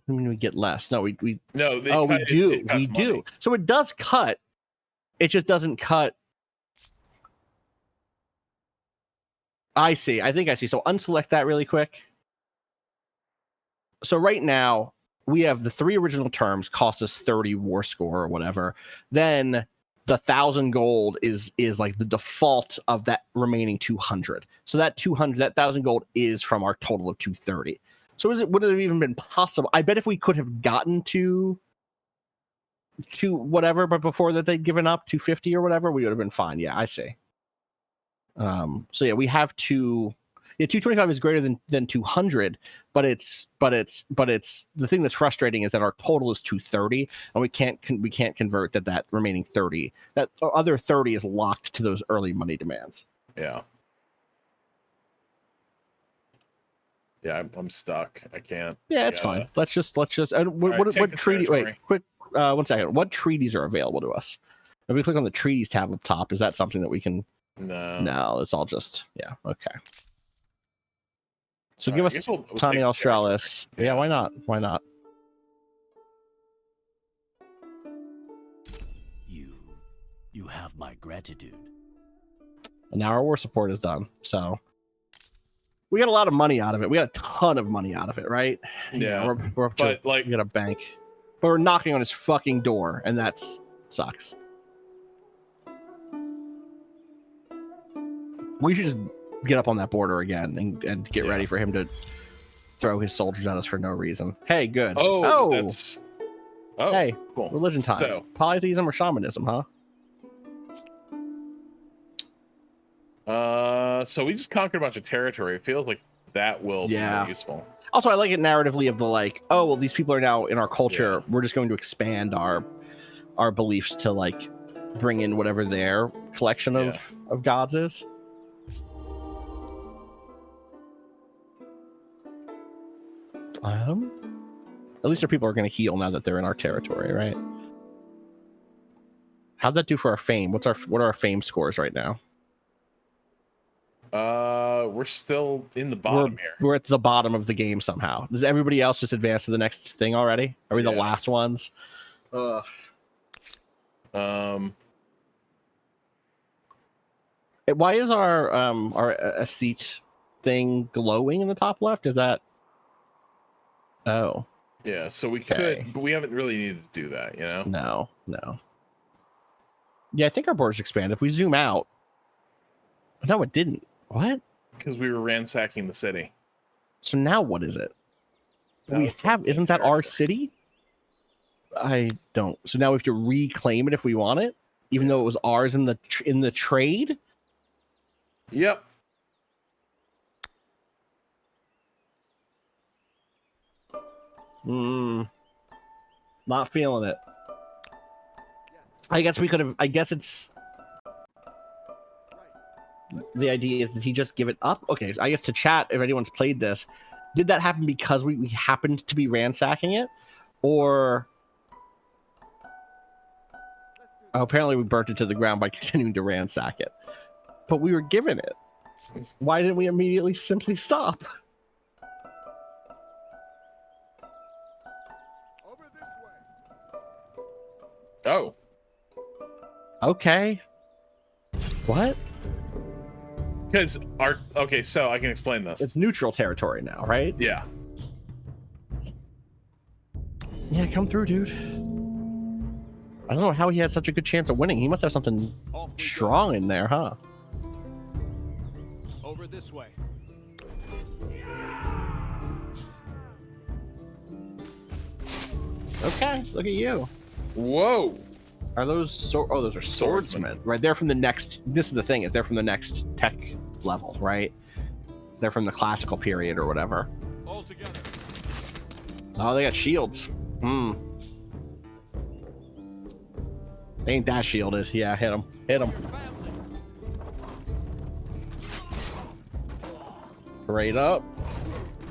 I mean, we get less. No, we no. We do. We do. So it does cut. It just doesn't cut. I see. I think I see. So unselect that really quick. So right now we have the 3 original terms cost us 30 war score or whatever. Then the 1,000 gold is like the default of that remaining 200. So that 1,000 gold is from our total of 230. So would it have even been possible? I bet if we could have gotten to whatever, but before that they'd given up 250 or whatever, we would have been fine. Yeah, I see. So yeah, we have 225 is greater than 200, but it's the thing that's frustrating is that our total is 230 and we can't convert that remaining 30. That other 30 is locked to those early money demands. Yeah. Yeah, I'm stuck. I can't. Yeah, it's fine. Let's just and what treaty wait, quick 1 second. What treaties are available to us? If we click on the treaties tab up top, is that something that we can No, it's all just okay. So give us Tania Australis. Yeah, why not? Why not? You have my gratitude. And now our war support is done. So we got a lot of money out of it. We got a ton of money out of it, right? Yeah. We're up to we got a bank. But we're knocking on his fucking door, and that sucks. We should just get up on that border again and get ready for him to throw his soldiers at us for no reason. Hey, good. That's... Oh, hey, cool. religion time. So, Polytheism or shamanism, huh? so we just conquered a bunch of territory. It feels like that will be more useful. Also, I like it narratively of the like, oh, well, these people are now in our culture. Yeah. We're just going to expand our beliefs to like bring in whatever their collection of gods is. At least our people are going to heal now that they're in our territory, right? How'd that do for our fame? What are our fame scores right now? We're still in the bottom here. We're at the bottom of the game somehow. Does everybody else just advance to the next thing already? Are we the last ones? Ugh. Why is our aesthete thing glowing in the top left? Is that... Oh. Yeah, so we could, but we haven't really needed to do that, you know? No. Yeah, I think our borders expand. If we zoom out... No, it didn't. What? Because we were ransacking the city. So now what is it? Isn't that our city? I don't. So now we have to reclaim it if we want it, even though it was ours in the trade? Yep. Not feeling it. I guess we could have. I guess it's. The idea is that he just give it up. Okay, I guess to chat, if anyone's played this, did that happen because we happened to be ransacking it, or? Oh, apparently we burnt it to the ground by continuing to ransack it, but we were given it. Why didn't we immediately simply stop? Oh. Okay. What? Because so I can explain this. It's neutral territory now, right? Yeah. Yeah, come through, dude. I don't know how he has such a good chance of winning. He must have something strong in there, huh? Over this way. Okay, look at you. Whoa. Are those those are swordsmen, right? They're from the next. This is the thing, is they're from the next tech level, right? They're from the classical period or whatever. All together. Oh, they got shields. Ain't that shielded? Yeah, hit him. Hit him. Right up.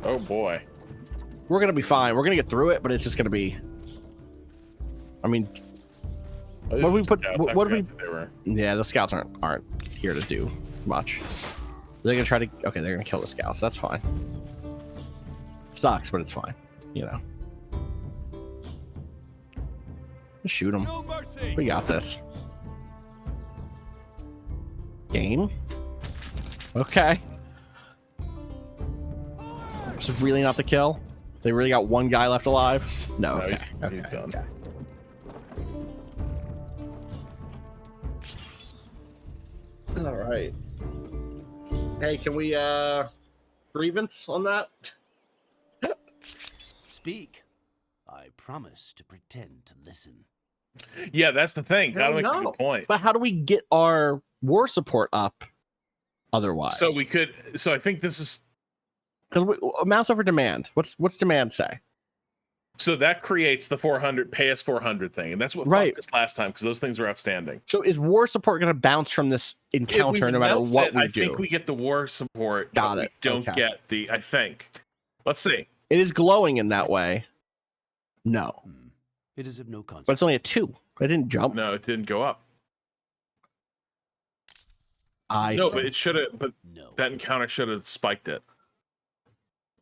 Oh boy. We're gonna be fine. We're gonna get through it, but it's just gonna be. I mean. What do we put? What do we? Yeah, the scouts aren't here to do much. They're gonna try to. Okay, they're gonna kill the scouts. That's fine. Sucks, but it's fine. You know. Just shoot them. We got this. Game. Okay. This is really not the kill. They really got one guy left alive. No. Okay. He's done. Okay. All right. Hey, can we grievance on that? Speak. I promise to pretend to listen. Yeah, that's the thing. Gotta make a good point. But how do we get our war support up otherwise? So we could. So I think this is because amounts over demand. What's demand say? So that creates the 400 pay us 400 thing, and that's what fucked us last time because those things are outstanding. So is war support going to bounce from this encounter no matter what we do? I think we get the war support. Got it. We don't get the. I think. Let's see. It is glowing in that way. No. It is of no consequence. But it's only a 2. It didn't jump. No, it didn't go up. But it should have. But that encounter should have spiked it.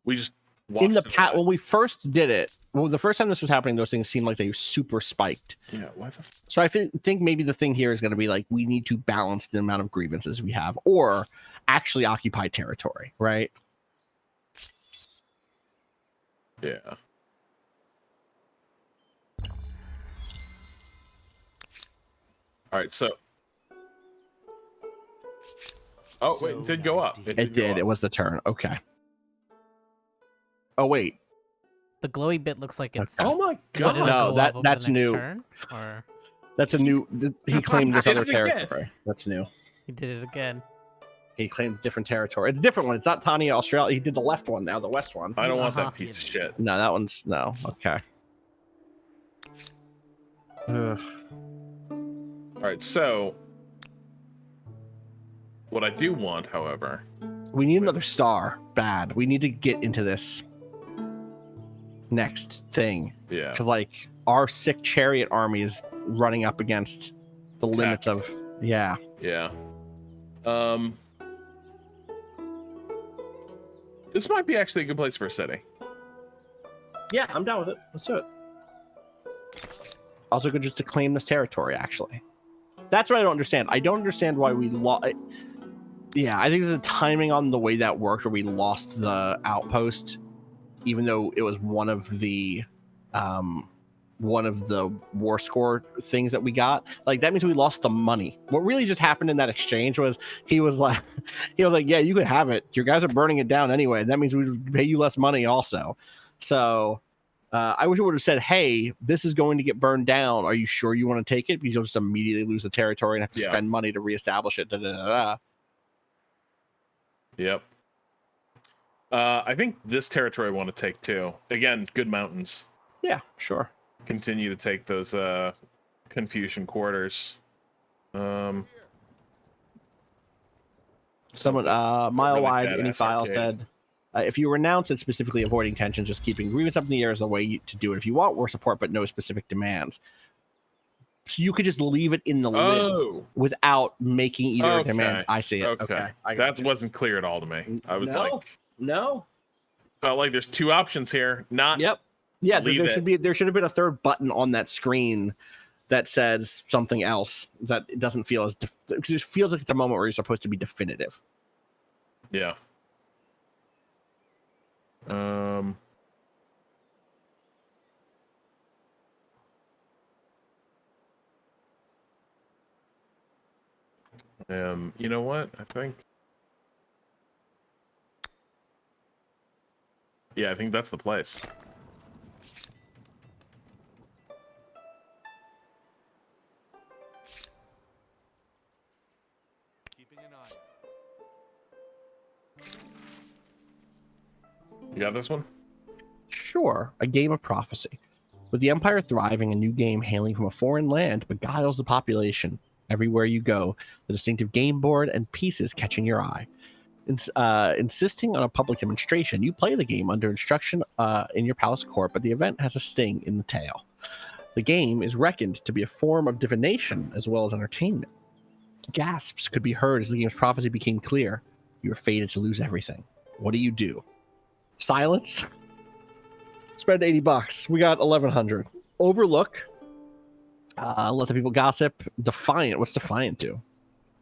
We just in the past when we first did it. Well, the first time this was happening, those things seemed like they were super spiked. Yeah. What the so I think maybe the thing here is going to be like we need to balance the amount of grievances we have, or actually occupy territory, right? Yeah. All right, so Oh, wait, it did go up. It go did. up. It was the turn. Okay. Oh wait. The glowy bit looks like it's. Oh my Would it god! No, go up over that's the next new. Turn, or That's a new. He claimed this Did other it again. territory. That's new. he did it again. He claimed different territory. It's a different one. It's not Tanya, Australia. He did the left one now, the west one. I don't want Uh-huh. that piece of shit. No, that one's no. Okay. Ugh. All right, so what I do want, however, We need another star. Bad. We need to get into this next thing. yeah, Because, like, our sick chariot army is running up against the limits of. Yeah. yeah. This might be actually a good place for a city. Yeah, I'm down with it. Let's do it. Also good just to claim this territory, actually. That's what I don't understand. I don't understand why we lost. Yeah, I think the timing on the way that worked, where we lost the outpost, even though it was one of the war score things that we got, like that means we lost the money. What really just happened in that exchange was he was like, yeah, you could have it. Your guys are burning it down anyway. That means we would pay you less money also. So I wish it would have said, hey, this is going to get burned down. Are you sure you want to take it? Because you'll just immediately lose the territory and have to spend money to reestablish it. Yep. I think this territory I want to take too. Again, good mountains. Yeah, sure. Continue to take those Confucian quarters. Someone, Mile Wide, any file said, if you renounce it, specifically avoiding tensions, just keeping grievance up in the air is the way to do it. If you want war support, but no specific demands. So you could just leave it in the list without making either a demand. I see it. Okay. That wasn't clear at all to me. I was no. Felt like there's two options here. Not. Yep. Yeah, there should have been a third button on that screen that says something else that it doesn't feel as because it feels like it's a moment where you're supposed to be definitive. Yeah. You know what? I think that's the place. Keeping an eye. You got this one? Sure, a game of prophecy. With the Empire thriving, a new game hailing from a foreign land beguiles the population. Everywhere you go, the distinctive game board and pieces catching your eye. Insisting on a public demonstration, you play the game under instruction in your palace court, but the event has a sting in the tail. The game is reckoned to be a form of divination as well as entertainment. Gasps could be heard as the game's prophecy became clear. You are fated to lose everything. What do? Silence? Spend $80. We got 1,100. Overlook. Let the people gossip. Defiant. What's Defiant do?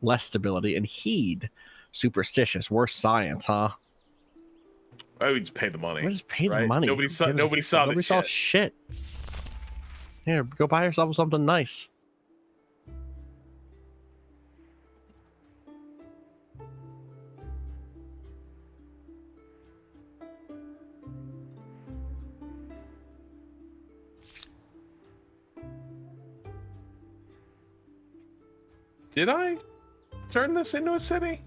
Less stability. And Heed. Superstitious. Worse science, huh? I would just pay the money. Just pay the money. Nobody saw shit. Here, go buy yourself something nice. Did I turn this into a city?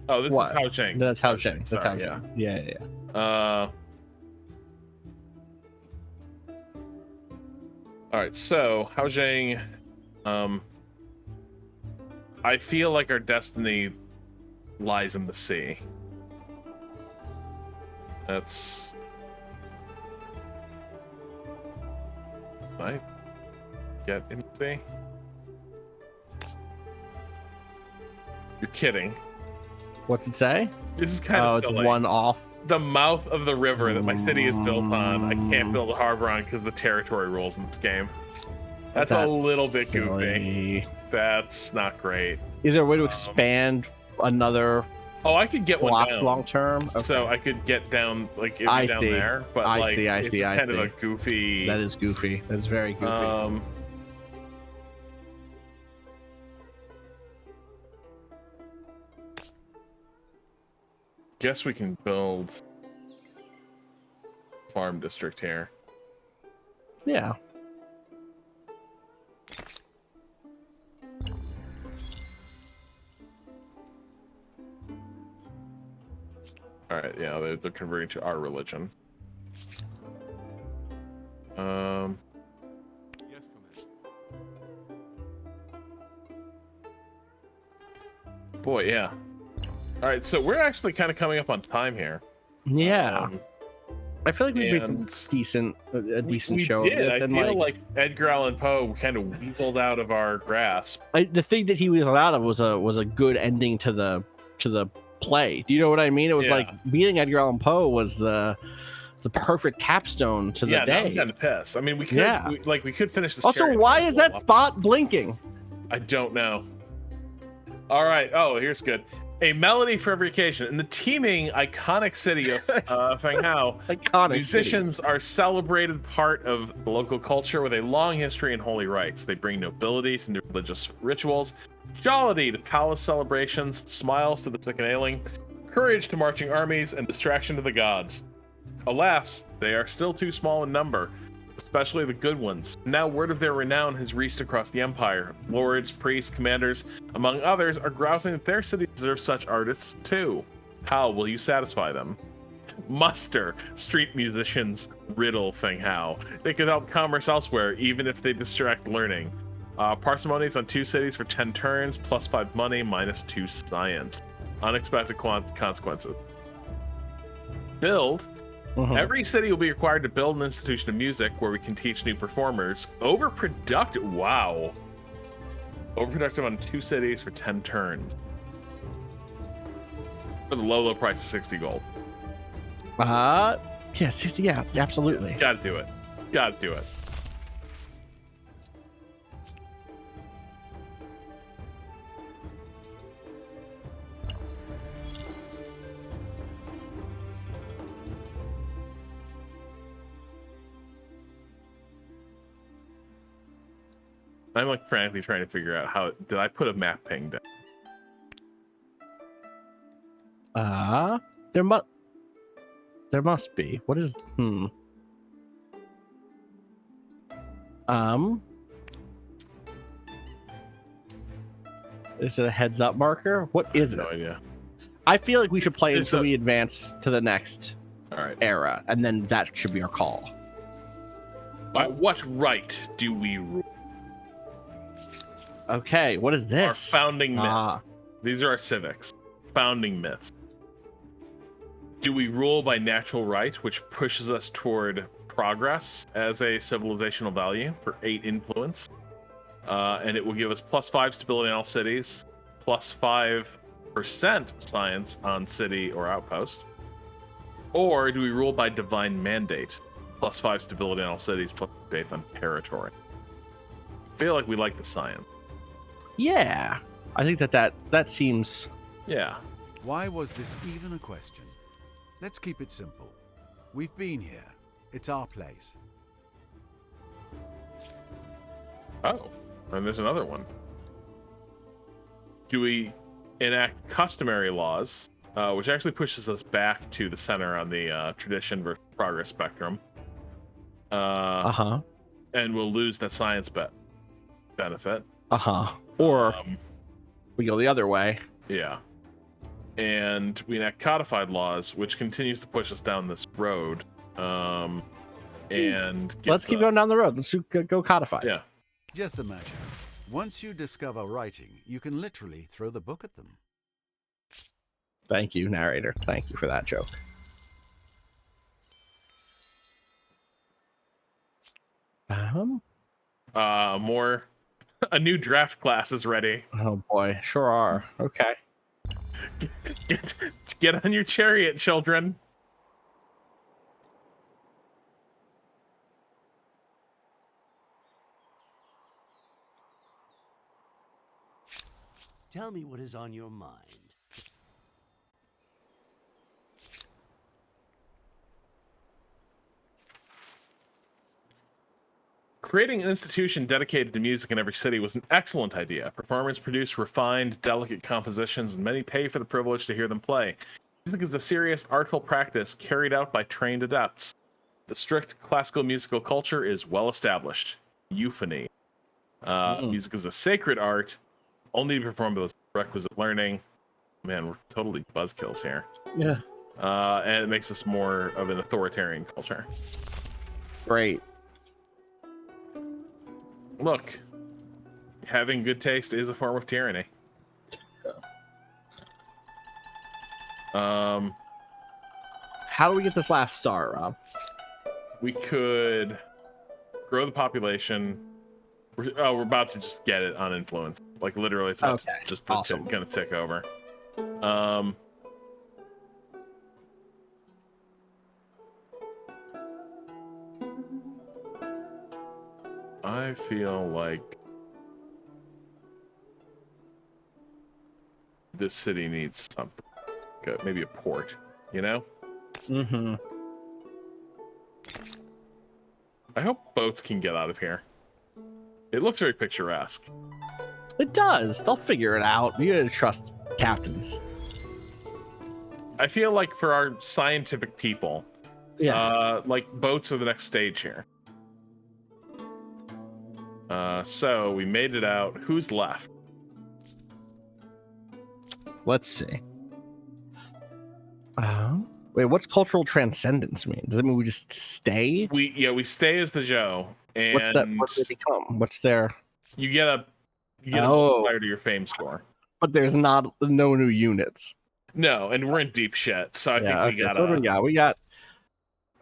Oh, this is Haocheng. No, that's Haocheng. That's Sorry, Haocheng. Yeah. All right, so Haocheng, I feel like our destiny lies in the sea. That's right. Get in the sea. You're kidding. What's it say? This is kind of it's one off. The mouth of the river that my city is built on. I can't build a harbor on because the territory rules in this game. That's a little bit goofy. That's not great. Is there a way to expand another? Oh, I could get one down long term. Okay. So I could get down down there, but it's kind of a goofy. That is goofy. That is very goofy. guess we can build farm district here. Yeah. All right, yeah, they're converting to our religion. Yes, Commander. Boy, yeah. All right, so we're actually kind of coming up on time here. Yeah. I feel like we made and a decent we show. did. Of this, I and feel like Edgar Allan Poe kind of weaseled out of our grasp. the thing that he was out of was a good ending to the play. Do you know what I mean? It was Yeah. like beating Edgar Allan Poe was the perfect capstone to the Yeah, now I'm day. kind of pissed. I mean, we could Yeah. we could finish this. Also, chariot why race is a that lot. spot blinking? I don't know. All right. Oh, here's good. A melody for every occasion. In the teeming, iconic city of Fanghao, Iconic musicians are celebrated part of the local culture with a long history and holy rites. They bring nobility to new religious rituals, jollity to palace celebrations, smiles to the sick and ailing, courage to marching armies, and distraction to the gods. Alas, they are still too small in number, especially the good ones. Now word of their renown has reached across the empire. Lords, priests, commanders, among others, are grousing that their city deserves such artists too. How will you satisfy them? Muster street musicians riddle Fanghao. They could help commerce elsewhere, even if they distract learning. Parsimonies on 2 cities for 10 turns, plus 5 money, minus 2 science. Unexpected consequences. Build. Every city will be required to build an institution of music where we can teach new performers. Overproductive. Wow. Overproductive on 2 cities for 10 turns. For the low price of 60 gold. Yeah, 60, yeah, absolutely. Gotta do it. Gotta do it. I'm like frantically trying to figure out how did I put a map ping down? There must be. What is Is it a heads up marker? What is it? No idea. I feel like we should play It's until a- we advance to the next All right. era, and then that should be our call. By what right do we rule? Okay, what is Our this? founding myths. Ah. These are our civics. Founding myths. Do we rule by natural right, which pushes us toward progress as a civilizational value for 8 influence? And it will give us +5 stability in all cities, +5% science on city or outpost. Or do we rule by divine mandate, +5 stability in all cities, plus faith on territory? I feel like we like the science. Yeah, I think that seems. Yeah. Why was this even a question? Let's keep it simple. We've been here. It's our place. Oh, and there's another one. Do we enact customary laws, which actually pushes us back to the center on the tradition versus progress spectrum? And we'll lose that science benefit. Or we go the other way. Yeah. And we enact codified laws, which continues to push us down this road. And Let's keep going down the road. Let's go codify. Yeah. Just imagine. Once you discover writing, you can literally throw the book at them. Thank you, narrator. Thank you for that joke. More. A new draft class is ready. Oh boy, sure are. Okay. Get on your chariot, children. Tell me what is on your mind. Creating an institution dedicated to music in every city was an excellent idea. Performers produce refined, delicate compositions, and many pay for the privilege to hear them play. Music is a serious, artful practice carried out by trained adepts. The strict classical musical culture is well established. Euphony. Music is a sacred art, only to be performed with requisite learning. Man, we're totally buzzkills here. Yeah. And it makes us more of an authoritarian culture. Great. Look, having good taste is a form of tyranny. How do we get this last star, Rob? We could grow the population. We're about to just get it on influence. Like literally, it's about to just awesome. gonna tick over. I feel like this city needs something. Good, maybe a port. You know? Mm-hmm. I hope boats can get out of here. It looks very picturesque. It does. They'll figure it out. You gotta trust captains. I feel like for our scientific people, like boats are the next stage here. So we made it out. Who's left? Let's see. Wait, what's cultural transcendence mean? Does it mean we just stay? We stay as the Joe, and What's that? What do they become? What's their? You get a multiplier to your fame score. But there's no new units. No, and we're in deep shit. So I think we got. So what do we got? We got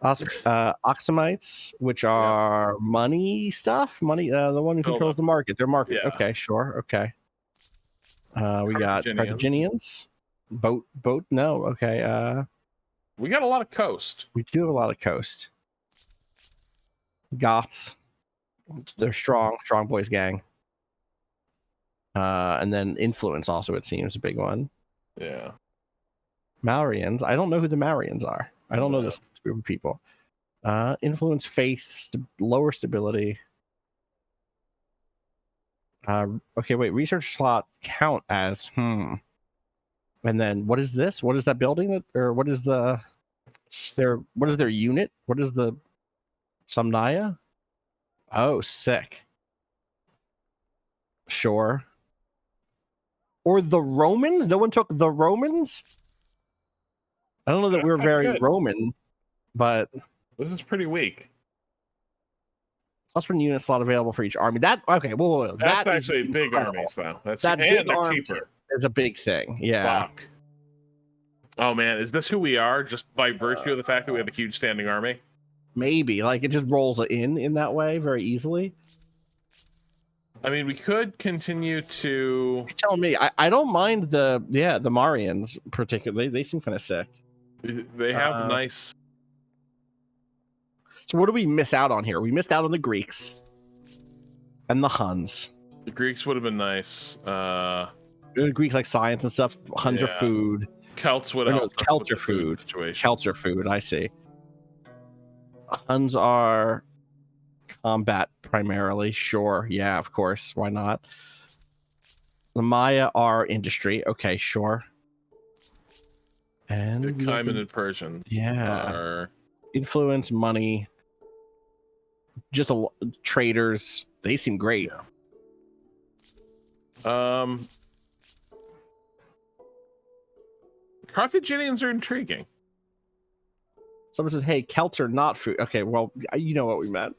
Oxamites, which are money stuff. Money. The one who controls the market. Their market. Yeah. Okay, sure. Okay. We got Carthaginians. Boat. No. Okay. We got a lot of coast. We do have a lot of coast. Goths. They're strong boys gang. And then influence also, it seems, a big one. Yeah. Malrians. I don't know who the Malrians are. I don't know this group of people. Influence, faith, lower stability. Okay, wait. Research slot count as And then what is this? What is that building what is their unit? What is the Somnaya? Oh, sick. Sure. Or the Romans? No one took the Romans? I don't know that we're very Roman, but this is pretty weak. Plus one unit slot available for each army. That's actually big armies, though. They're cheaper. Is a big thing. Yeah. Fuck. Oh man, is this who we are? Just by virtue of the fact that we have a huge standing army? Maybe. Like it just rolls in that way very easily. I mean, we could continue to. You're telling me, I don't mind the Marians particularly. They seem kind of sick. They have nice. So what do we miss out on here? We missed out on the Greeks and the Huns. The Greeks would have been nice. The Greeks like science and stuff. Huns are food. Celts would have. Celts are food. Celts are food. I see. Huns are combat primarily. Sure. Yeah, of course. Why not? The Maya are industry. Okay, sure. And the Khayman and Persian. Yeah. Influence, money. Just traders. They seem great. Yeah. Carthaginians are intriguing. Someone says, hey, Celts are not food. Okay, well, you know what we meant.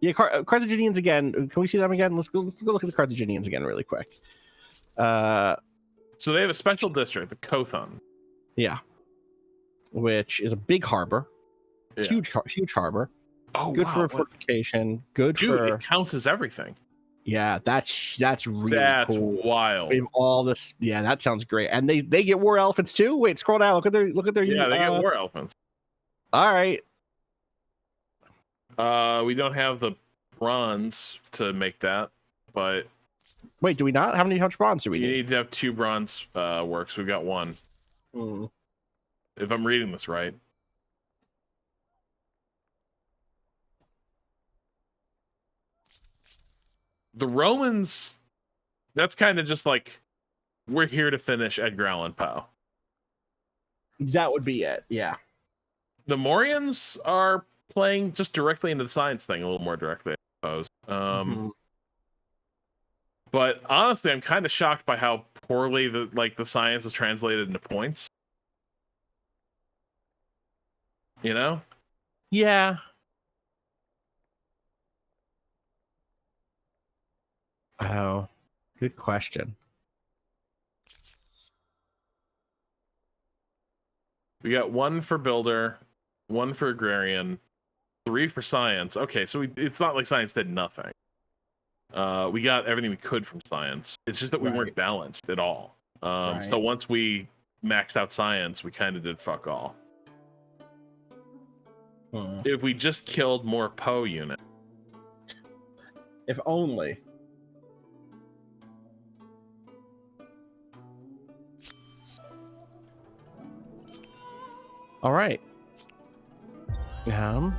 Yeah, Carthaginians again. Can we see them again? Let's go look at the Carthaginians again really quick. So they have a special district, the Kothon. Yeah. Which is a big harbor. Yeah. Huge harbor. Oh, good for fortification. Good for... it counts as everything. Yeah, that's really cool. Wild. We have all this. Yeah, that sounds great. And they get war elephants too. Wait, scroll down. Look at their. Yeah, they get war elephants. All right. We don't have the bronze to make that, but wait, do we not? How much bronze do we need? You need to have 2 bronze works. We've got 1. If I'm reading this right. The Romans, that's kind of just like we're here to finish Edgar Allan Poe. That would be it. Yeah. The Morians are playing just directly into the science thing a little more directly, I suppose. But honestly, I'm kind of shocked by how poorly the science is translated into points. You know? Yeah. Oh, good question. We got 1 for builder, 1 for agrarian, 3 for science. Okay, so it's not like science did nothing. We got everything we could from science. It's just that we weren't balanced at all. So once we maxed out science, we kind of did fuck all. If we just killed more Poe units. If only. All right. Yeah,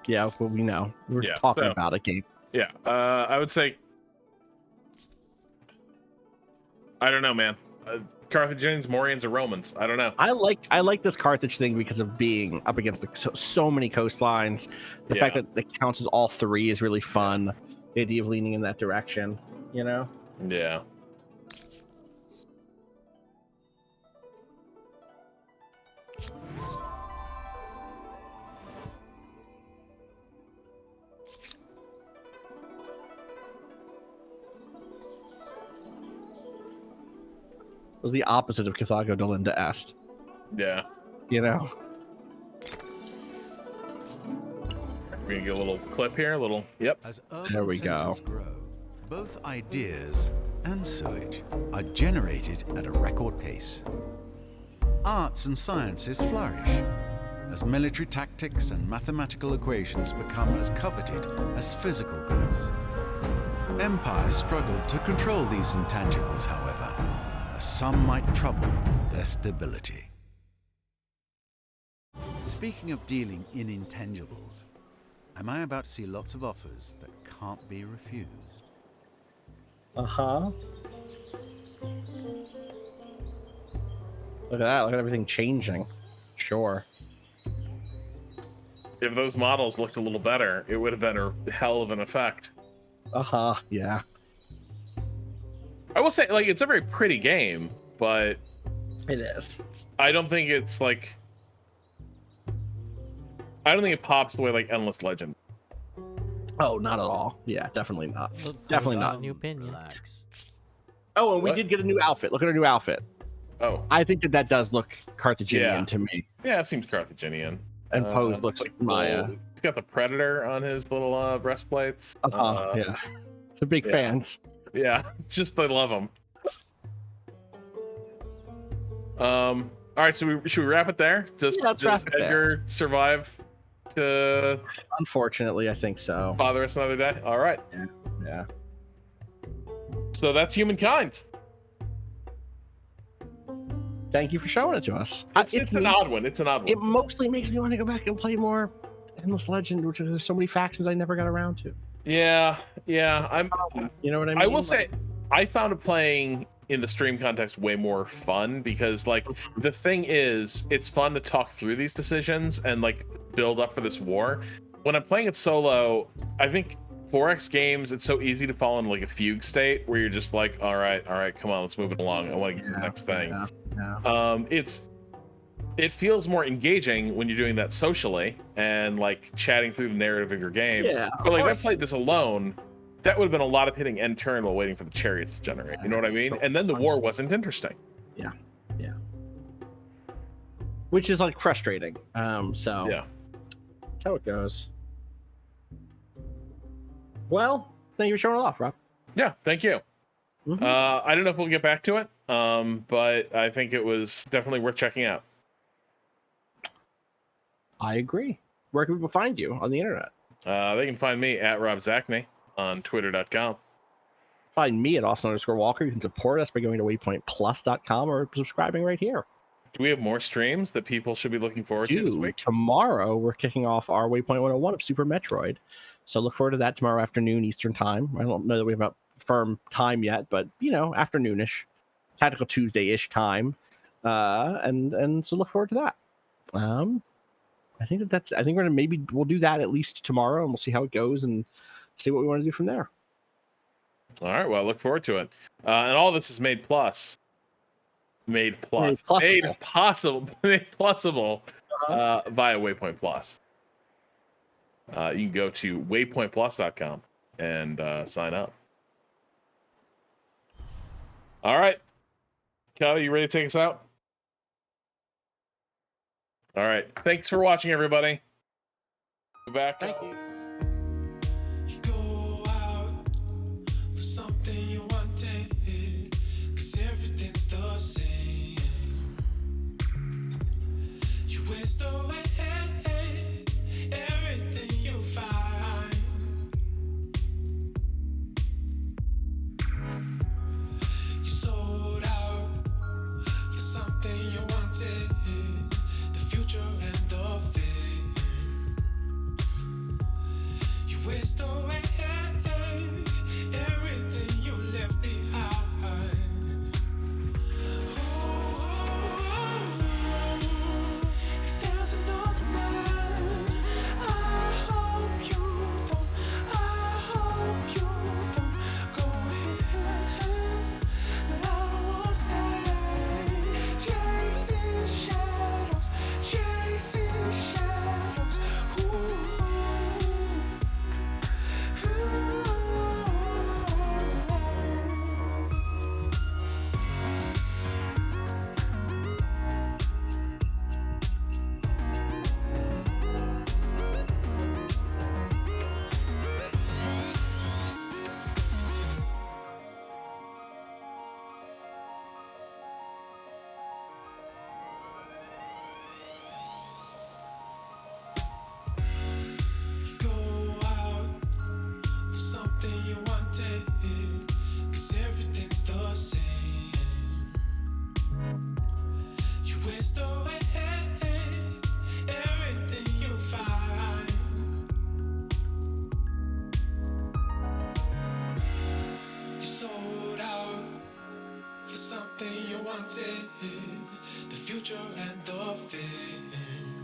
well, we know. We're talking about a game. Yeah, I would say... I don't know, man. Carthaginians, Morians, or Romans. I don't know. I like this Carthage thing because of being up against so many coastlines. The fact that it counts as all 3 is really fun. The idea of leaning in that direction, you know? Yeah. Was the opposite of Carthago Delinda asked. Yeah. You know? We're gonna get a little clip here, a little... Yep. As urban There we go. centers grow, both ideas and sewage are generated at a record pace. Arts and sciences flourish as military tactics and mathematical equations become as coveted as physical goods. Empires struggle to control these intangibles, however, as some might trouble their stability. Speaking of dealing in intangibles, am I about to see lots of offers that can't be refused? Uh-huh. Look at that. Look at everything changing. Sure. If those models looked a little better, it would have been a hell of an effect. Uh-huh. Yeah. I will say, like, it's a very pretty game, but... It is. I don't think it's, like... I don't think it pops the way, like, Endless Legend. Oh, not at all. Yeah, definitely not. Definitely not. New opinion. Relax. Oh, and we What? did get a new outfit. Look at our new outfit. Oh. I think that does look Carthaginian Yeah. to me. Yeah, it seems Carthaginian. And Poe's looks like Maya. He's got the Predator on his little breastplates. Yeah. They're big fans. Yeah, just I love them. All right, so should we wrap it there? Does let's wrap it there. Edgar survive to Unfortunately, I think so. bother us another day? All right. Yeah. So that's Humankind. Thank you for showing it to us. It's an odd one. It's an odd one. It mostly makes me want to go back and play more Endless Legend, which there's so many factions I never got around to. Yeah. You know what I mean? I will say, I found it playing in the stream context way more fun because, like, the thing is, it's fun to talk through these decisions and, like, build up for this war. When I'm playing it solo, I think 4X games, it's so easy to fall into, like, a fugue state where you're just like, all right, come on, let's move it along. I want to get to the next thing. It feels more engaging when you're doing that socially and, like, chatting through the narrative of your game. Yeah, but, like, if I played this alone, that would have been a lot of hitting end turn while waiting for the chariots to generate. You know what I mean? And then the war wasn't interesting. Yeah. Which is, like, frustrating. So Yeah. That's how it goes. Well, thank you for showing it off, Rob. Yeah, thank you. Mhm. I don't know if we'll get back to it, but I think it was definitely worth checking out. I agree. Where can people find you on the internet? They can find me at Rob Zachney on twitter.com. Find me at Austin_Walker. You can support us by going to waypointplus.com or subscribing right here. Do we have more streams that people should be looking forward to this week? Tomorrow, we're kicking off our Waypoint 101 of Super Metroid. So look forward to that tomorrow afternoon Eastern time. I don't know that we have a firm time yet, but, you know, afternoonish. Tactical Tuesday-ish time, and so look forward to that. I think we'll do that at least tomorrow, and we'll see how it goes and see what we want to do from there. All right. Well, I look forward to it. And all this is made possible, made possible via Waypoint Plus. You can go to waypointplus.com and sign up. All right. Cal, you ready to take us out? All right. Thanks for watching, everybody. Be back. Thank you. You go out for something you wanted, 'cause everything's the same. You waste away everything you find. You sold out for something you wanted, the future and the fame. You waste away everything you left behind. If there's another man, I hope you don't go ahead. But I don't wanna stay chasing shadows. You go out for something you wanted, 'cause everything's the same. You waste away everything you find. You sold out for something you wanted, the future and the fame.